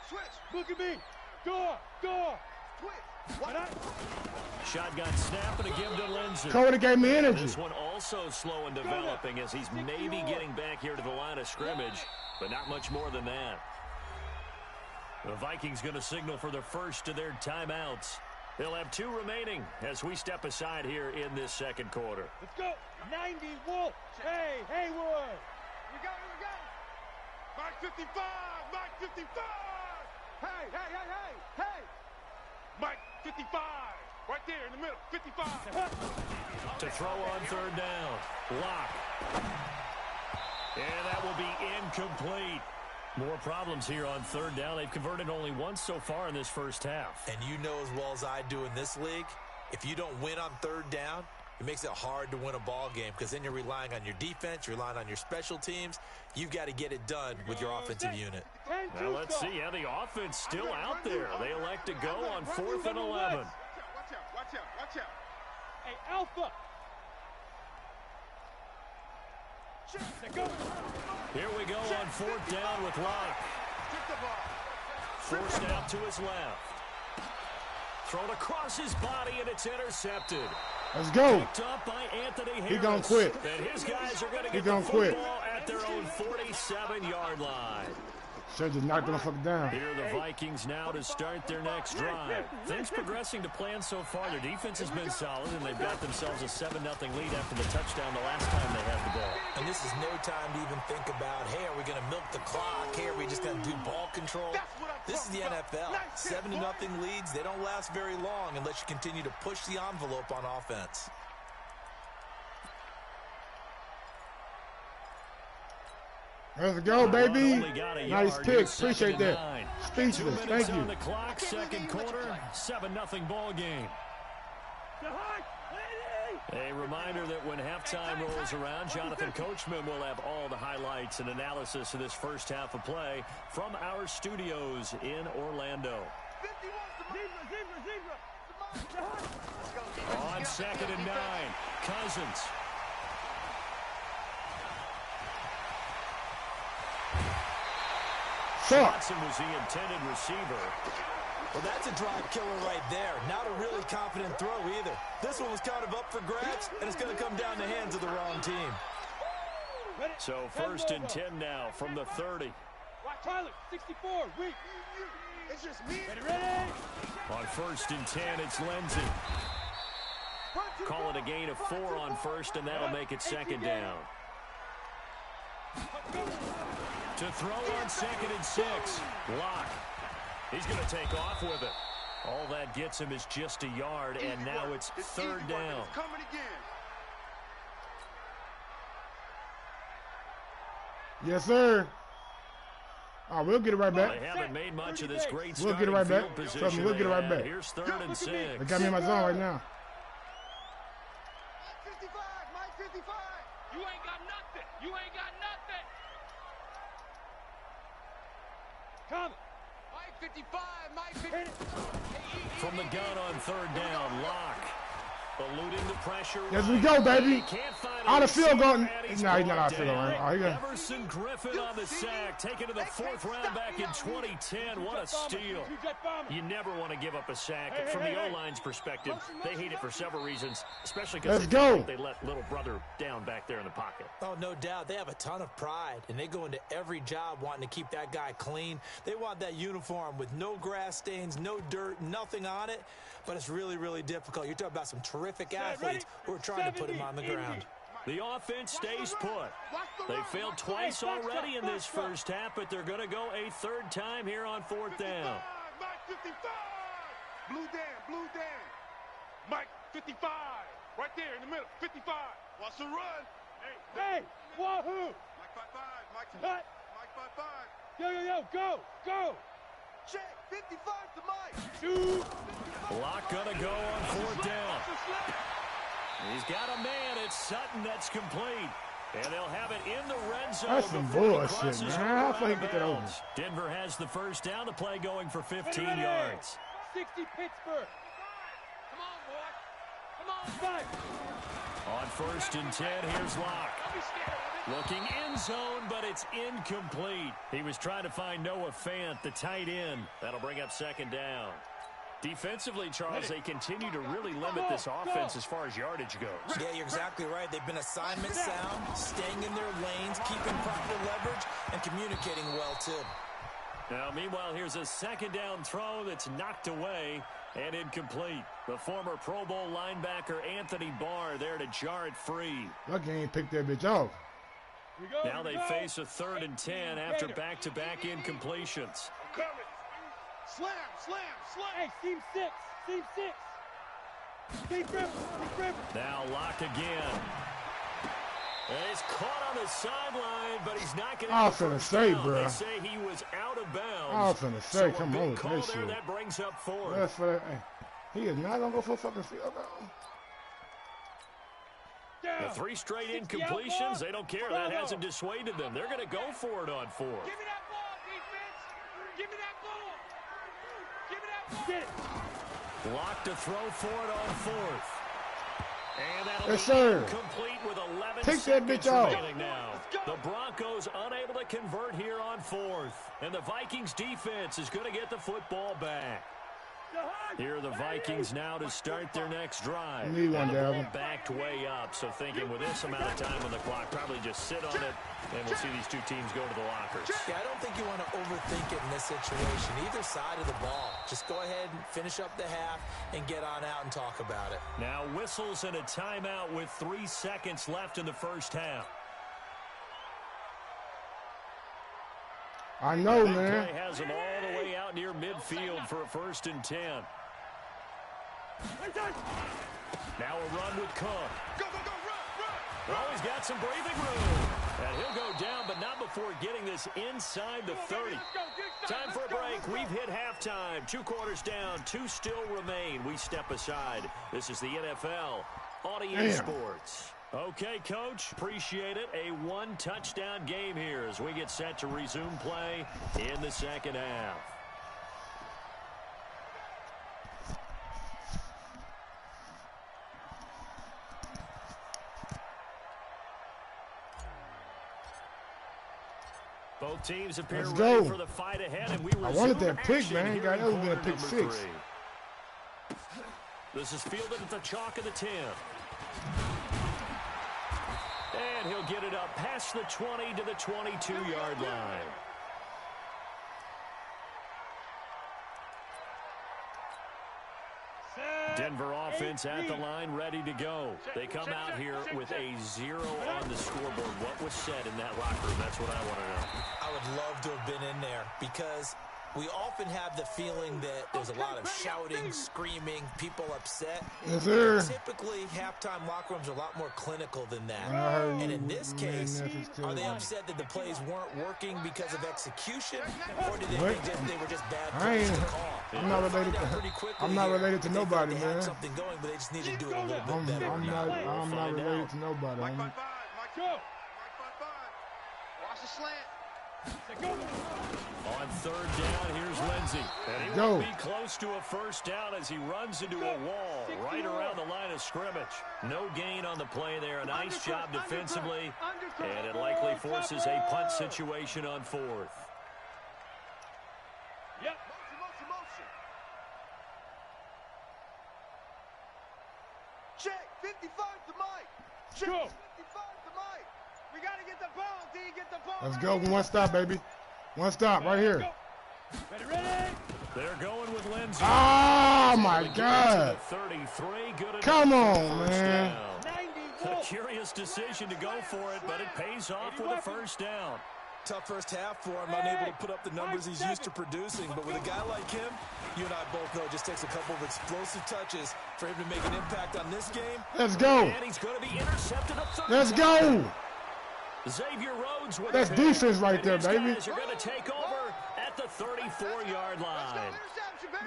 Switch. Look at me. Door. Switch. What? Shotgun snap and a give to Lindsey. Cody gave me energy. This one also slow in developing as he's maybe getting back here to the line of scrimmage, but not much more than that. The Vikings going to signal for the first of their timeouts. They'll have 2 remaining as we step aside here in this second quarter. Let's go. 90 Wolf. Hey, Haywood. You got it. Mike 55. Mike 55. Hey. Mike 55. Right there in the middle. 55. To throw on 3rd down. Lock. And that will be incomplete. More problems here on 3rd down. They've converted only once so far in this first half. And you know as well as I do in this league, if you don't win on 3rd down, it makes it hard to win a ball game because then you're relying on your defense, you're relying on your special teams. You've got to get it done with your offensive unit. Now let's see. Yeah, the offense still out there. They elect to go on 4th and 11. Watch out. Hey, Alpha. Here we go on 4th down with Locke. Forced out to his left. Thrown across his body, and it's intercepted. Let's go. Picked up by Anthony Harris. He gonna quit. And his guys are going to He get the gonna quit. football at their own 47-yard line. Should just knocked the motherfucker down. Here are the Vikings now to start their next drive. Things progressing to plan so far. Their defense has been solid, and they've got themselves a 7-0 lead after the touchdown the last time they had the ball. And this is no time to even think about, hey, are we going to milk the clock? Hey, are we just going to do ball control? This is the NFL. 7-0 leads, they don't last very long unless you continue to push the envelope on offense. Let's go, baby. Only got a Nice yard. pick. Here's 2nd Appreciate and that. 9. 2 Speechless. minutes Thank on you. the clock, second quarter, 7-0 ball game. A reminder that when halftime rolls around, Jonathan Coachman will have all the highlights and analysis of this first half of play from our studios in Orlando. On 2nd and 9, Cousins. Johnson was the intended receiver. Well, that's a drive killer right there. Not a really confident throw either. This one was kind of up for grabs, and it's going to come down the hands of the wrong team. So 1st and 10 now from the 30. Tyler, 64, weak. It's just me. Ready? On 1st and 10, it's Lindsey. Call it a gain of 4 on 1st, and that'll make it 2nd down. To throw on 2nd and 6, Locke. He's going to take off with it. All that gets him is just a yard, and now it's 3rd down. Coming again. Yes, sir. Oh, we'll get it right back. They haven't made much of this great We'll starting get it right back. field position. Trust me, we'll get it right back. Here's 3rd and 6. They got me in my zone right now. Mike 55. You ain't got nothing. Come. Mike 55. From the gun on 3rd down, Locke. Eluding the pressure. Yes, we go, baby. Out of field goal. Nah, he's not out of field goal. Right? Everson Griffin on the sack, taken to the 4th round back in 2010. What a steal. You never want to give up a sack. From the O-line's perspective, they hate it for several reasons, especially because they let little brother down back there in the pocket. Oh, no doubt. They have a ton of pride, and they go into every job wanting to keep that guy clean. They want that uniform with no grass stains, no dirt, nothing on it. But it's really, really difficult. You're talking about some terrific athletes who are trying to put him on the ground. The offense stays put. They failed twice already in this first half, but they're going to go a 3rd time here on 4th down. Mike 55. Blue Dan. Mike 55. Right there in the middle. 55. Watch the run. Hey, wahoo! Mike 55. Mike Cut. 55. Yo, go! Check. 55 to Mike. Shoot! Block gonna go on 4th down. He's got a man. It's Sutton. That's complete. And they'll have it in the red zone. That's some bullshit, man. How can he get that over? Denver has the first down. The play going for 15 yards. 60 Pittsburgh. Come on, boy. Come on, 5. On 1st and 10, here's Locke. Looking end zone, but it's incomplete. He was trying to find Noah Fant, the tight end. That'll bring up 2nd down. Defensively, Charles, they continue to really limit this offense as far as yardage goes. Yeah, you're exactly right. They've been assignment sound, staying in their lanes, keeping proper leverage, and communicating well, too. Now, meanwhile, here's a 2nd down throw that's knocked away and incomplete. The former Pro Bowl linebacker Anthony Barr there to jar it free. Lucky ain't picked that bitch off. Now they face a 3rd and 10 after back-to-back incompletions. Slam. Hey, seam 6. Deep rip. Now Locke again. And he's caught on the sideline, but he's not going to. I was finna say, bro. They say he was out of bounds. I was finna say, come on with call that there, shit. that brings up 4th. That's for that. He is not gonna go for a fucking field goal. The 3 straight incompletions, they don't care. That hasn't dissuaded them. They're going to go for it on 4th. Give me that ball, defense. Give me that ball. Get it. Locke to throw for it on 4th. And that'll Yes, be sir. complete with 11 Take that seconds bitch off. remaining now. The Broncos unable to convert here on 4th. And the Vikings defense is going to get the football back. Here are the Vikings now to start their next drive. Need one, and the ball Dalvin. backed way up, so thinking with this amount of time on the clock, probably just sit on it, and we'll see these two teams go to the lockers. Yeah, I don't think you want to overthink it in this situation. Either side of the ball. Just go ahead and finish up the half and get on out and talk about it. Now whistles and a timeout with 3 seconds left in the first half. I know, Big man. play has him all the way out near midfield for a 1st and 10. Now a run with Cook. Go, run. Oh, he's got some breathing room. And he'll go down, but not before getting this inside the 30. Time for a break. We've hit halftime. 2 quarters down. 2 still remain. We step aside. This is the NFL on EA Sports. Okay, Coach, appreciate it. A 1-touchdown game here as we get set to resume play in the second half. Both teams appear Let's ready go. for the fight ahead, and we I wanted resume that pick, action man. here Got in that was quarter gonna pick number 6. 3. This is fielded at the chalk of the 10. And he'll get it up past the 20 to the 22-yard line. Denver offense at the line, ready to go. They come out here with a 0 on the scoreboard. What was said in that locker room? That's what I want to know. I would love to have been in there because we often have the feeling that there's a lot of shouting, screaming, people upset. Yes, sir. Typically, halftime locker rooms are a lot more clinical than that. And in this case, are they upset that the plays weren't working because of execution, or did they think they were just bad plays to call? I'm not related to nobody, they man. had something going, but they just need to do it a little bit better. I'm not related to nobody. Mike 55. homie. Mike 55. Watch the slant. On 3rd down, here's Lindsey. And he go. Be close to a first down as he runs into a wall right around the line of scrimmage. No gain on the play there. A nice job defensively, and it likely forces a punt situation on fourth. Yep. Motion. Check. 55 to Mike. Check. 55 to Mike. We got to get the ball, D. Get the ball. Let's go. One stop, baby. One stop right here. Ready. They're going with Lindsay. Oh, my God. 33. Good. Come on, man. A curious decision to go for it, but it pays off with a first down. Tough first half for him, unable to put up the numbers he's used to producing. But with a guy like him, you and I both know it just takes a couple of explosive touches for him to make an impact on this game. Let's go. And he's going to be intercepted up third. Let's go. Xavier Rhodes with That's defense right there, baby. Guys are going to take over at the 34-yard line.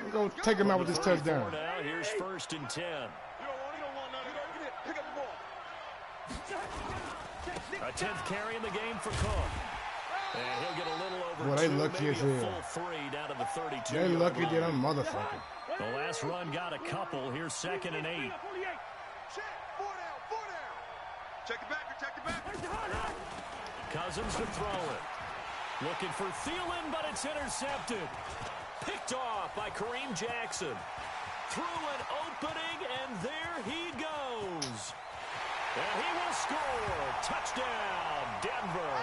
We're going to take him out with this touchdown. Now, here's 1st and 10. Pick up the ball. A 10th carry in the game for Cook. And he'll get a little over Boy, they two, lucky maybe as a hell. full 3 down to the 32. They lucky than a motherfucker. The last run got a couple. Here's 2nd and 8. Check. 4 down. Check it back. Cousins to throw it. Looking for Thielen, but it's intercepted. Picked off by Kareem Jackson. Through an opening, and there he goes. And he will score. Touchdown, Denver.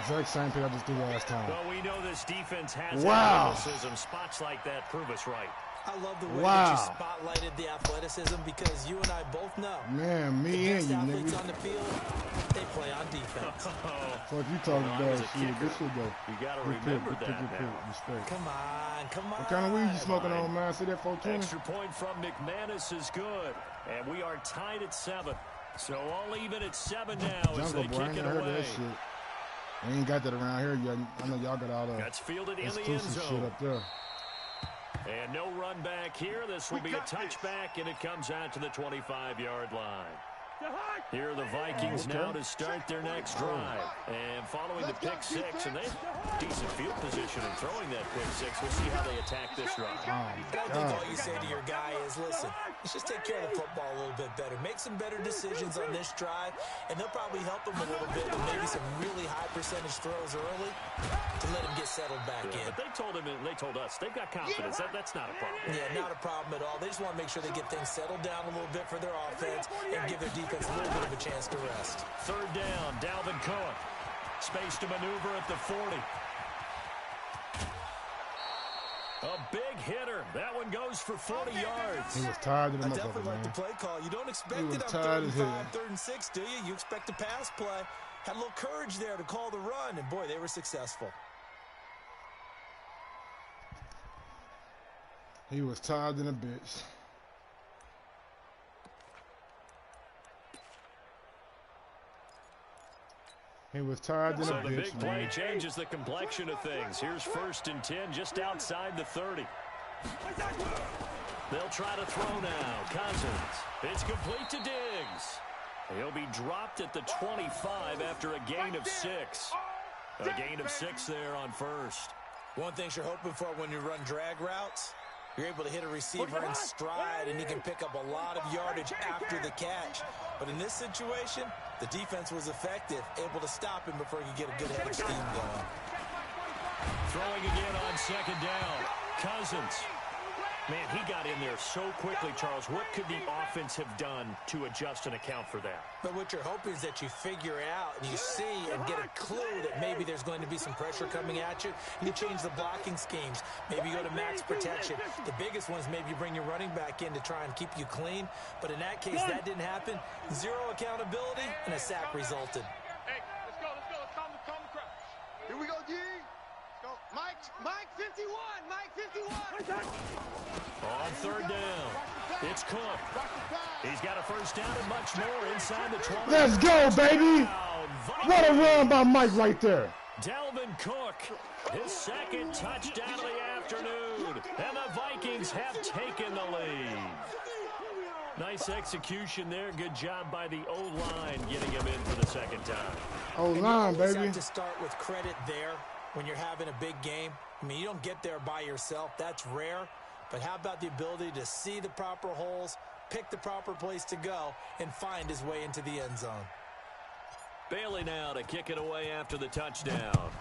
Exact same thing I just did last time. Well, we know this defense has Wow. athleticism. Spots like that prove us right. I love the way Wow. that you spotlighted the athleticism because you and I both know Man, me and best you, athletes nigga. on the field, they play on defense. Fuck you talking Well, about as a shit. kicker, This shit go. You got to Good pick, remember good pick, that good pick. now. Respect. Come on. What kind of weed you smoking on, man? See that 420? Extra point from McManus is good. And we are tied at 7. So all even at 7 now as Jungle they boy, I kick ain't it heard away. that shit. We ain't got that around here yet. I know y'all got all the That's fielded in the end exclusive shit zone. up there. And no run back here. This will be a touchback, and it comes out to the 25-yard line. Here are the Vikings now to start their next drive. And following the pick 6, and they have decent field position in throwing that pick 6. We'll see how they attack this drive. Oh, I think all you say to your guy is, listen, let's just take care of the football a little bit better. Make some better decisions on this drive, and they'll probably help him a little bit with maybe some really high percentage throws early to let him get settled back in. But they told us they've got confidence. That's not a problem. Yeah, not a problem at all. They just want to make sure they get things settled down a little bit for their offense and give their defense a little bit of a chance to rest. 3rd down, Dalvin Cook. Space to maneuver at the 40. A big hitter. That one goes for 40 yards. He was tired of the I motherfucker, definitely like the man. play call. You don't expect He was it on tired as 35, hell. 3rd and 6, do you? You expect a pass play. Had a little courage there to call the run, and boy, they were successful. He was tired than a bitch. He was tired than So a the bitch, big play man. changes the complexion of things. Here's 1st and 10 just outside the 30. They'll try to throw now. Cousins. It's complete to Diggs. He'll be dropped at the 25 after a gain of 6. A gain of 6 there on 1st. One thing you're hoping for when you run drag routes, you're able to hit a receiver in stride, and he can pick up a lot of yardage after the catch. But in this situation, the defense was effective, able to stop him before he could get a good head of steam going. Throwing again on 2nd down. Cousins. Man, he got in there so quickly, Charles. What could the offense have done to adjust and account for that? But what you're hoping is that you figure out and you see and get a clue that maybe there's going to be some pressure coming at you, and you change the blocking schemes. Maybe you go to max protection. The biggest one is maybe you bring your running back in to try and keep you clean. But in that case, that didn't happen. 0 accountability, and a sack resulted. Hey, let's go. Let's calm the crowd. Here we go, D. Let's go. Mike 51. Mike 51. On 3rd down, it's Cook. He's got a 1st down and much more inside the 20. Let's go, baby! What a run by Mike right there. Dalvin Cook, his 2nd touchdown of the afternoon. And the Vikings have taken the lead. Nice execution there. Good job by the O-line getting him in for the 2nd time. O-line, And you always baby. have to start with credit there when you're having a big game. I mean, you don't get there by yourself. That's rare. But how about the ability to see the proper holes, pick the proper place to go, and find his way into the end zone? Bailey now to kick it away after the touchdown.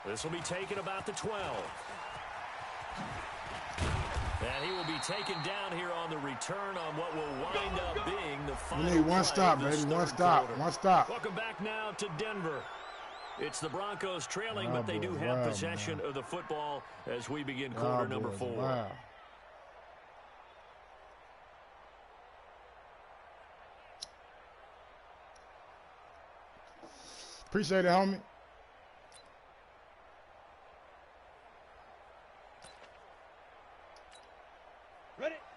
This will be taken about the 12. And he will be taken down here on the return on what will wind up being the final We need one stop, baby. One stop. Quarter. One stop. Welcome back now to Denver. It's the Broncos trailing, but they do have possession of the football as we begin quarter number 4. Wow. Appreciate it, homie.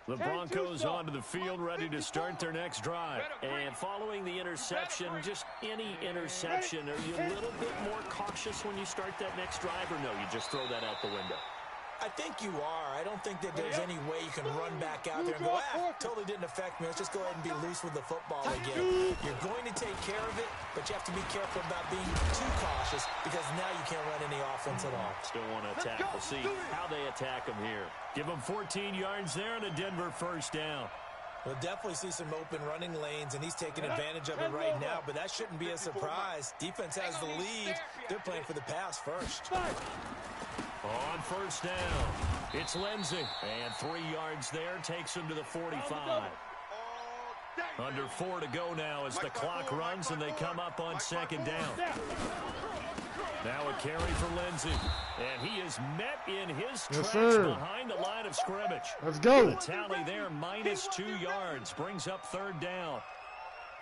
The Broncos onto the field, ready to start their next drive. And following the interception, just any interception, are you a little bit more cautious when you start that next drive, or no, you just throw that out the window? I think you are. I don't think that there's any way you can run back out there and go, totally didn't affect me. Let's just go ahead and be loose with the football again. You're going to take care of it, but you have to be careful about being too cautious because now you can't run any offense at all. Still want to attack. We'll see how they attack them here. Give them 14 yards there and a Denver first down. We'll definitely see some open running lanes, and he's taking advantage of it right now, but that shouldn't be a surprise. Defense has the lead. They're playing for the pass first. On first down, it's Lindsey. And 3 yards there takes him to the 45. Under 4 to go now as the clock runs and they come up on second down. Now a carry for Lindsey. And he is met in his tracks behind the line of scrimmage. Let's go. The tally there, minus 2 yards, brings up third down.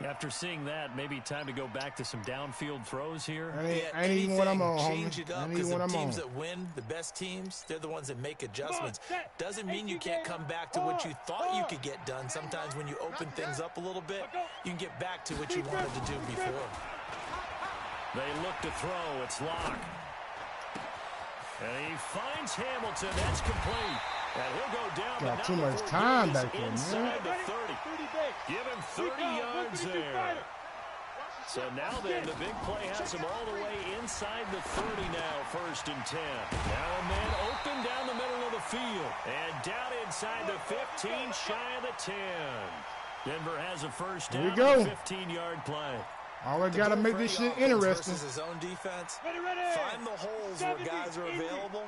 After seeing that, maybe time to go back to some downfield throws here. Ain't even what I'm on, change it up, because the teams that win, the best teams, they're the ones that make adjustments. Doesn't mean you can't come back to what you thought you could get done. Sometimes when you open things up a little bit, you can get back to what you wanted to do before. They look to throw. It's Locke. And he finds Hamilton. That's complete. And he'll go down. Got too much time back there, inside the 30. Give him 30 yards there. So now then, the big play has him all the way inside the 30 now, first and 10. Now a man open down the middle of the field. And down inside the 15, shy of the 10. Denver has a first down, 15-yard play. Always got to make this shit interesting. His own defense. Find the holes where guys are available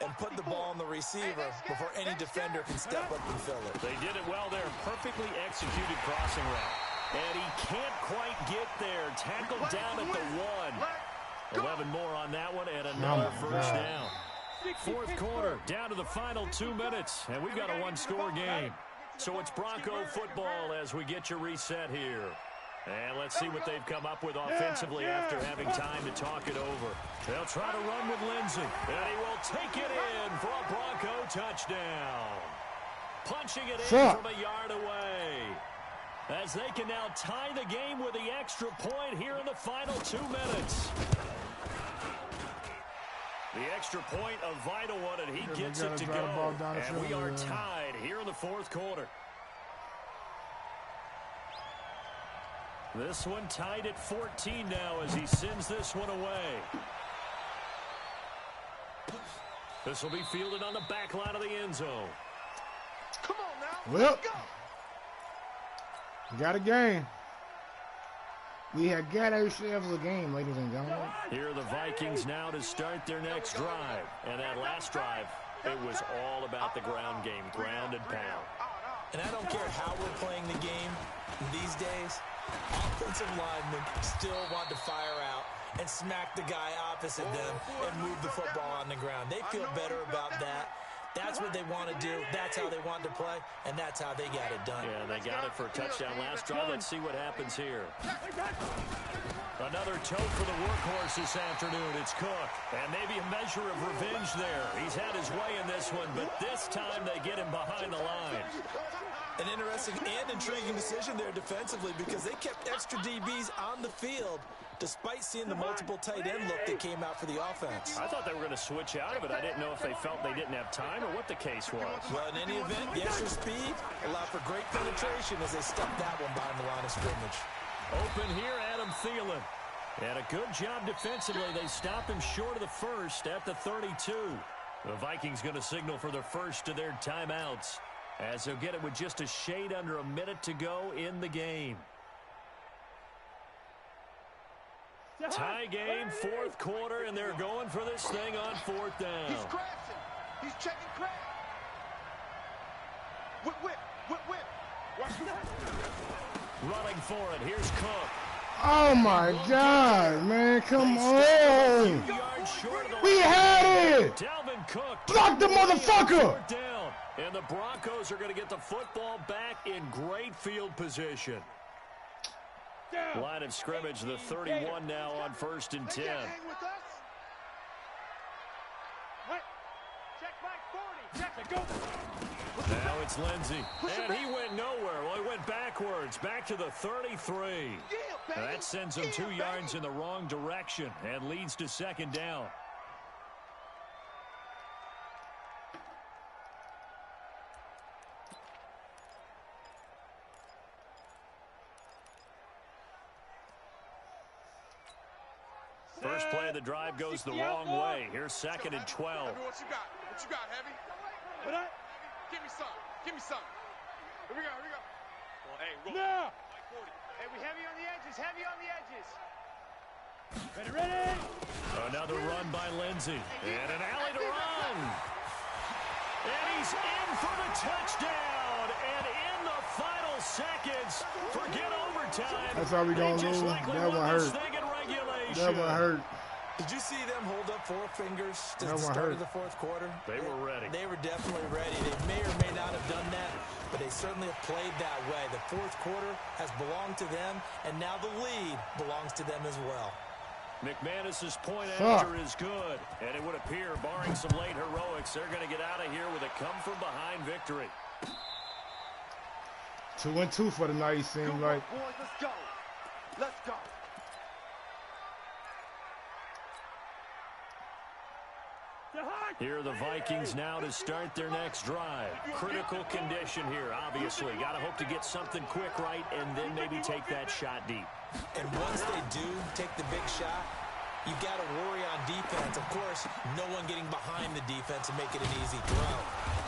and put the ball on the receiver before any defender can step up and fill it. They did it well there. Perfectly executed crossing route. And he can't quite get there. Tackled down at the 1. 11 more on that one and another first down. Fourth quarter, down to the final 2 minutes. And we've got a one-score game. So it's Bronco football as we get you reset here. And let's see what they've come up with offensively after having time to talk it over. They'll try to run with Lindsey. And he will take it in for a Bronco touchdown. Punching it in from a yard away. As they can now tie the game with the extra point here in the final 2 minutes. The extra point, a vital one, and he gets it to go. And we are tied here in the fourth quarter. This one tied at 14 now as he sends this one away. This will be fielded on the back line of the end zone. Come on now. Well, we got a game. We have got ourselves a game, ladies and gentlemen. Here are the Vikings now to start their next drive. And that last drive, it was all about the ground game, ground and pound. And I don't care how we're playing the game these days. Offensive linemen still want to fire out and smack the guy opposite them and move the football on the ground. They feel better about that. That's what they want to do. That's how they want to play, and that's how they got it done. Yeah, they got it for a touchdown last drive. Let's see what happens here. Another tote for the workhorse this afternoon. It's Cook. And maybe a measure of revenge there. He's had his way in this one, but this time they get him behind the line. An interesting and intriguing decision there defensively because they kept extra DBs on the field despite seeing the multiple tight end look that came out for the offense. I thought they were going to switch out of it. I didn't know if they felt they didn't have time or what the case was. Well, in any event, the extra speed allowed for great penetration as they stuck that one behind the line of scrimmage. Open here, Adam Thielen. And a good job defensively. They stop him short of the first at the 32. The Vikings going to signal for the first of their timeouts, as they'll get it with just a shade under a minute to go in the game. Tie game, fourth quarter, and they're going for this thing on fourth down. He's crashing. He's checking crash. Whip, whip, whip, whip. Running for it. Here's Cook. Oh my God, man! Come on! We had it! Dalvin Cook. Block the motherfucker! Down. And the Broncos are going to get the football back in great field position. Line of scrimmage, the 31 now on 1st and 10. Now it's Lindsey. And he went nowhere. Well, he went backwards. Back to the 33. That sends him 2 yards in the wrong direction and leads to 2nd down. First play of the drive goes the wrong way. Here's 2nd and 12. What you got? What you got, Heavy? Give me some. Give me some. Here we go. Here we go. Well, hey, roll. No. Hey, we heavy on the edges. Heavy on the edges. Ready. Another run by Lindsey. And an alley to run. And he's in for the touchdown. And in the final seconds, forget overtime. That's how we gonna lose. That one hurt. That one hurt. Did you see them hold up 4 fingers to That the one start hurt. of the fourth quarter? They were ready. They were definitely ready. They may or may not have done that, but they certainly have played that way. The fourth quarter has belonged to them, and now the lead belongs to them as well. McManus's point after is good, and it would appear, barring some late heroics, they're going to get out of here with a come-from-behind victory. 2-2 for the night, seems like. Boys, let's go. Let's go. Here are the Vikings now to start their next drive. Critical condition here, obviously. Got to hope to get something quick right and then maybe take that shot deep. And once they do take the big shot, you got to worry on defense. Of course, no one getting behind the defense and make it an easy throw.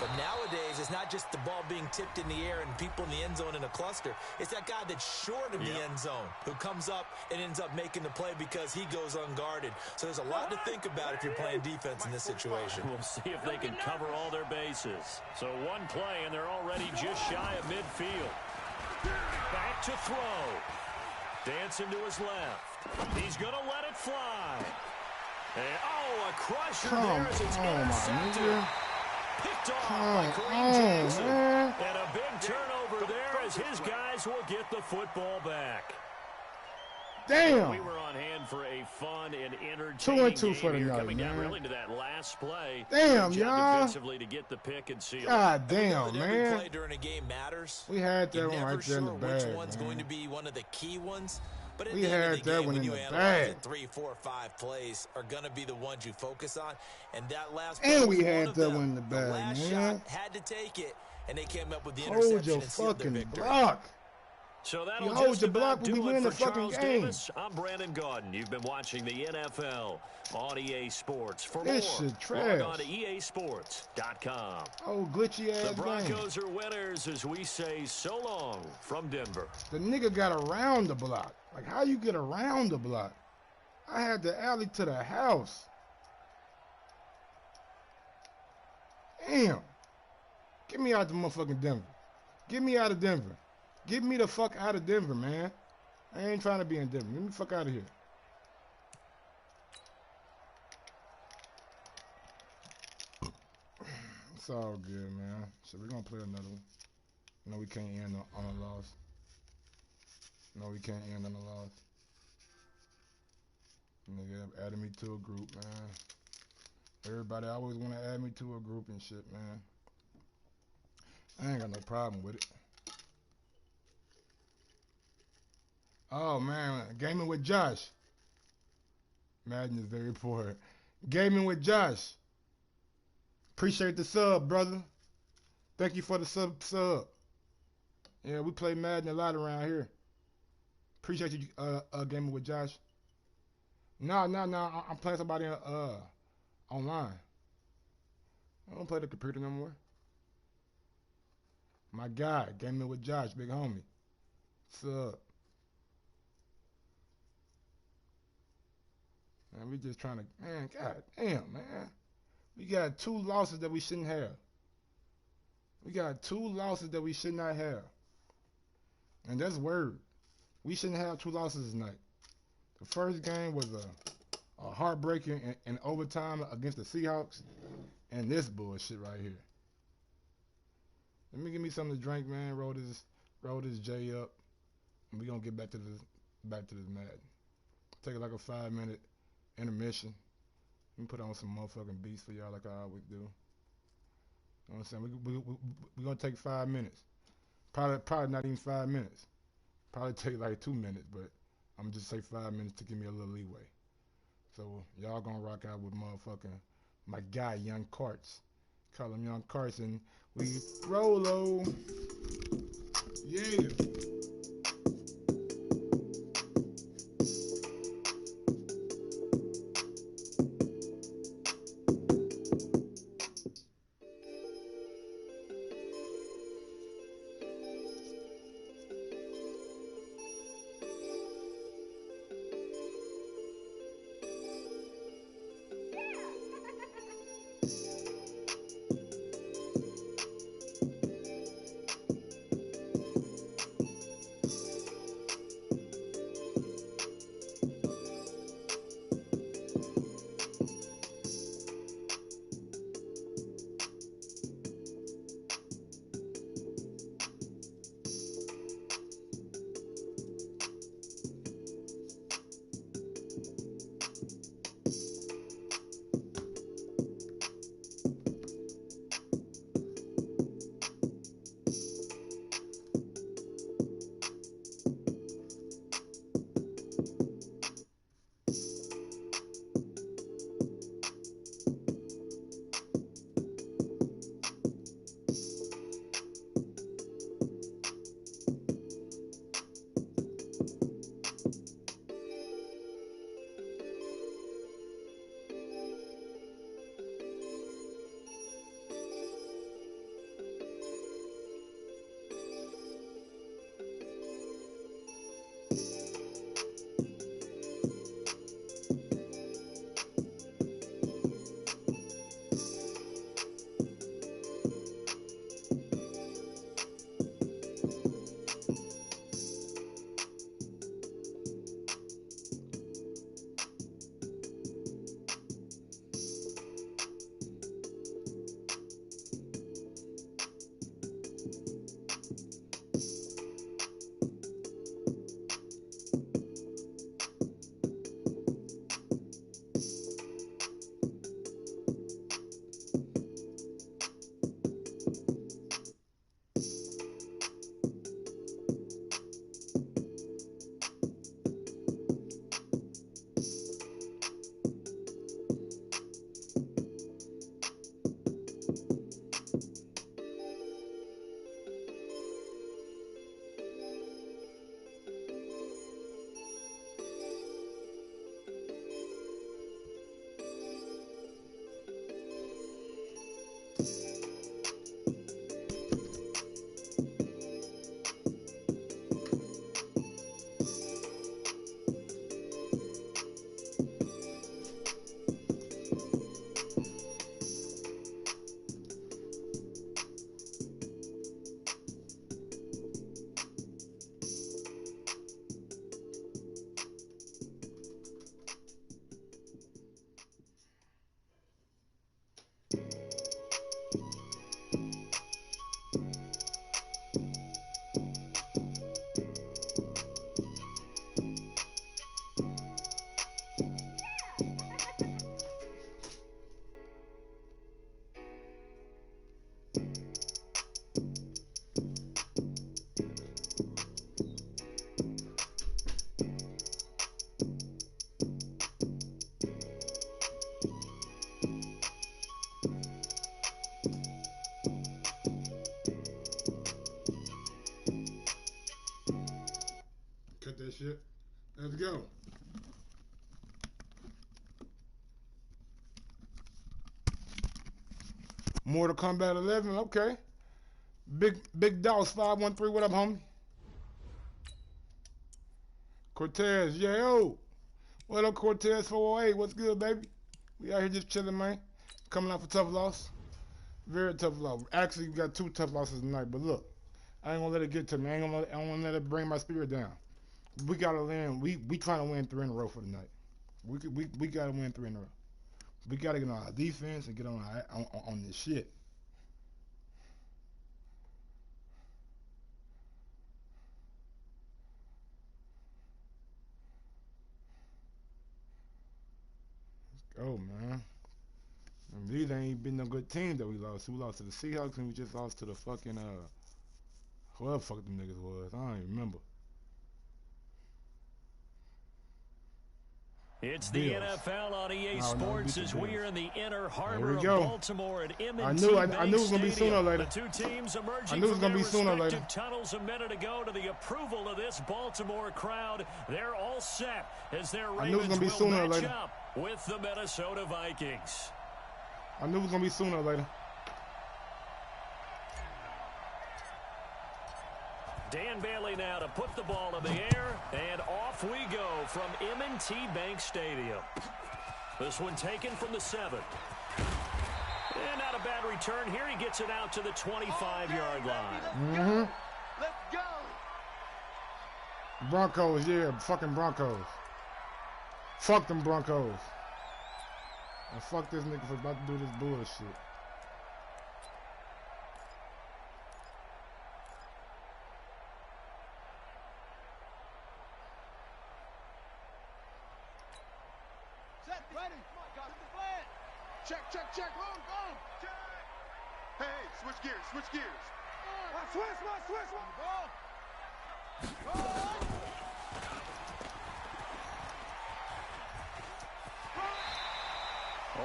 But nowadays, it's not just the ball being tipped in the air and people in the end zone in a cluster. It's that guy that's short of the end zone who comes up and ends up making the play because he goes unguarded. So there's a lot to think about if you're playing defense in this situation. We'll see if they can cover all their bases. So one play, and they're already just shy of midfield. Back to throw. Dancing to his left. He's going to let it fly. And, a crusher there as it's intercepted. Picked off by Kareem Jackson. And a big turnover there as his guys will get the football back. Damn. We were on hand for a fun and entertaining 2-2 for the game night, coming down man. really to that last play. Damn, Good job y'all. defensively to get the pick and seal. God damn, Every man. play during a game matters. We had that You're one never right there in the sure bag, which one's man. going to be one of the key ones. But at We the end had of the that game, one when in you the analyze bag. it, 3, 4, 5 plays are going to be the ones you focus on. And that last And play we was had one of that them. one in the bag, last man. shot had to take it, and they came up with the interception Hold your and sealed their fucking victory. block. So that'll You hold just your about block when we do it win for the fucking Charles game. Davis. I'm Brandon Gaudin. You've been watching the NFL on EA Sports. For This more, shit trash. log on to easports.com. Oh, glitchy ass The game. Broncos are winners as we say so long from Denver. The nigga got around the block. Like, how you get around the block? I had the alley to the house. Damn. Get me out the motherfucking Denver. Get me out of Denver. Get me the fuck out of Denver, man. I ain't trying to be in Denver. Get me the fuck out of here. It's all good, man. So we're gonna play another one. No, we can't end on a loss. No, we can't end on a loss. Nigga added me to a group, man. Everybody always want to add me to a group and shit, man. I ain't got no problem with it. Oh, man. Gaming with Josh. Madden is very poor. Gaming with Josh. Appreciate the sub, brother. Thank you for the sub. Yeah, we play Madden a lot around here. Appreciate you, gaming with Josh. No. I'm playing somebody online. I don't play the computer no more. My guy, gaming with Josh, big homie. What's up? Man, we just trying to, man, god damn, man. We got 2 losses that we shouldn't have. We got 2 losses that we should not have. And that's word. We shouldn't have 2 losses tonight. The first game was a heartbreaking in overtime against the Seahawks. And this bullshit right here. Let me give me something to drink, man. Roll this J up. And we gonna get back to this Madden. Take like a 5-minute intermission. Let me put on some motherfucking beats for y'all like I always do. You know what I'm saying? We gonna take 5 minutes. Probably not even 5 minutes. Probably take like 2 minutes, but I'm just say 5 minutes to give me a little leeway. So y'all gonna rock out with motherfucking my guy Young Carts. Call him Young Carts and we Rolo. Yeah. Cut that shit. Let's go. Mortal Kombat 11, okay. Big Doss 513, what up, homie? Cortez, yo. What up, Cortez 408? What's good, baby? We out here just chilling, man. Coming off a tough loss. Very tough loss. Actually, we got 2 tough losses tonight, but look, I ain't gonna let it get to me. I don't wanna let it bring my spirit down. We gotta win. We trying to win 3 in a row for tonight. We gotta win 3 in a row. We gotta get on our defense and get on this shit. Let's go, man. And these ain't been no good team that we lost. We lost to the Seahawks and we just lost to the fucking whoever the fuck them niggas was. I don't even remember. It's the NFL on EA Sports as we are in the inner harbor of Baltimore at M&T I knew it was gonna be sooner or later. The 2 teams emerging I knew it was from gonna be their sooner or respective later. tunnels a minute ago to the approval of this Baltimore crowd. They're all set as their Ravens will match up with the Minnesota Vikings. I knew it was gonna be sooner or later. Dan Bailey now to put the ball in the air, and off we go from M&T Bank Stadium. This one taken from the 7. And not a bad return here. He gets it out to the 25-yard line. Mm-hmm. Let's go. Broncos, yeah, fucking Broncos. Fuck them Broncos. And fuck this nigga for about to do this bullshit. Check. Go. Check. Hey, switch gears. Switch. Go.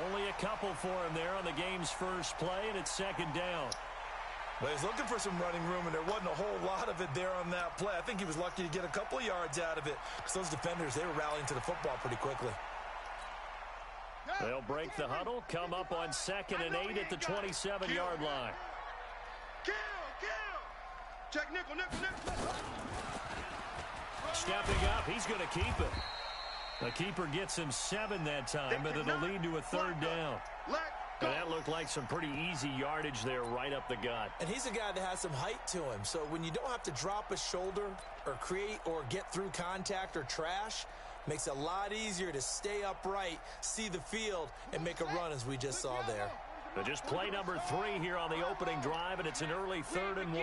Only a couple for him there on the game's first play, and it's 2nd down. Well, he's looking for some running room, and there wasn't a whole lot of it there on that play. I think he was lucky to get a couple of yards out of it because those defenders, they were rallying to the football pretty quickly. They'll break the huddle, come up on 2nd and 8 at the 27-yard line. Kill. Check nickel. Stepping up, he's going to keep it. The keeper gets him 7 that time, but it'll lead to a 3rd down. And that looked like some pretty easy yardage there right up the gut. And he's a guy that has some height to him. So when you don't have to drop a shoulder or create or get through contact or trash, makes it a lot easier to stay upright, see the field, and make a run as we just saw there. But just play number 3 here on the opening drive, and it's an early 3rd and 1.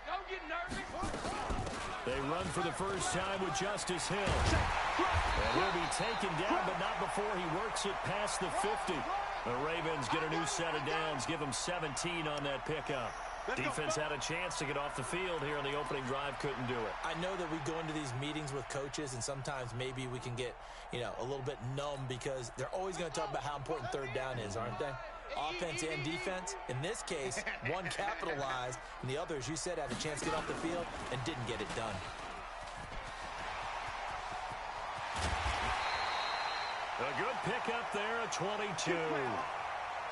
Don't get nervous. They run for the first time with Justice Hill. And he'll be taken down, but not before he works it past the 50. The Ravens get a new set of downs, give them 17 on that pickup. Defense had a chance to get off the field here on the opening drive, couldn't do it. I know that we go into these meetings with coaches, and sometimes maybe we can get, a little bit numb because they're always going to talk about how important 3rd down is, aren't they? Offense and defense. In this case, one capitalized, and the other, as you said, had a chance to get off the field and didn't get it done. A good pickup there at 22.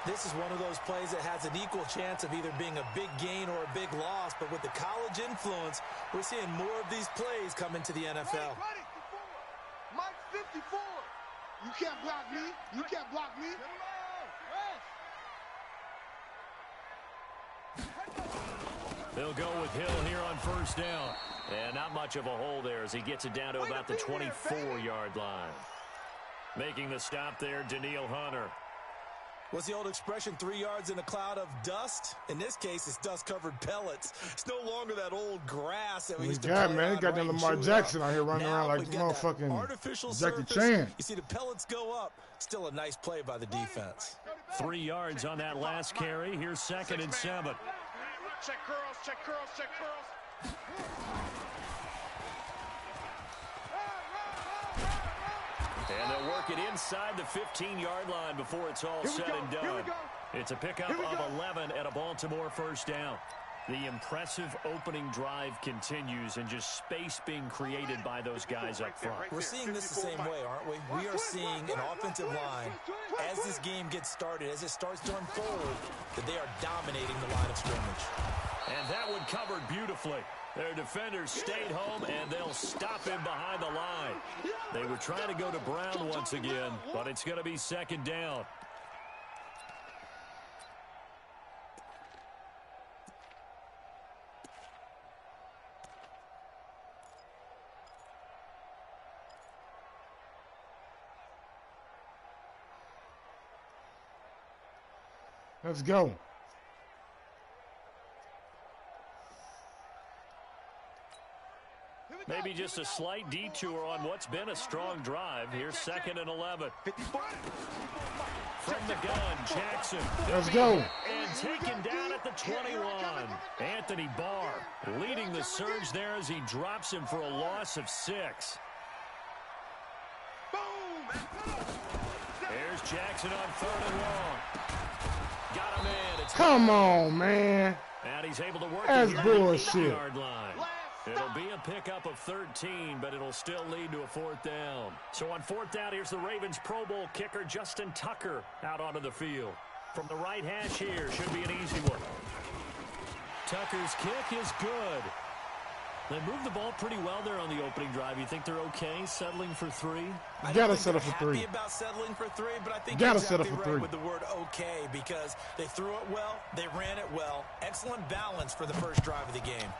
This is one of those plays that has an equal chance of either being a big gain or a big loss, but with the college influence, we're seeing more of these plays come into the NFL. Mike 54. You can't block me. They'll go with Hill here on 1st down. And not much of a hole there as he gets it down to about the 24-yard line. Making the stop there, Danielle Hunter. What's the old expression, 3 yards in a cloud of dust? In this case, it's dust-covered pellets. It's no longer that old grass that we used to play on. Man, got that Lamar Jackson out here running around like motherfucking artificial Jackie surface. Chan. You see the pellets go up. Still a nice play by the defense. 3 yards on that last carry. Here's 2nd and 7. Check curls. And they'll work it inside the 15-yard line before it's all said and done. It's a pickup of 11 at a Baltimore 1st down. The impressive opening drive continues and just space being created by those guys up front. We're seeing this the same way, aren't we? We are seeing an offensive line, as this game gets started, as it starts to unfold, that they are dominating the line of scrimmage. And that one covered beautifully. Their defenders stayed home, and they'll stop him behind the line. They were trying to go to Brown once again, but it's going to be second down. Let's go. Maybe just a slight detour on what's been a strong drive. Here's 2nd and 11. From the gun, Jackson. Let's go. And taken down at the 21. Anthony Barr leading the surge there as he drops him for a loss of 6. Here's Jackson on 3rd and long. Got him in. Come on, man. And he's able to work That's it here bullshit. at the yard line. It'll be a pickup of 13, but it'll still lead to a 4th down. So on 4th down, here's the Ravens Pro Bowl kicker Justin Tucker out onto the field. From the right hash here, should be an easy one. Tucker's kick is good. They moved the ball pretty well there on the opening drive. You think they're okay settling for 3? You gotta settle for 3. Happy about settling for 3, but I think Gotta you're exactly settle for right 3. with the word okay, because they threw it well, they ran it well. Excellent balance for the first drive of the game.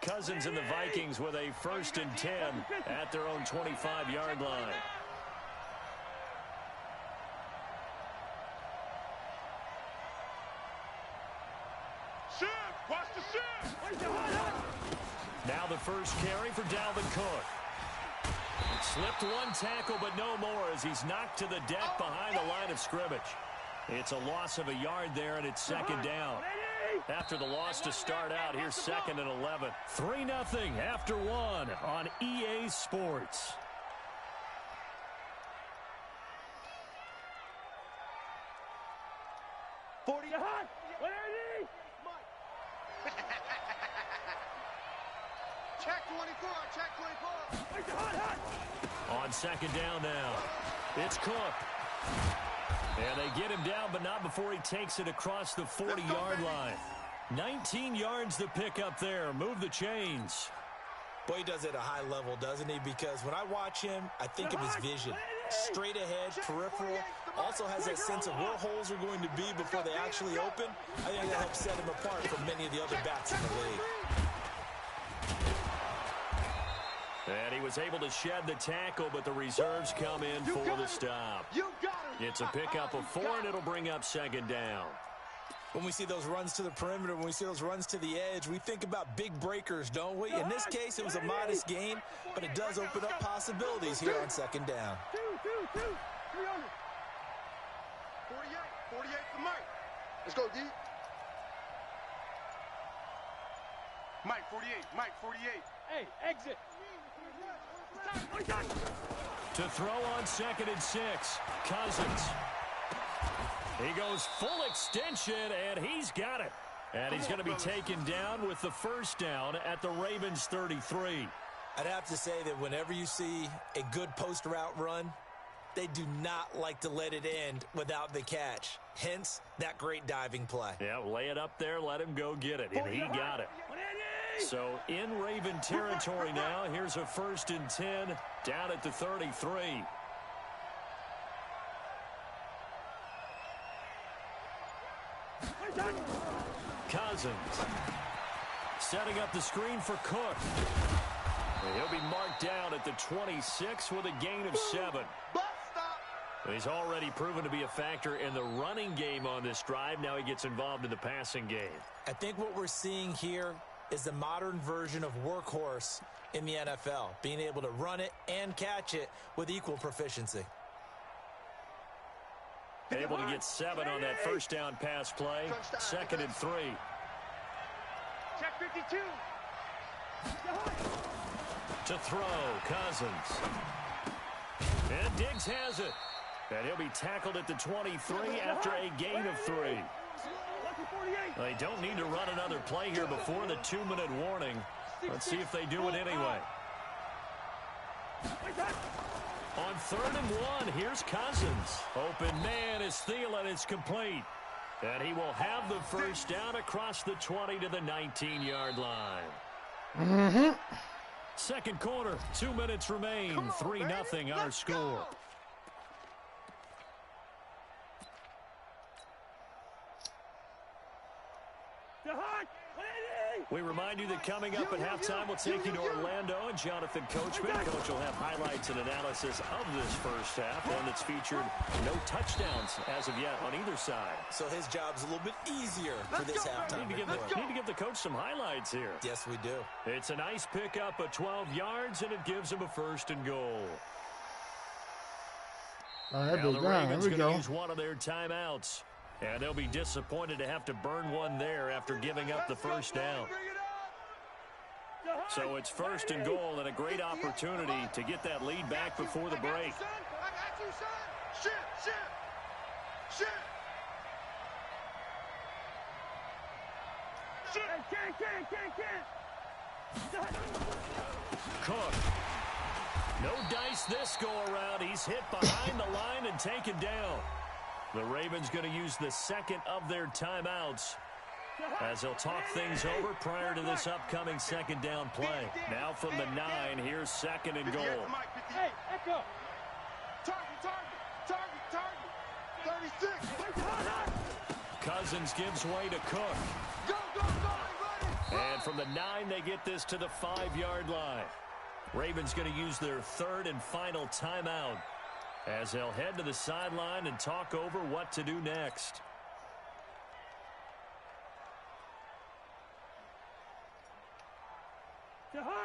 Cousins and the Vikings with a 1st and 10 at their own 25-yard line. Shift! Watch the shift! Now the first carry for Dalvin Cook. Slipped one tackle, but no more as he's knocked to the deck behind the line of scrimmage. It's a loss of a yard there, and it's 2nd down. After the loss to start out, here's 2nd and 11. 3-0 after 1 on EA Sports. Check 24, check 24. On 2nd down now, it's Cook. And they get him down, but not before he takes it across the 40-yard line. 19 yards to pick up there. Move the chains. Boy, he does it at a high level, doesn't he? Because when I watch him, I think of his vision. Straight ahead, peripheral. Also has that sense of where holes are going to be before they actually open. I think that helps set him apart from many of the other backs in the league. And he was able to shed the tackle, but the reserves come in for the stop. It's a pickup of 4, and it'll bring up 2nd down. When we see those runs to the perimeter, when we see those runs to the edge, we think about big breakers, don't we? In this case, it was a modest gain, but it does open up possibilities here on 2nd down. 48 for Mike. Let's go, D. Mike, 48. Mike, 48. Hey, exit. To throw on 2nd and 6, Cousins. He goes full extension, and he's got it. And he's going to be taken down with the 1st down at the Ravens 33. I'd have to say that whenever you see a good post route run, they do not like to let it end without the catch. Hence, that great diving play. Yeah, lay it up there, let him go get it, and he got it. So in Raven territory now, here's a 1st and 10 down at the 33. Cousins setting up the screen for Cook. And he'll be marked down at the 26 with a gain of 7. He's already proven to be a factor in the running game on this drive. Now he gets involved in the passing game. I think what we're seeing here is the modern version of workhorse in the NFL, being able to run it and catch it with equal proficiency. Able to get 7 on that first down pass play. 2nd and 3. Check 52. To throw, Cousins. And Diggs has it. And he'll be tackled at the 23 after a gain of 3. They don't need to run another play here before the 2-minute warning. Let's see if they do it anyway. On 3rd and 1, here's Cousins. Open man is Thielen. It's complete. And he will have the first down across the 20 to the 19-yard line. Second quarter, 2 minutes remain. 3-0 our score. We remind you that coming up at halftime, we'll take you to Orlando and Jonathan Coachman. Coach will have highlights and analysis of this first half, one that's featured no touchdowns as of yet on either side. So his job's a little bit easier for this halftime. Need to give the coach some highlights here. Yes, we do. It's a nice pickup of 12 yards, and it gives him a 1st and goal. Now the Ravens going to use one of their timeouts. And they'll be disappointed to have to burn one there after giving up the first down. So it's 1st and goal and a great opportunity to get that lead back before the break. Cook. No dice this go around. He's hit behind the line and taken down. The Ravens going to use the 2nd of their timeouts as they'll talk things over prior to this upcoming 2nd down play. Now from the 9, here's 2nd and goal. Hey, Echo. Target. 36. Cousins gives way to Cook. Go, everybody. And from the 9, they get this to the 5-yard line. Ravens going to use their 3rd and final timeout as they'll head to the sideline and talk over what to do next.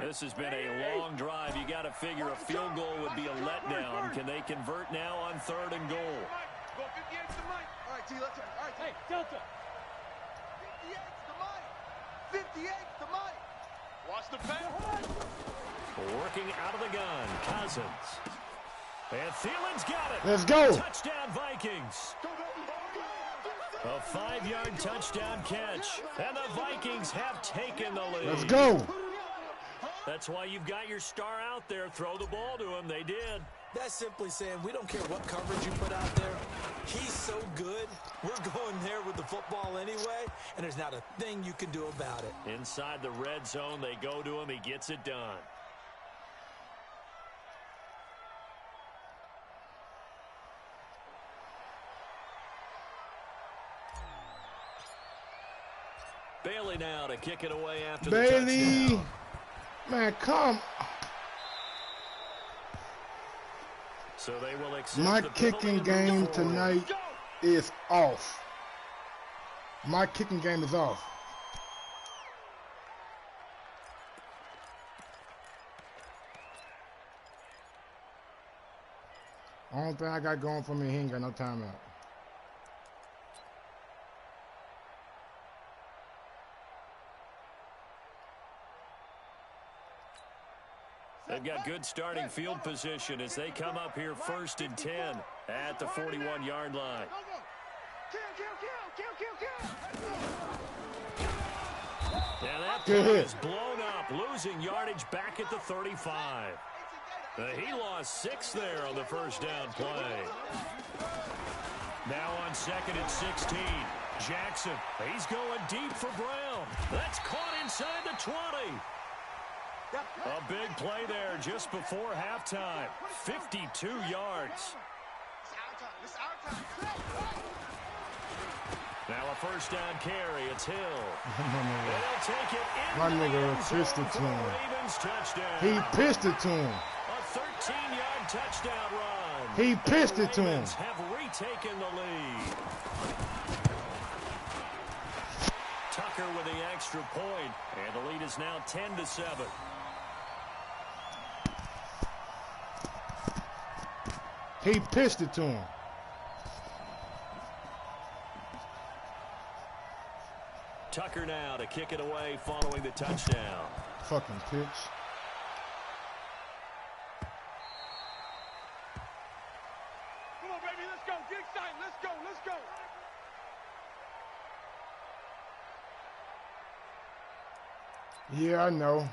This has been a long drive. You got to figure a field goal would be a letdown. Can they convert now on 3rd and goal? Go 58 to Mike. All right, T, let's go. All right, Hey, Delta. 58 to Mike. 58 to Mike. Watch the pass. Working out of the gun, Cousins. And Thielen's got it. Let's go. Touchdown, Vikings. A 5-yard touchdown catch. And the Vikings have taken the lead. Let's go. That's why you've got your star out there. Throw the ball to him. They did. That's simply saying we don't care what coverage you put out there. He's so good. We're going there with the football anyway, and there's not a thing you can do about it. Inside the red zone, they go to him. He gets it done. Bailey now to kick it away after the touchdown. Man, come. So they will accept My the kicking penalty game moving forward. tonight is off. My kicking game is off. Only thing I got going for me, he ain't got no timeout. They've got good starting field position as they come up here 1st and 10 at the 41-yard line. And that play is blown up, losing yardage back at the 35. He lost 6 there on the first down play. Now on 2nd and 16, Jackson. He's going deep for Brown. That's caught inside the 20. A big play there just before halftime. 52 yards. Now a first down carry. It's Hill. They'll take it in. My nigga pitched it to him. Ravens touchdown. He pitched it to him. A 13-yard touchdown run. He pitched it to him. Ravens have retaken the lead. Tucker with the extra point, and the lead is now 10-7. He pitched it to him. Tucker now to kick it away following the touchdown. Fucking pitch. Come on, baby, let's go. Get excited. Let's go. Let's go. Yeah, I know.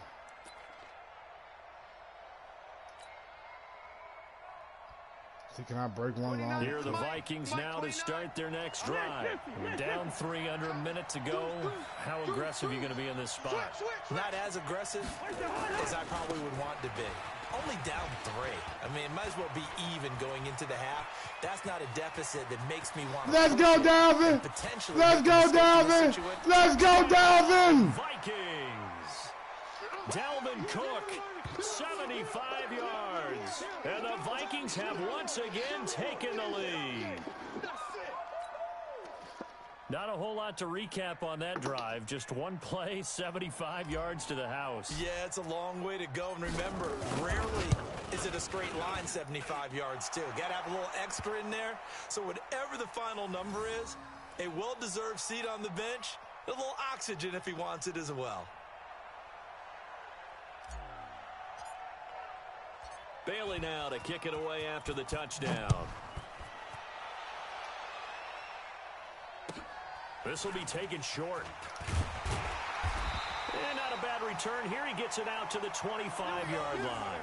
See, can I break one long? Here are the Vikings now to start their next drive. We're down 3 under a minute to go. How aggressive are you going to be in this spot? Not as aggressive as I probably would want to be. Only down 3. I mean, it might as well be even going into the half. That's not a deficit that makes me want to. Let's go, Dalvin! Let's go, Dalvin! Let's go, Dalvin! Vikings! Dalvin Cook, 75 yards. And the Vikings have once again taken the lead. Not a whole lot to recap on that drive. Just one play, 75 yards to the house. Yeah, it's a long way to go. And remember, rarely is it a straight line 75 yards, too. Got to have a little extra in there. So whatever the final number is, a well-deserved seat on the bench, a little oxygen if he wants it as well. Bailey now to kick it away after the touchdown. This will be taken short. And not a bad return here. He gets it out to the 25-yard line.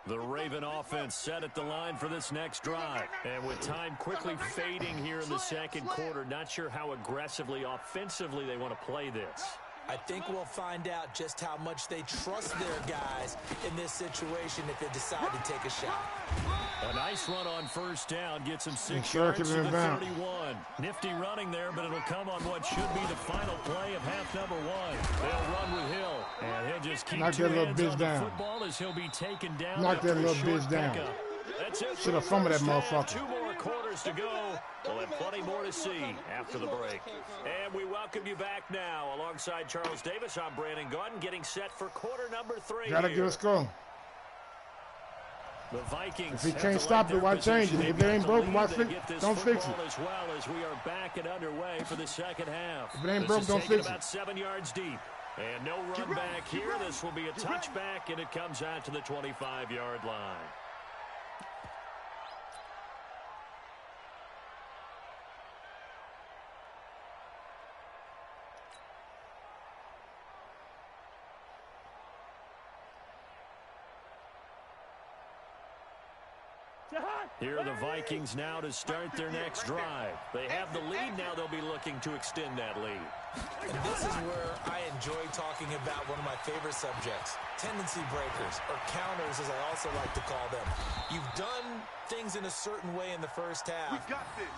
The Raven offense set at the line for this next drive. And with time quickly fading here in the second quarter, not sure how aggressively, offensively they want to play this. I think we'll find out just how much they trust their guys in this situation if they decide to take a shot. A nice run on first down gets him 6 yards to the 31. Nifty running there, but it'll come on what should be the final play of half number 1. They'll run with Hill, and he'll just keep Knock that little bitch down. Football as he'll be taken down. Knock that little bitch down. That's it. Should have fumbled that motherfucker. 2 more quarters to go. We'll have plenty more to see after the break. And we welcome you back now. Alongside Charles Davis, I'm Brandon Gordon, getting set for quarter number 3. Gotta get a score. The Vikings. If he can't stop it, why change it? If it ain't broken, why fix it? Don't fix it. As well as we are back and underway for the second half. If it ain't broke, don't fix it. About 7 yards deep. And no run back here. This will be a touchback, and it comes out to the 25-yard line. Here are the Vikings now to start their next drive. They have the lead now. They'll be looking to extend that lead. And this is where I enjoy talking about one of my favorite subjects, tendency breakers, or counters as I also like to call them. You've done things in a certain way in the first half,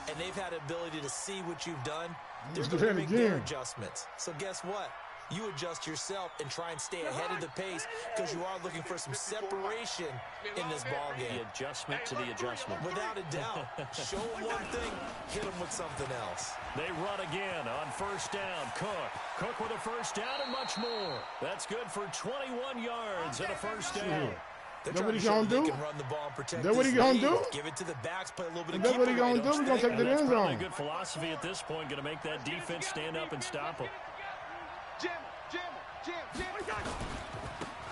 and they've had the ability to see what you've done. They're going to make their adjustments. So guess what? You adjust yourself and try and stay ahead of the pace because you are looking for some separation in this ball game. The adjustment to the adjustment. Without a doubt. Show them one thing, hit them with something else. They run again on first down. Cook with a first down and much more. That's good for 21 yards and a first down. That's what he gonna do? That's what he gonna do? Give it to the backs, play a little bit of That's what he gonna do? We're gonna take the end zone. A good philosophy at this point. Going to make that defense stand up and stop him.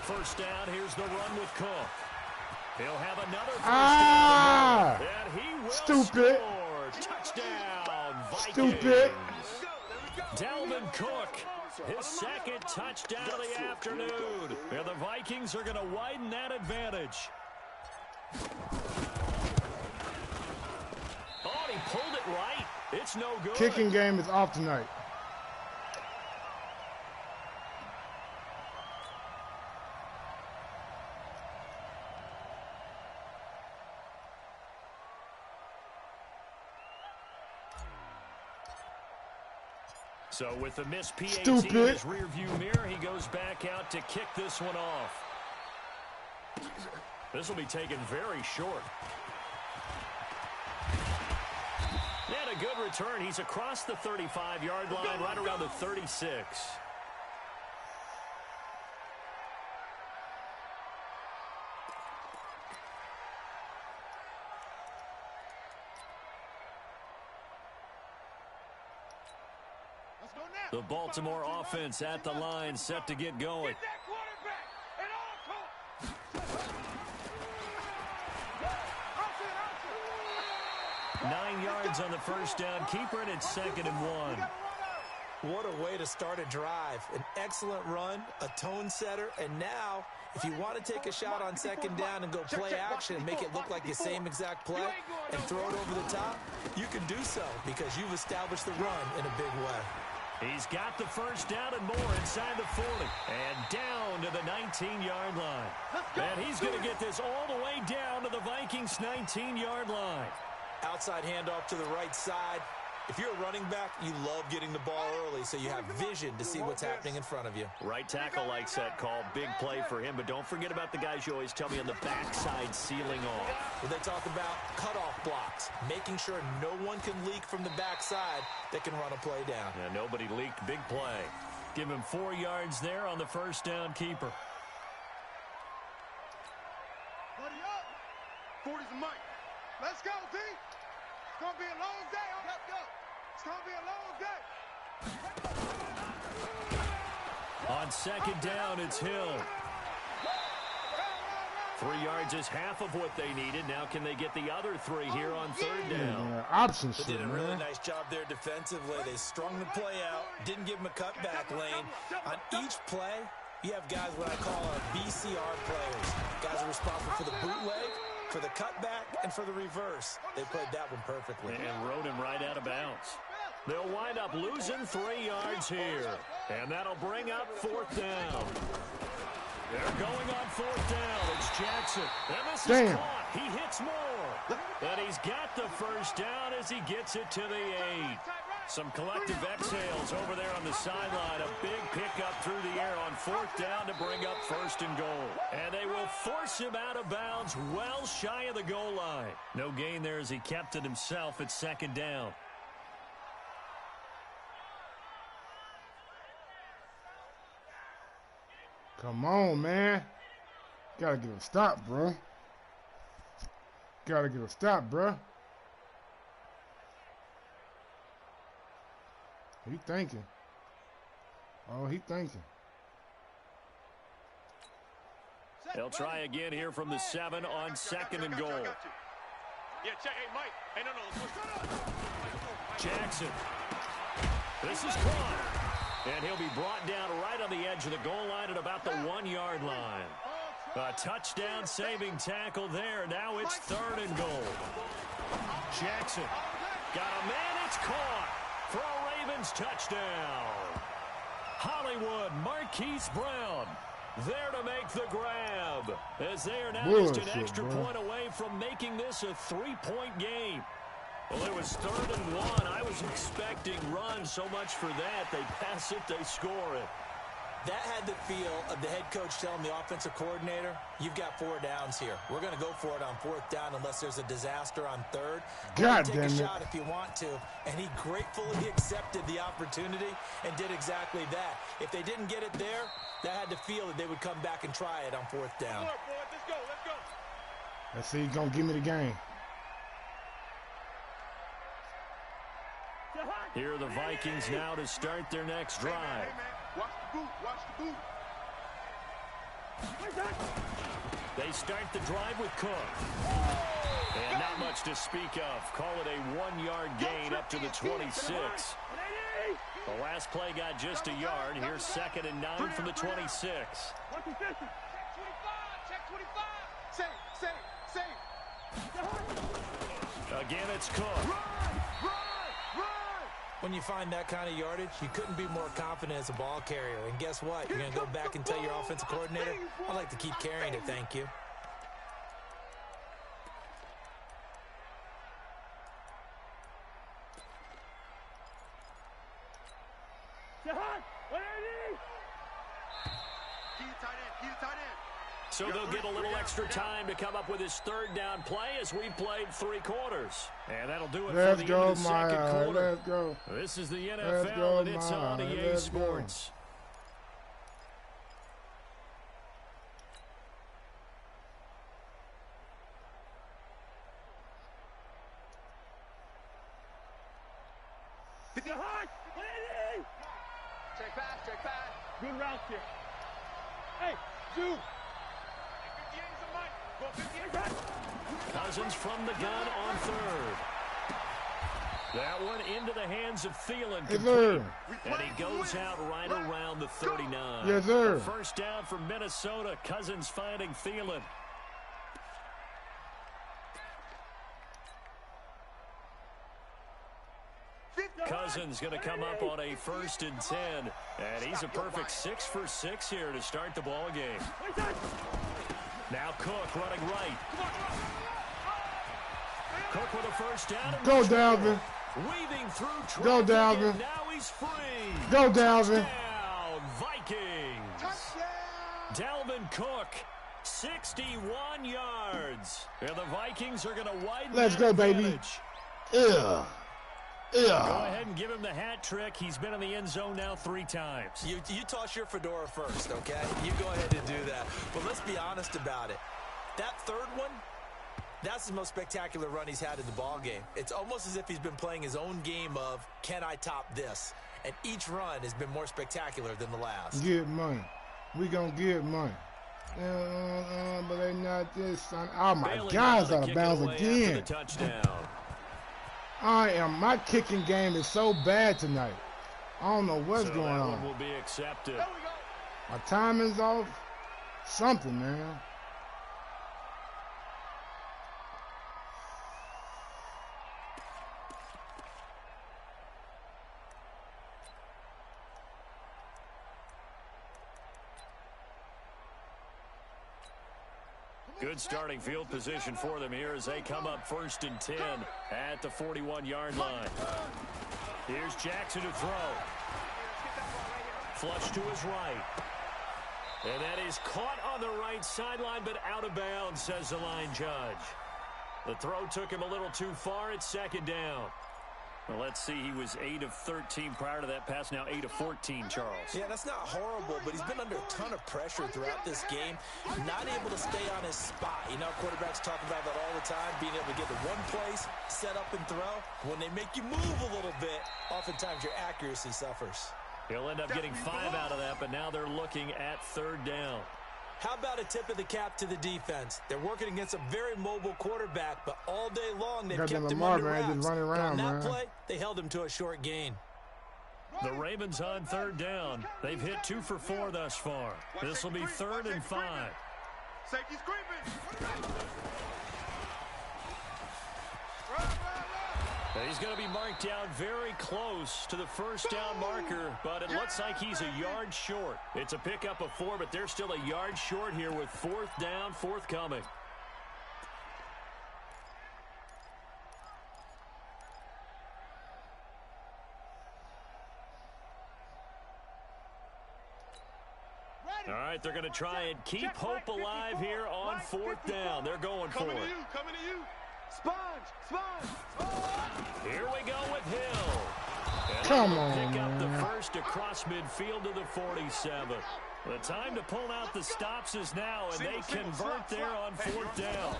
First down, here's the run with Cook. He'll have another first down. And he will Stupid. score. Touchdown, Vikings. Stupid. Dalvin Cook, his second touchdown of the afternoon. And the Vikings are going to widen that advantage. Oh, he pulled it right. It's no good. Kicking game is off tonight. So with the missed PAT in his rearview mirror, he goes back out to kick this one off. This will be taken very short. And a good return. He's across the 35-yard line, right around the 36. The Baltimore offense at the line, set to get going. 9 yards on the first down. Keeper, and it's 2nd and 1. What a way to start a drive. An excellent run, a tone setter, and now if you want to take a shot on 2nd down and go play action and make it look like the same exact play and throw it over the top, you can do so because you've established the run in a big way. He's got the first down and more inside the 40. And down to the 19-yard line. And he's going to get this all the way down to the Vikings' 19-yard line. Outside handoff to the right side. If you're a running back, you love getting the ball early so you have vision to see what's happening in front of you. Right tackle likes that call. Big play for him, but don't forget about the guys you always tell me on the backside sealing off. Well, they talk about cutoff blocks, making sure no one can leak from the backside that can run a play down. Yeah, nobody leaked. Big play. Give him 4 yards there on the first down keeper. Buddy up. 40's a mic. Let's go, D. It's going to be a long day. Let's go. It's going to be a long day. On 2nd down, it's Hill. 3 yards is half of what they needed. Now can they get the other 3 here on 3rd down? Options. They did a really nice job there defensively. They strung the play out, didn't give him a cutback lane. On each play, you have guys what I call our BCR players. Guys are responsible for the bootleg, for the cutback, and for the reverse. They played that one perfectly. And rode him right out of bounds. They'll wind up losing 3 yards here. And that'll bring up 4th down. They're going on 4th down. It's Jackson. And this is caught. He hits more. And he's got the first down as he gets it to the 8. Some collective exhales over there on the sideline. A big pickup through the air on 4th down to bring up 1st and goal. And they will force him out of bounds well shy of the goal line. No gain there as he kept it himself at 2nd down. Come on, man. Gotta get a stop, bro. Gotta get a stop, bro. He thinking. Oh, he thinking. They'll try again here from the 7 on 2nd and goal. Yeah, check. Hey, Mike. Hey, no. Jackson. This is caught. And he'll be brought down right on the edge of the goal line at about the 1-yard line. A touchdown saving tackle there. Now it's 3rd and goal. Jackson got a man. It's caught for a Ravens touchdown. Hollywood, Marquise Brown there to make the grab as they are now just an extra point away from making this a 3-point game. Well, it was 3rd and 1. I was expecting runs so much for that. They pass it, they score it. That had the feel of the head coach telling the offensive coordinator, you've got 4 downs here. We're going to go for it on 4th down unless there's a disaster on 3rd. God take damn a it. shot if you want to. And he gratefully accepted the opportunity and did exactly that. If they didn't get it there, that had the feel that they would come back and try it on 4th down. Let's go. Let's see, he's going to give me the game. Here are the Vikings now to start their next drive. Hey, man. Watch the boot. Watch the boot. They start the drive with Cook. And not much to speak of. Call it a 1-yard gain up to the 26. The last play got just a yard. Here's 2nd and 9 from the 26. Check 25. Check 25. Save. Again, it's Cook. When you find that kind of yardage, you couldn't be more confident as a ball carrier. And guess what? You're going to go back and tell your offensive coordinator, I'd like to keep carrying it, thank you. So they'll get a little extra time to come up with his third down play as we've played 3 quarters. And that'll do it for the end of the second quarter. Let's go. This is the NFL, and it's on EA Sports. Check pass. Good route here. Hey, Zoo. Cousins from the gun on third. That one into the hands of Thielen. Yes, sir. And he goes out right around the 39. Yes, sir. The first down for Minnesota. Cousins finding Thielen. Cousins going to come up on a 1st and 10. And he's a perfect 6 for 6 here to start the ball game. Now Cook running right. Cook with a first down. Go, Dalvin. Weaving through traffic. Go, Dalvin. Now he's free. Go, Dalvin. Touchdown, Vikings. Dalvin Cook, 61 yards. And the Vikings are going to widen. Let's go, baby. Yeah. Go ahead and give him the hat trick. He's been in the end zone now 3 times. You toss your fedora first, okay? You go ahead and do that. But let's be honest about it. That third one, that's the most spectacular run he's had in the ball game. It's almost as if he's been playing his own game of, can I top this? And each run has been more spectacular than the last. Get money. We gonna get money. But they not this, son. Oh, my God, it's out of bounds again. My kicking game is so bad tonight. I don't know what's going on. One will be accepted. My timing's off. Something, man. Good starting field position for them here as they come up 1st and 10 at the 41-yard line. Here's Jackson to throw. Flush to his right. And that is caught on the right sideline, but out of bounds, says the line judge. The throw took him a little too far. It's 2nd down. Well, let's see. He was 8 of 13 prior to that pass. Now 8 of 14, Charles. Yeah, that's not horrible, but he's been under a ton of pressure throughout this game. Not able to stay on his spot. You know, quarterbacks talk about that all the time, being able to get to one place, set up and throw. When they make you move a little bit, oftentimes your accuracy suffers. He'll end up getting 5 out of that, but now they're looking at 3rd down. How about a tip of the cap to the defense? They're working against a very mobile quarterback, but all day long they've kept him under wraps. On that play, they held him to a short gain. The Ravens on 3rd down. They've hit 2 for 4 thus far. This will be 3rd and 5. Safety's creeping. He's going to be marked down very close to the 1st down marker, but it looks like he's a yard short. It's a pickup of 4, but they're still a yard short here with 4th down, forthcoming. All right, they're going to try and keep hope alive here on 4th down. They're going for it. Coming to you. Sponge. Here we go with Hill. And Come on, pick up man. the first across midfield to the 47. The time to pull out the stops is now, and they convert there on 4th down.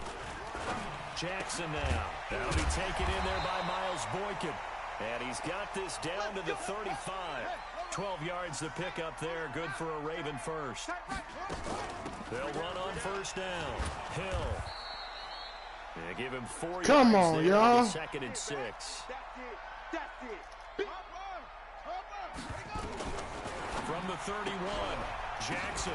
Jackson now. That'll be taken in there by Miles Boykin. And he's got this down to the 35. 12 yards to pick up there. Good for a Raven first. They'll run on 1st down. Hill. They give him 4 Come yards on, there y'all. on the 2nd and 6. That's it. From the 31, Jackson.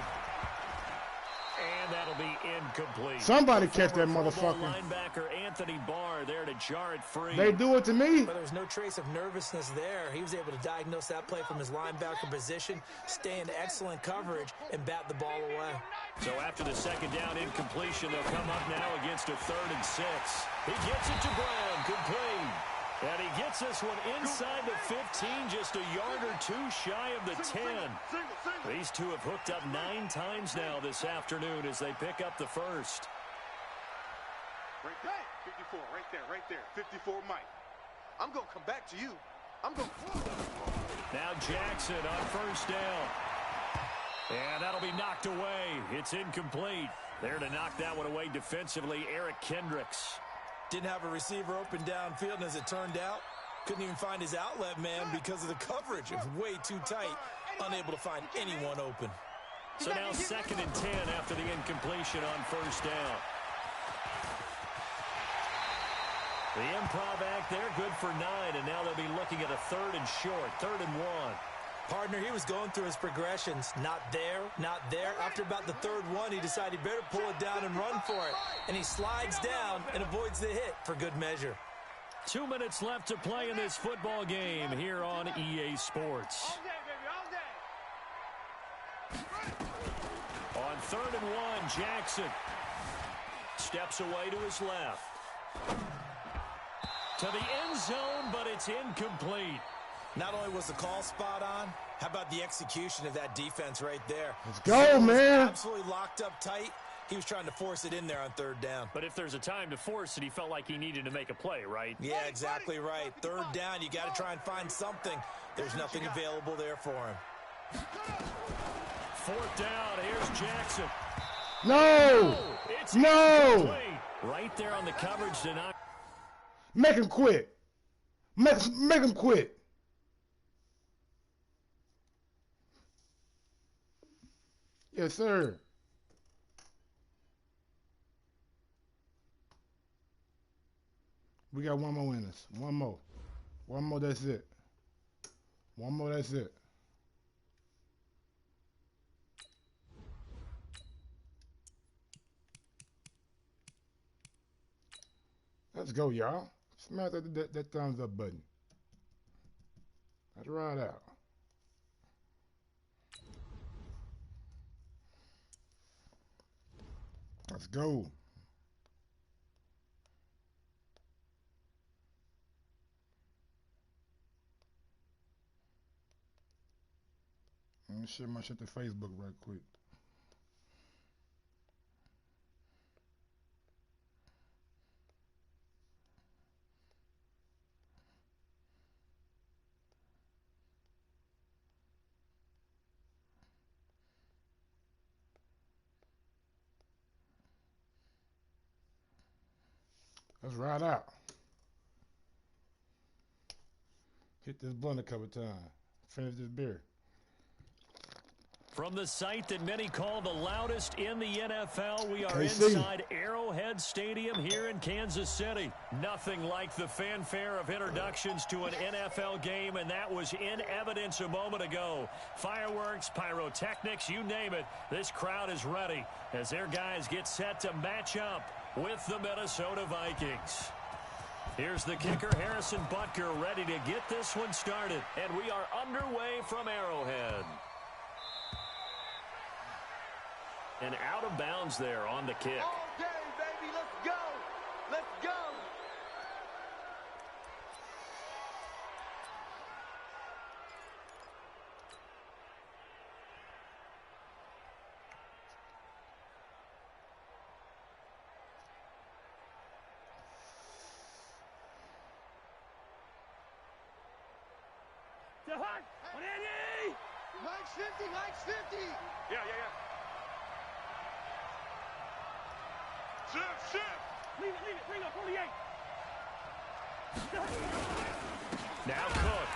And that'll be incomplete. Somebody catch that Former Pro Bowl motherfucker. linebacker Anthony Barr there to jar it free. They do it to me. But there's no trace of nervousness there. He was able to diagnose that play from his linebacker position, stay in excellent coverage, and bat the ball away. So after the 2nd down incompletion, they'll come up now against a 3rd and 6. He gets it to Brown, complete. And he gets this one inside the 15, just a yard or two shy of the 10. These two have hooked up 9 times now this afternoon as they pick up the first. Right there, 54, right there, 54 Mike. I'm going to come back to you. I'm going to... Now Jackson on first down. And that'll be knocked away. It's incomplete. There to knock that one away defensively, Eric Kendricks. Didn't have a receiver open downfield, and as it turned out, couldn't even find his outlet man because of the coverage. It was way too tight, unable to find anyone open. So now 2nd and 10 after the incompletion on first down. The improv act there, good for 9, and now they'll be looking at a 3rd and short, 3rd and 1. Partner, he was going through his progressions. Not there, not there. After about the 3rd one, he decided he better pull it down and run for it. And he slides down and avoids the hit for good measure. 2 minutes left to play in this football game here on EA Sports. On 3rd and 1, Jackson steps away to his left. To the end zone, but it's incomplete. Not only was the call spot on, how about the execution of that defense right there? Let's go, man. Absolutely locked up tight. He was trying to force it in there on 3rd down. But if there's a time to force it, he felt like he needed to make a play, right? Yeah, exactly right. 3rd down, you got to try and find something. There's nothing available there for him. 4th down, here's Jackson. No! It's no! incomplete. Right there on the coverage tonight. Make him quit. Make him quit. Yes, sir. We got one more in us. One more. One more, that's it. One more, that's it. Let's go, y'all. Smash that thumbs up button. Let's ride out. Let's go. Let me share my shit to Facebook right quick. Let's ride out. Hit this blunt a couple times. Finish this beer. From the site that many call the loudest in the NFL, we are KC. inside Arrowhead Stadium here in Kansas City. Nothing like the fanfare of introductions to an NFL game, and that was in evidence a moment ago. Fireworks, pyrotechnics, you name it. This crowd is ready as their guys get set to match up with the Minnesota Vikings. Here's the kicker, Harrison Butker, ready to get this one started. And we are underway from Arrowhead. And out of bounds there on the kick. All day, baby. Let's go. Let's go. To Hunt. 180. Mike's 50. Mike's 50. Yeah. Shift. Leave it. Bring up 48. Now Cook.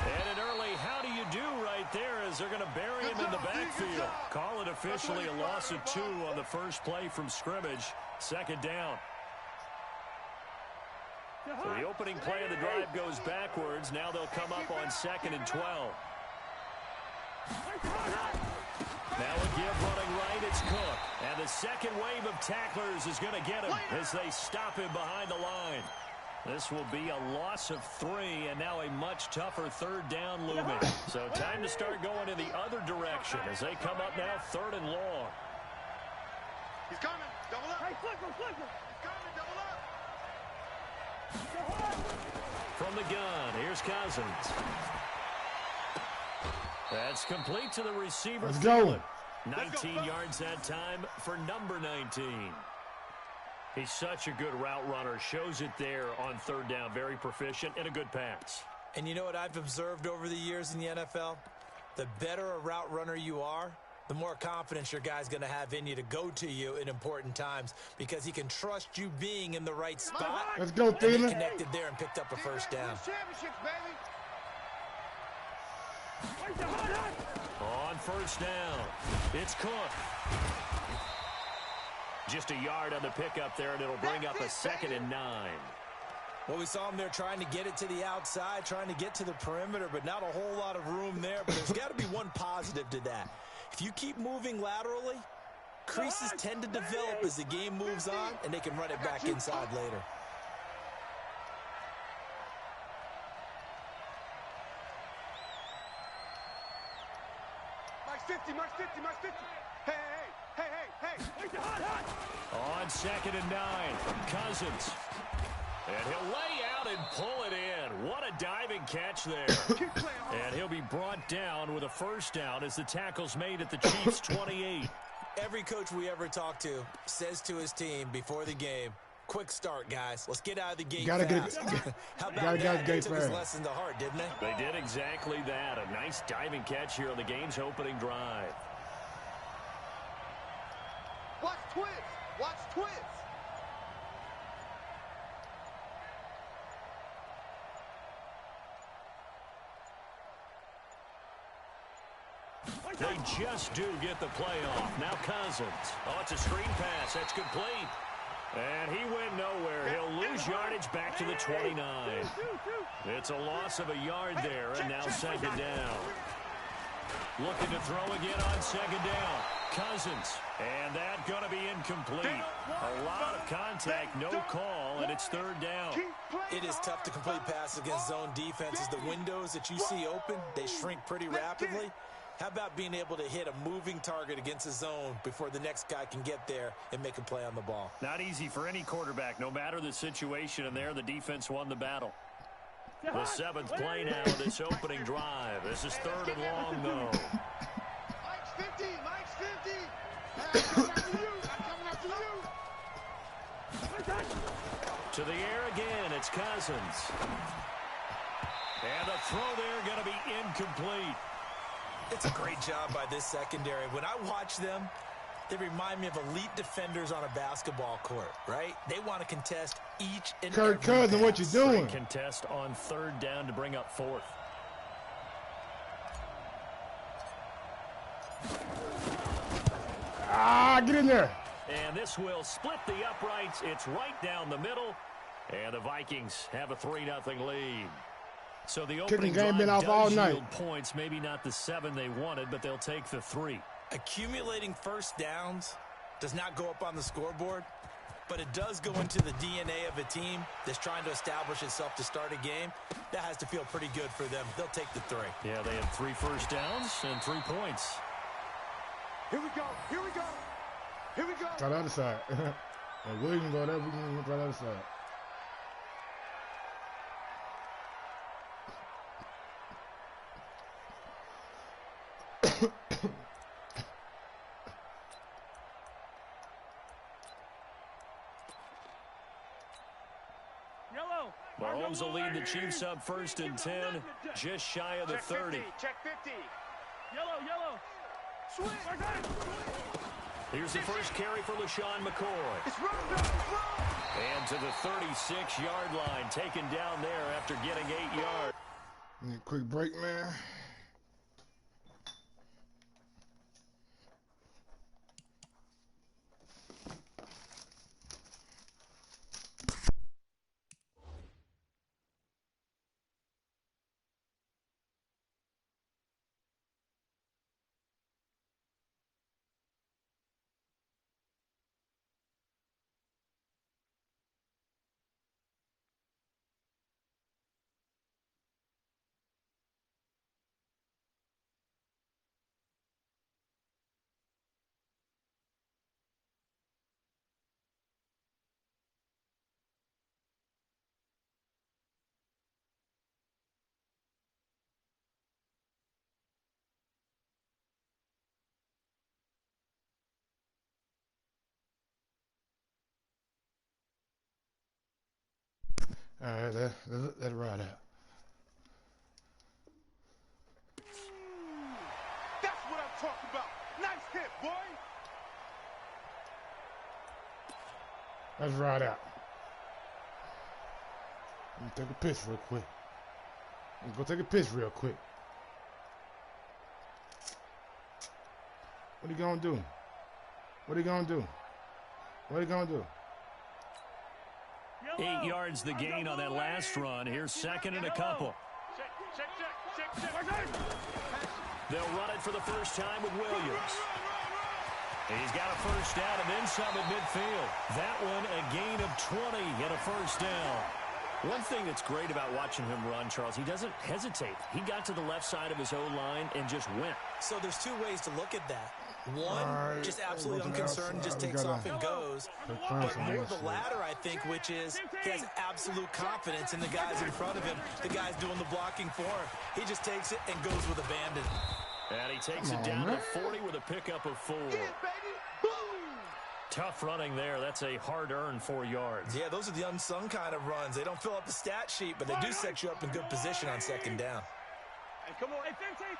And an early how do you do right there as they're going to bury him in the backfield. Call it officially a loss of 2 on the first play from scrimmage. 2nd down. So the opening play of the drive goes backwards. Now they'll come up on 2nd and 12. Now a give running right, it's Cook. And the second wave of tacklers is going to get him as they stop him behind the line. This will be a loss of 3, and now a much tougher 3rd down looming. So time to start going in the other direction as they come up now 3rd and long. He's coming. Double up. Hey, flip him. He's coming. Double up. From the gun, here's Cousins. That's complete to the receiver. Let's go. 19 yards that time for number 19. He's such a good route runner. Shows it there on third down. Very proficient and a good pass. And you know what I've observed over the years in the NFL? The better a route runner you are, the more confidence your guy's going to have in you to go to you in important times because he can trust you being in the right spot. Let's go, Thielen. Thielen. Connected there and picked up a first down. On first down, it's Cook. Just a yard on the pickup there, and it'll bring up a 2nd and 9. Well, we saw him there trying to get it to the outside, trying to get to the perimeter, but not a whole lot of room there. But there's got to be one positive to that. If you keep moving laterally, creases tend to develop as the game moves on, and they can run it back inside later. Mike's 50, Mike's 50, Mike's 50. Hey. On 2nd and 9, Cousins. And he'll lay out and pull it in. What a diving catch there. And he'll be brought down with a first down as the tackle's made at the Chiefs' 28. Every coach we ever talk to says to his team before the game, quick start, guys. Let's get out of the gate fast. How about that? They took his lesson to heart, didn't they? They did exactly that. A nice diving catch here on the game's opening drive. Watch twins. Watch twins. They just do get the play off. Now Cousins. Oh, it's a screen pass. That's complete. And he went nowhere. He'll lose yardage back to the 29. It's a loss of a yard there, and now 2nd down. Looking to throw again on 2nd down. Cousins. And that going to be incomplete. A lot of contact, no call, and it's 3rd down. It is tough to complete passes against zone defenses. The windows that you see open, they shrink pretty rapidly. How about being able to hit a moving target against a zone before the next guy can get there and make a play on the ball? Not easy for any quarterback, no matter the situation, and there the defense won the battle. The 7th play now of this opening drive. This is 3rd and long, though. Mike's 50, Mike's 50. I'm coming after you. To the air again, it's Cousins. And the throw there going to be incomplete. It's a great job by this secondary. When I watch them, they remind me of elite defenders on a basketball court, right? They want to contest each and every Cousin, what you doing? Great contest on 3rd down to bring up 4th. Get in there. And this will split the uprights. It's right down the middle. And the Vikings have a 3-0 lead. So the opening game been drive off all does night. yield points. Maybe not the 7 they wanted, but they'll take the 3. Accumulating first downs does not go up on the scoreboard, but it does go into the DNA of a team that's trying to establish itself to start a game. That has to feel pretty good for them. They'll take the 3. Yeah, they had 3 first downs and 3 points. Here we go. Here we go. Here we go. Try the other side. And William go there, we can try the other side. Mahomes will lead the Chiefs up 1st and 10, just shy of the 30. Check 50. Yellow. Swing. Here's the first carry for LaShawn McCoy. It's run. And to the 36-yard line, taken down there after getting 8 yards. Need a quick break, man. All right, let it ride out. That's what I'm talking about. Nice hit, boy. Let's ride out. Let me take a piss real quick. Let's go take a piss real quick. What are you gonna do? What are you gonna do? What are you gonna do? 8 yards the gain on that last run. Here's second and a couple. They'll run it for the first time with Williams. He's got a first down and then some at midfield. That one a gain of 20 and a first down. One thing that's great about watching him run, Charles, he doesn't hesitate. He got to the left side of his O-line and just went. So there's two ways to look at that. One, just absolutely unconcerned, just takes off and goes. But more the latter, I think, which is he has absolute confidence in the guys in front of him, the guys doing the blocking for him. He just takes it and goes with abandon. And he takes it down to 40 with a pickup of 4. Tough running there. That's a hard-earned 4 yards. Yeah, those are the unsung kind of runs. They don't fill up the stat sheet, but they do set you up in good position on second down. Hey, come on. Hey, 15.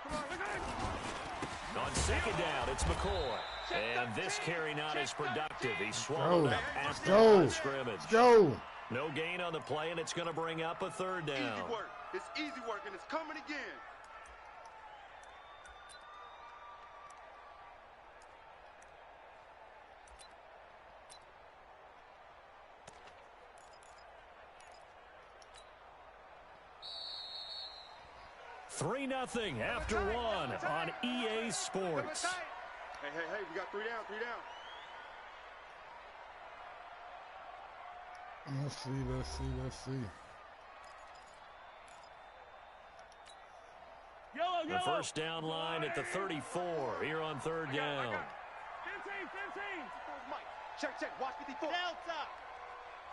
Come on. On second down, it's McCoy. And this carry not as productive. He swallowed up after the scrimmage. Let's go. No gain on the play, and it's going to bring up a third down. Easy work. It's easy work, and it's coming again. Three 0 after one on EA Sports. Hey, we got 3 down. Let's see. The first down line at the 34 here on third down. 15. Mike, check. Watch 54. Delta.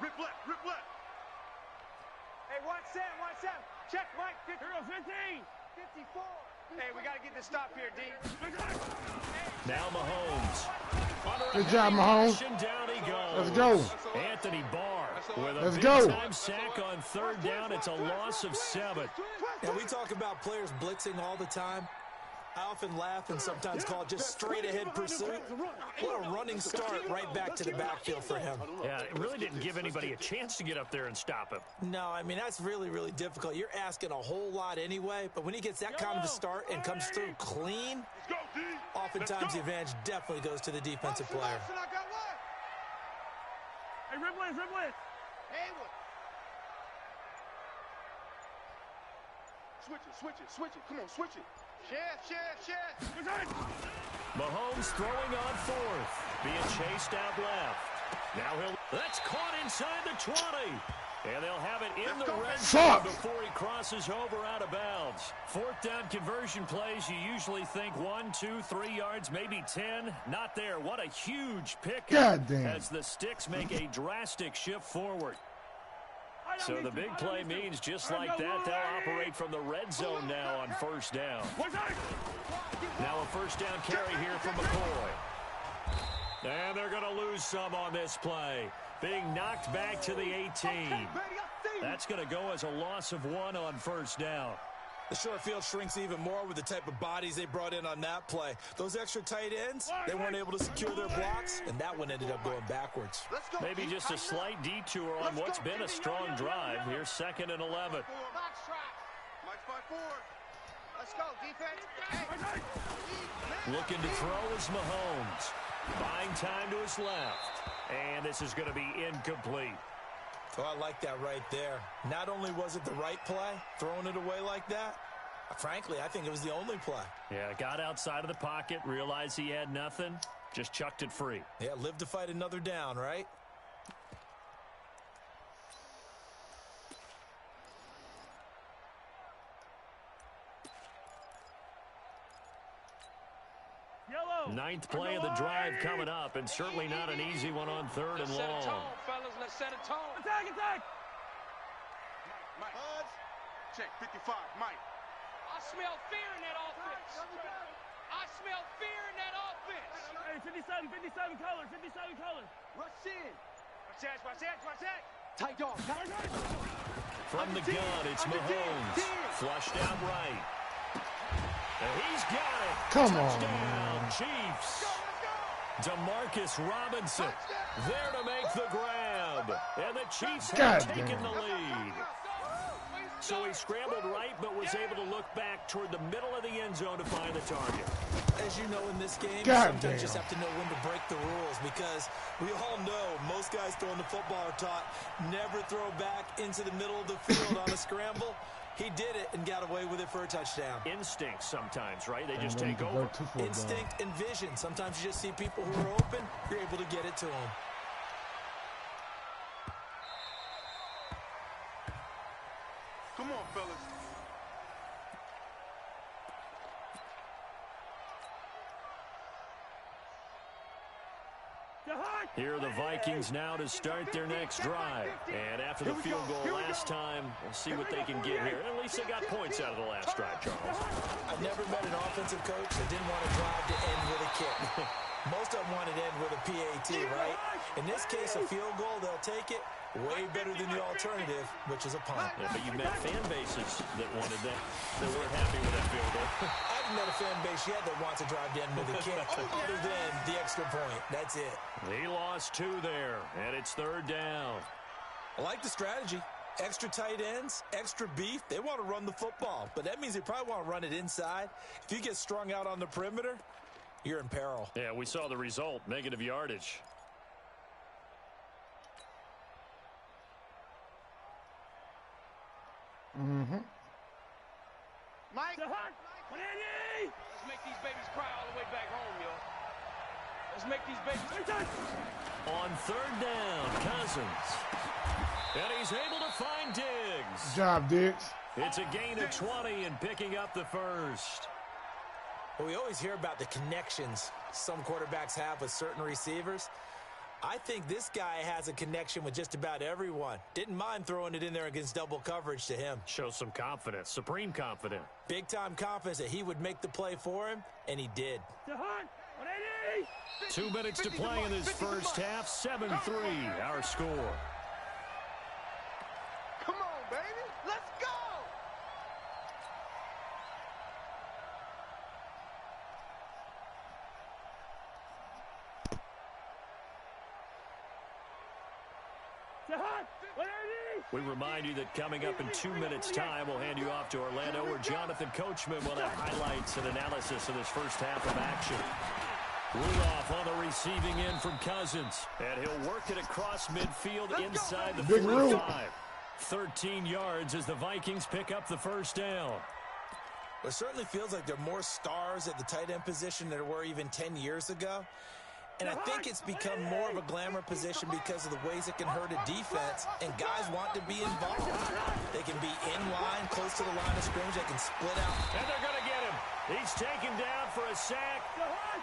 Rip left. Hey, watch that. Check, Mike. 15. 54. Hey, we got to get this stop here, D. Now Mahomes. Good job, Mahomes. Down he goes. Let's go. Anthony Barr with a Let's go. big-time sack on third down. It's a loss of 7. Yeah, we talk about players blitzing all the time. I often laugh and sometimes call it just straight-ahead pursuit. What a running start right back to the backfield for him. Yeah, it really didn't give anybody a chance to get up there and stop him. No, I mean, that's really, really difficult. You're asking a whole lot anyway, but when he gets that kind of a start and comes through clean, oftentimes the advantage definitely goes to the defensive player. Hey, Riblet. Switch it. Come on, switch it. Shift. Mahomes throwing on fourth. Being chased out left. Now that's caught inside the 20. And they'll have it in the red zone before he crosses over out of bounds. Fourth down conversion plays, you usually think 1, 2, 3 yards, maybe 10. Not there. What a huge pickup as the sticks make a drastic shift forward. So the big play means just like that, they'll operate from the red zone now on first down. Now a first down carry here from McCoy. And they're going to lose some on this play. Being knocked back to the 18. That's going to go as a loss of 1 on first down. The short field shrinks even more with the type of bodies they brought in on that play. Those extra tight ends, they weren't able to secure their blocks, and that one ended up going backwards. Maybe just a slight detour on what's been a strong drive. Here's 2nd and 11. Let's go, defense. Looking to throw is Mahomes. Buying time to his left. And this is going to be incomplete. Oh, I like that right there. Not only was it the right play, throwing it away like that, frankly, I think it was the only play. Yeah, got outside of the pocket, realized he had nothing, just chucked it free. Yeah, live to fight another down, right? Ninth play of the drive coming up, and certainly not an easy one on 3rd and long. Let's set a tone. Attack. Mike. Check, 55, Mike. I smell fear in that offense. Hey, 57 color. Rush in. Watch that. Tight dog. From the gun, it's Mahomes. Flushed out right. And he's got it. Come on, Touchdown, man. Chiefs. Demarcus Robinson there to make the grab. And the Chiefs have taken the lead. So he scrambled right, but was able to look back toward the middle of the end zone to find the target. As you know in this game, God sometimes you just have to know when to break the rules, because we all know most guys throwing the football are taught never throw back into the middle of the field on a scramble. He did it and got away with it for a touchdown. Instinct sometimes, right? They just take over. Instinct and vision. Sometimes you just see people who are open, you're able to get it to them. Come on, fellas. Here are the Vikings now to start their next drive. And after the field goal last time, we'll see what they can get here. At least they got points out of the last drive, Charles. I've never met an offensive coach that didn't want to drive to end with a kick. Most of them want to end with a PAT, right? In this case, a field goal, they'll take it. Way better than the alternative, which is a punt. Yeah, but you met fan bases that wanted that, that weren't happy with that field goal. I haven't met a fan base yet that wants to drive to end with a kick, other than the extra point. That's it. He lost 2 there, and it's 3rd down. I like the strategy. Extra tight ends, extra beef. They want to run the football, but that means they probably want to run it inside. If you get strung out on the perimeter, you're in peril. Yeah, we saw the result, negative yardage. Mike. Let's make these babies cry all the way back home, yo. Let's make these babies. On 3rd down, Cousins. And he's able to find Diggs. Good job, Diggs. It's a gain of 20 and picking up the first. Well, we always hear about the connections some quarterbacks have with certain receivers. I think this guy has a connection with just about everyone. Didn't mind throwing it in there against double coverage to him. Shows some confidence, supreme confidence. Big-time confidence that he would make the play for him, and he did. 2 minutes to play in this first half. 7-3, our score. Come on, baby. Let's go. We remind you that coming up in 2 minutes' time, we'll hand you off to Orlando, where Jonathan Coachman will have highlights and analysis of this first half of action. Rudolph on the receiving end from Cousins, and he'll work it across midfield inside the 45. 13 yards as the Vikings pick up the first down. It certainly feels like there are more stars at the tight end position than there were even 10 years ago. And I think it's become more of a glamour position because of the ways it can hurt a defense, and guys want to be involved. They can be in line, close to the line of scrimmage. They can split out. And they're going to get him. He's taken down for a sack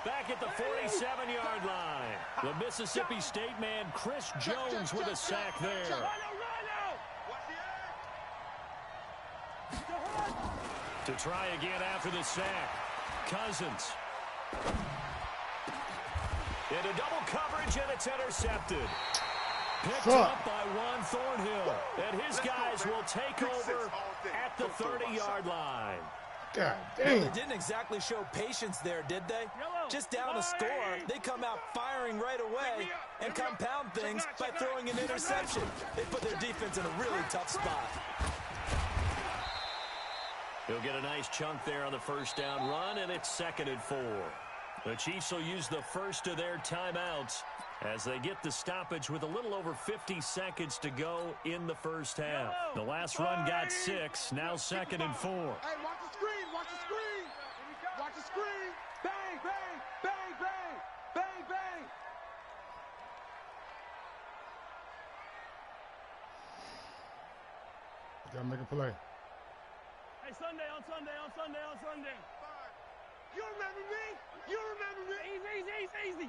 back at the 47-yard line. The Mississippi State man, Chris Jones, with a sack there. To try again after the sack, Cousins. Into double coverage, and it's intercepted. Picked up by Juan Thornhill. And his guys will take over at the 30-yard line. God Well, damn. they didn't exactly show patience there, did they? Just down a score, they come out firing right away and compound things by throwing an interception. They put their defense in a really tough spot. He'll get a nice chunk there on the first down run, and it's 2nd and 4. The Chiefs will use the first of their timeouts as they get the stoppage with a little over 50 seconds to go in the first half. The last run got 6, now 2nd and 4. Hey, watch the screen. Watch the screen. Watch the screen. Bang, bang, bang, bang, bang, bang. Gotta make a play. Hey, Sunday. You remember me? You remember me? Easy.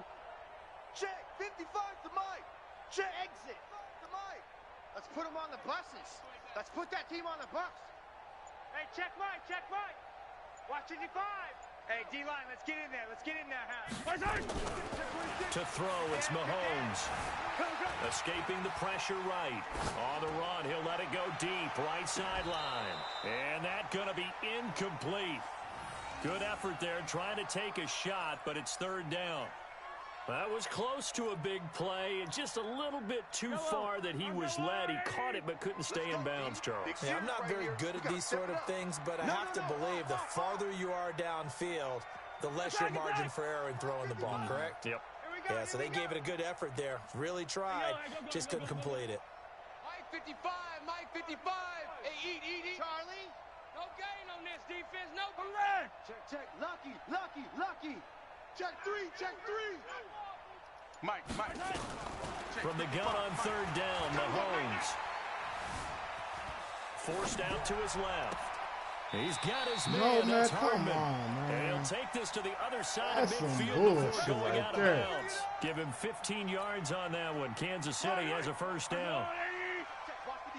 Check. 55 to Mike. Check. Exit. To Mike. Let's put him on the buses. Let's put that team on the bus. Hey, check Mike. Watch 55. Hey, D-line, let's get in there. Huh? To throw, it's Mahomes. Escaping the pressure right. On the run, he'll let it go deep. Right sideline. And that's going to be incomplete. Good effort there trying to take a shot, but it's third down. That was close to a big play, and just a little bit too far that he was led. He caught it but couldn't stay in bounds, Charles. Yeah, I'm not very good at these sort of things, but I have to believe the farther you are downfield, the less your margin for error in throwing the ball, correct? Yep. Yeah, so they gave it a good effort there. Really tried, just couldn't complete it. Mike 55, Mike 55. Hey, eat. Charlie, no gain on this defense, no correct. Check. Lucky. Check three. Mike. From the gun on third down, Mahomes. Forced out to his left. He's got his man. That's Hardman. And he'll take this to the other side of midfield before going out of bounds. Give him 15 yards on that one. Kansas City has a first down.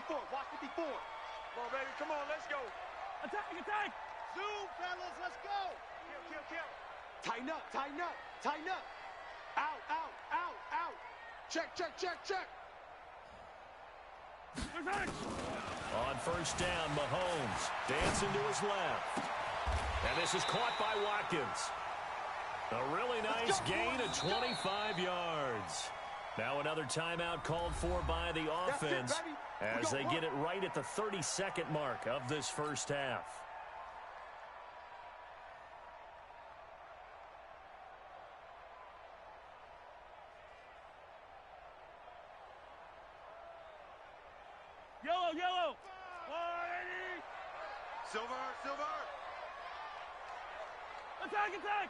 Watch 54. Come on, baby. Come on, let's go. Attack. Zoom, fellas, let's go. Kill. Tighten up. Out. Check. On first down, Mahomes dancing to his left. And this is caught by Watkins. A really nice gain of 25 yards. Now another timeout called for by the offense as they get it right at the 32nd mark of this first half. Yellow. Silver. Attack.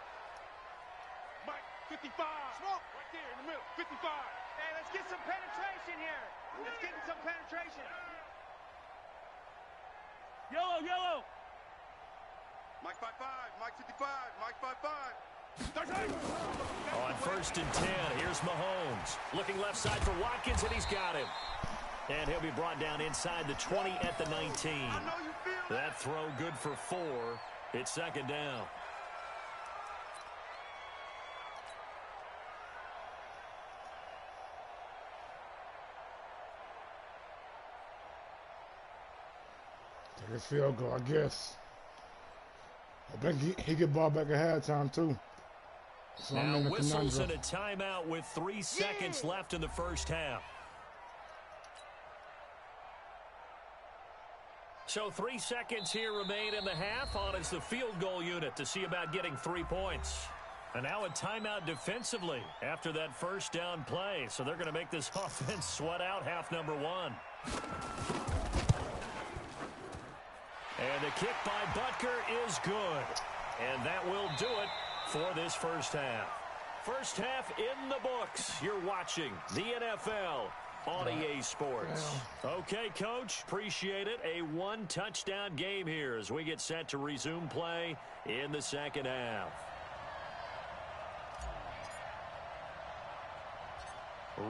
Mike 55. Smoke right there in the middle. 55. Hey, let's get some penetration here. Let's get some penetration. Yellow. Mike 55. Mike 55. Mike 55. On first and 10, here's Mahomes. Looking left side for Watkins, and he's got him. And he'll be brought down inside the 20 at the 19. That throw good for 4. It's second down. Take a field goal, I guess. I think he get ball back at halftime, too. So now whistles and a timeout with 3 seconds left in the first half. So 3 seconds here remain in the half. On is the field goal unit to see about getting 3 points. And now a timeout defensively after that first down play. So they're going to make this offense sweat out half number 1. And the kick by Butker is good. And that will do it for this first half. First half in the books. You're watching the NFL on EA Sports. Okay, Coach, appreciate it. A 1-touchdown game here as we get set to resume play in the second half.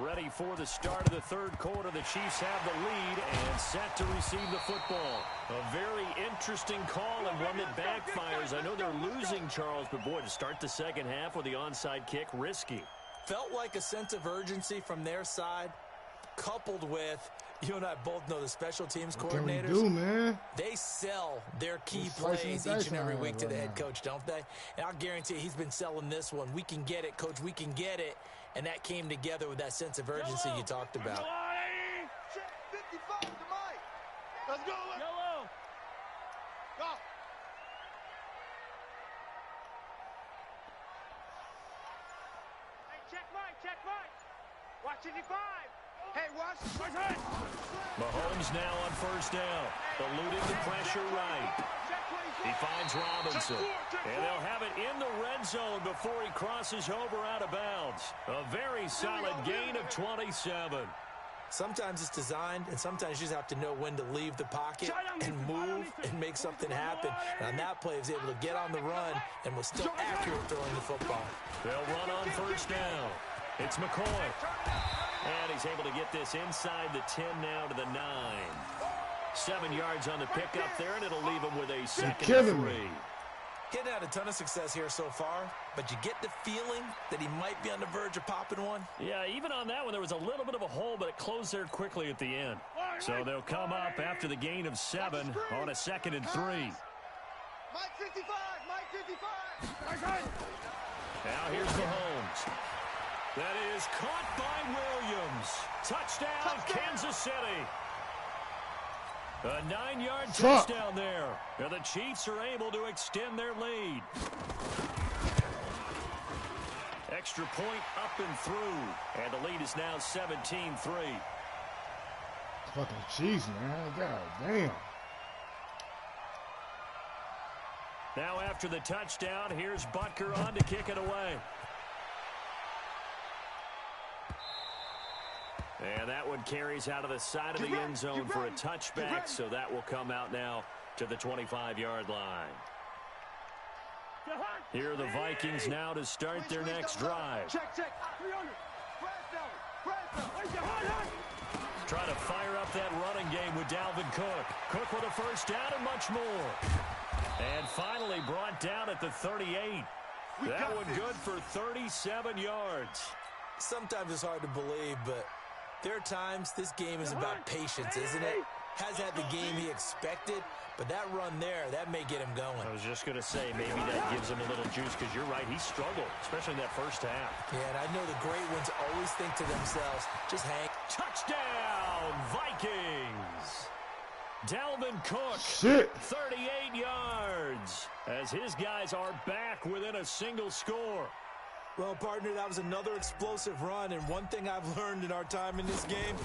Ready for the start of the third quarter. The Chiefs have the lead and set to receive the football. A very interesting call and one that backfires. I know they're losing, Charles, but boy, to start the second half with the onside kick, risky. Felt like a sense of urgency from their side, coupled with, you and I both know the special teams coordinators. What can we do, man? They sell their key plays each and every week to the head coach, don't they? And I'll guarantee you he's been selling this one. We can get it, Coach. We can get it. And that came together with that sense of urgency you talked about. 55 to Mike. Let's go. Yellow. Go. Hey, check Mike. Watch 55. Hey, watch. Mahomes now on first down. Eluding the pressure right. He finds Robinson. And they'll have it in the red zone before he crosses over out of bounds. A very solid gain of 27. Sometimes it's designed, and sometimes you just have to know when to leave the pocket and move and make something happen. And on that play, he was able to get on the run and was still accurate throwing the football. They'll run on first down. It's McCoy. And he's able to get this inside the 10 now to the 9. 7 yards on the pickup there, and it'll leave him with a second and 3. Getting had a ton of success here so far, but you get the feeling that he might be on the verge of popping one. Yeah, even on that one, there was a little bit of a hole, but it closed there quickly at the end. So they'll come up after the gain of 7 on a 2nd and 3. Mike 55, Mike 55. Now here's Mahomes. That is caught by Williams. Touchdown, Kansas City. A 9-yard touchdown there. And the Chiefs are able to extend their lead. Extra point up and through. And the lead is now 17-3. Fucking Chiefs, man. God damn. Now after the touchdown, here's Butker on to kick it away. And that one carries out of the side of the end zone for a touchback, so that will come out now to the 25-yard line. Here are the Vikings now to start their next drive. Check. 300. Try to fire up that running game with Dalvin Cook. Cook with a first down and much more. And finally brought down at the 38. That one good for 37 yards. Sometimes it's hard to believe, but there are times this game is about patience, isn't it? Has had the game he expected, but that run there, that may get him going. I was just going to say, maybe that gives him a little juice, because you're right, he struggled, especially in that first half. Yeah, and I know the great ones always think to themselves, just hang. Touchdown, Vikings! Dalvin Cook, 38 yards, as his guys are back within a single score. Well, partner, that was another explosive run, and one thing I've learned in our time in this game,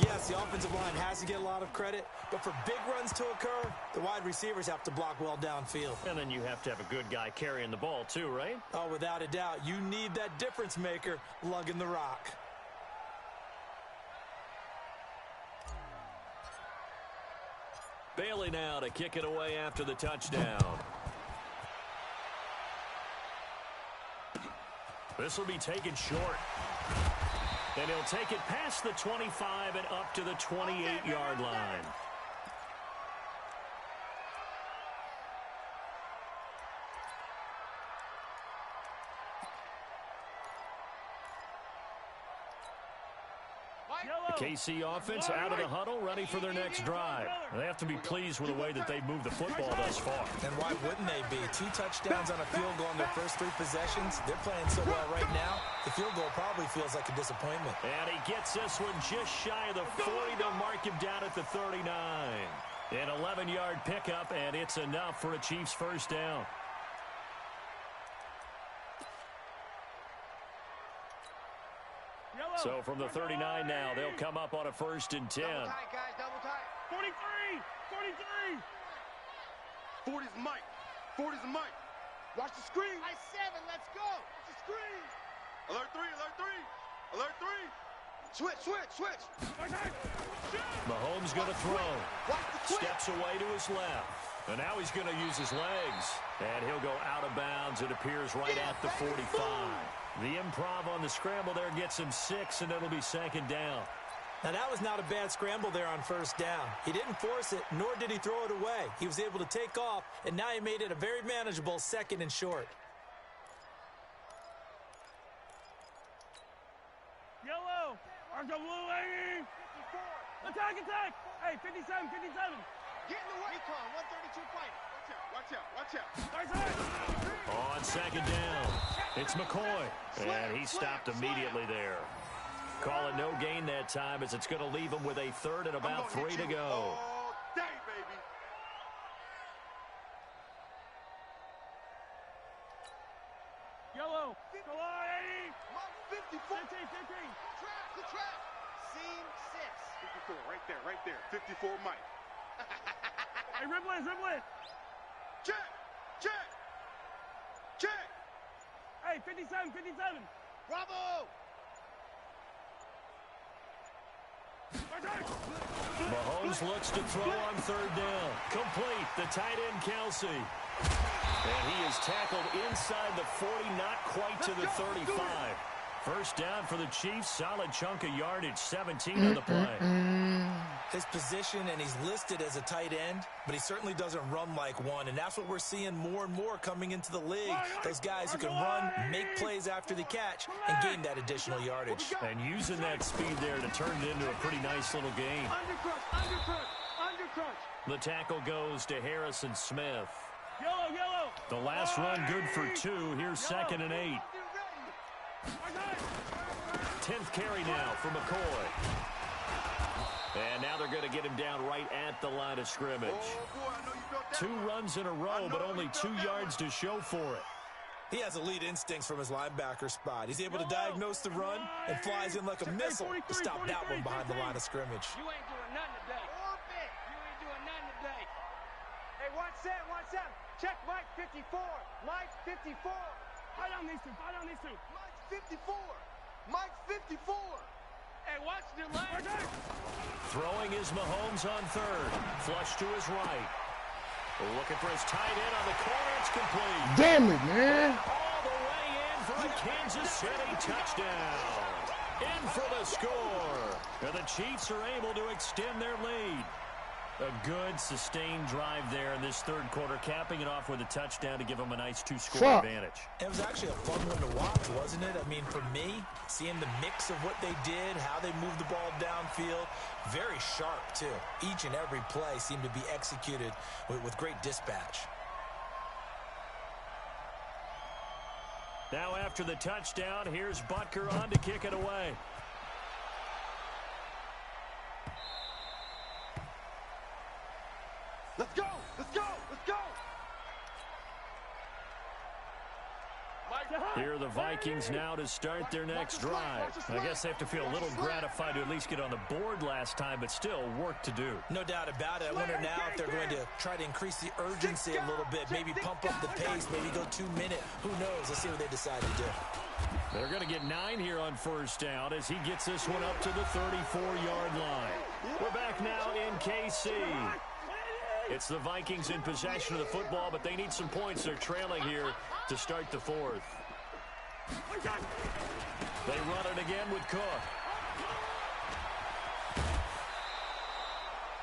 yes, the offensive line has to get a lot of credit, but for big runs to occur, the wide receivers have to block well downfield. And then you have to have a good guy carrying the ball too, right? Oh, without a doubt. You need that difference maker lugging the rock. Bailey now to kick it away after the touchdown. This will be taken short. And he'll take it past the 25 and up to the 28-yard line. The KC offense out of the huddle, ready for their next drive. They have to be pleased with the way that they've moved the football thus far. And why wouldn't they be? 2 touchdowns on a field goal in their first 3 possessions. They're playing so well right now, the field goal probably feels like a disappointment. And he gets this one just shy of the 40. They'll mark him down at the 39. An 11-yard pickup, and it's enough for a Chiefs first down. So from the 39 now, they'll come up on a 1st and 10. Double tight, guys, double tight. 43. 40's Mike. 40's Mike. Watch the screen. I 7, let's go. Watch the screen. Alert 3, alert 3. Alert 3. Switch. Mahomes going to throw. Steps away to his left. And now he's going to use his legs. And he'll go out of bounds, it appears, right at the 45. The improv on the scramble there gets him 6, and it'll be 2nd down. Now, that was not a bad scramble there on 1st down. He didn't force it, nor did he throw it away. He was able to take off, and now he made it a very manageable 2nd and short. Yellow. Arms are blue, 80. 54. Attack. Hey, 57. Get in the way. Recon, 132 fighting. Watch out. On 2nd down, it's McCoy. And he stopped immediately there. Call it no gain that time, as it's going to leave him with a 3rd and about 3 to go. All day, baby. Yellow. Go on, 80. Mike 54. 15. Trap. Seam 6. 54, right there. 54, Mike. Hey, Riblin. Check. Hey, 57. Bravo. Mahomes looks to throw on 3rd down. Complete, the tight end, Kelsey. And he is tackled inside the 40, not quite to the 35. First down for the Chiefs. Solid chunk of yardage, 17 on the play. His position, and he's listed as a tight end, but he certainly doesn't run like one, and that's what we're seeing more and more coming into the league. Those guys who can run, make plays after the catch, and gain that additional yardage. And using that speed there to turn it into a pretty nice little game. The tackle goes to Harrison Smith. Yellow. The last run good for 2. Here's 2nd and 8. 10th carry now for McCoy. And now they're going to get him down right at the line of scrimmage. 2 runs in a row, but only 2 yards to show for it. He has elite instincts from his linebacker spot. He's able to diagnose the run and flies in like a missile to stop that one behind the line of scrimmage. You ain't doing nothing today. You ain't doing nothing today. Hey, 1 7. Check Mike 54. Mike 54. Fight on these two. Mike 54. Mike 54. Hey, watch the leg. Throwing is Mahomes on 3rd. Flush to his right. Looking for his tight end on the corner. It's complete. Damn it, man. All the way in for a Kansas City touchdown. In for the score. And the Chiefs are able to extend their lead. A good, sustained drive there in this 3rd quarter, capping it off with a touchdown to give them a nice 2-score advantage. It was actually a fun one to watch, wasn't it? I mean, for me, seeing the mix of what they did, how they moved the ball downfield, very sharp, too. Each and every play seemed to be executed with great dispatch. Now after the touchdown, here's Butker on to kick it away. Let's go. Here are the Vikings now to start their next drive. I guess they have to feel a little gratified to at least get on the board last time, but still work to do. No doubt about it. I wonder now if they're going to try to increase the urgency a little bit, maybe pump up the pace, maybe go 2-minute. Who knows? Let's see what they decide to do. They're going to get 9 here on first down as he gets this one up to the 34-yard line. We're back now in KC. It's the Vikings in possession of the football, but they need some points. They're trailing here to start the 4th. They run it again with Cook.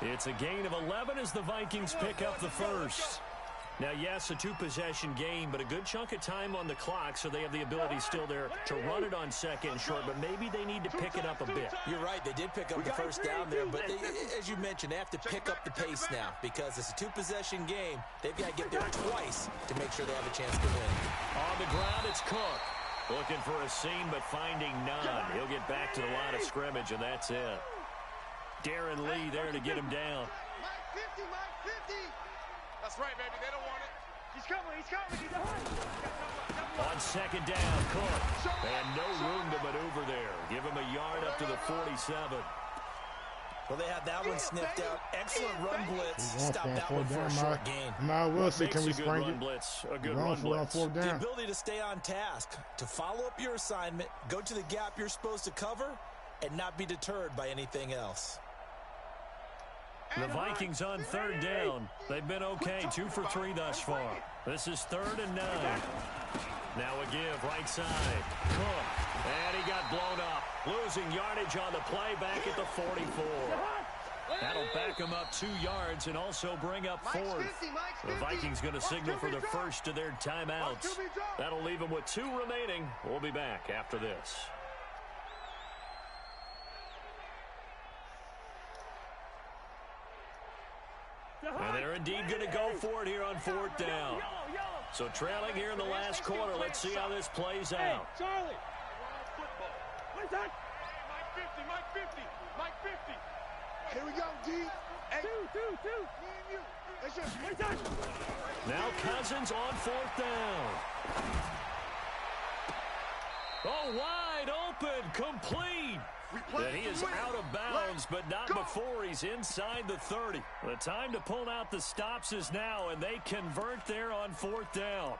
It's a gain of 11 as the Vikings pick up the first. Now, yes, a 2-possession game, but a good chunk of time on the clock, so they have the ability still there to run it on 2nd and short, but maybe they need to pick it up a bit. You're right. They did pick up the first down there, but as you mentioned, they have to pick up the pace now because it's a 2-possession game. They've got to get there twice to make sure they have a chance to win. On the ground, it's Cook. Looking for a seam, but finding none. He'll get back to the line of scrimmage, and that's it. Darren Lee there to get him down. Mike 50. That's right, baby. They don't want it. He's coming. On 2nd down, Cook. And no room to maneuver there. Give him a yard up to the 47. Well, they had that one sniffed out. Excellent run blitz. Stop that one for a short gain. Now, we'll see. Can we spring it? A good run blitz. The ability to stay on task, to follow up your assignment, go to the gap you're supposed to cover, and not be deterred by anything else. The Vikings on 3rd down. They've been okay, 2 for 3 thus far. This is 3rd and 9. Now a give, right side. Cook. And he got blown up. Losing yardage on the play back at the 44. That'll back him up 2 yards and also bring up 4th. The Vikings going to signal for the first of their timeouts. That'll leave them with 2 remaining. We'll be back after this. And they're indeed going to go for it here on 4th down. So trailing here in the last quarter. Let's see how this plays out. Charlie. What's that? Mike 50. Here we go, D. Hey. Two. Me and you. That's just What's that? Now Cousins on 4th down. Oh, wide open, complete. And he is out of bounds, but not before he's inside the 30. The time to pull out the stops is now, and they convert there on 4th down.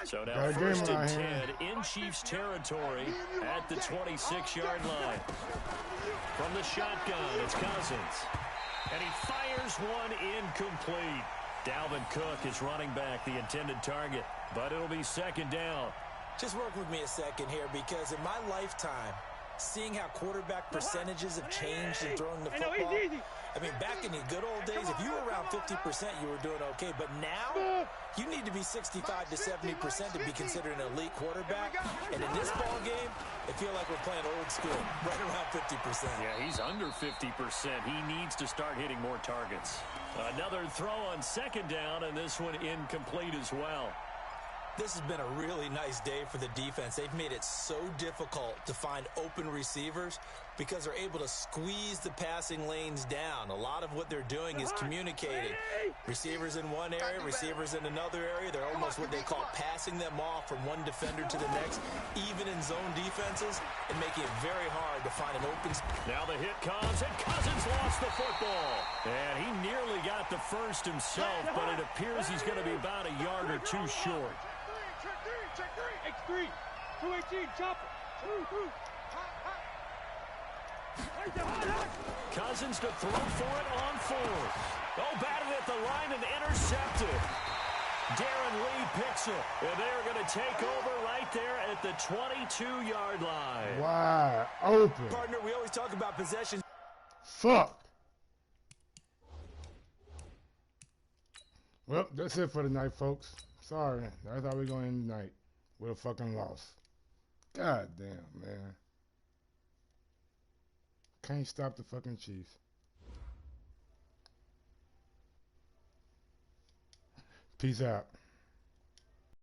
So now 1st and 10 in Chiefs territory at the 26-yard line. From the shotgun, it's Cousins. And he fires one incomplete. Dalvin Cook is running back the intended target, but it'll be second down. Just work with me a second here, because in my lifetime, seeing how quarterback percentages have changed in throwing the football, I mean, back in the good old days, if you were around 50%, you were doing okay. But now, you need to be 65 to 70% to be considered an elite quarterback. And in this ball game, I feel like we're playing old school, right around 50%. Yeah, he's under 50%. He needs to start hitting more targets. Another throw on second down, and this one incomplete as well. This has been a really nice day for the defense. They've made it so difficult to find open receivers because they're able to squeeze the passing lanes down. A lot of what they're doing is communicating. Receivers in one area, receivers in another area. They're almost what they call passing them off from one defender to the next, even in zone defenses, and making it very hard to find an open. Now the hit comes, and Cousins lost the football. And he nearly got the first himself, but it appears he's going to be about a yard or two short. Check three. 218, chop it. Cousins to throw for it on fourth. Oh, batted at the line and intercepted. Darren Lee picks it, and they're going to take over right there at the 22-yard line. Wide open. Partner, we always talk about possession. Fuck. Well, that's it for tonight, folks. Sorry. That's how we're going to end tonight. With a fucking loss. God damn, man. Can't stop the fucking Chiefs. Peace out.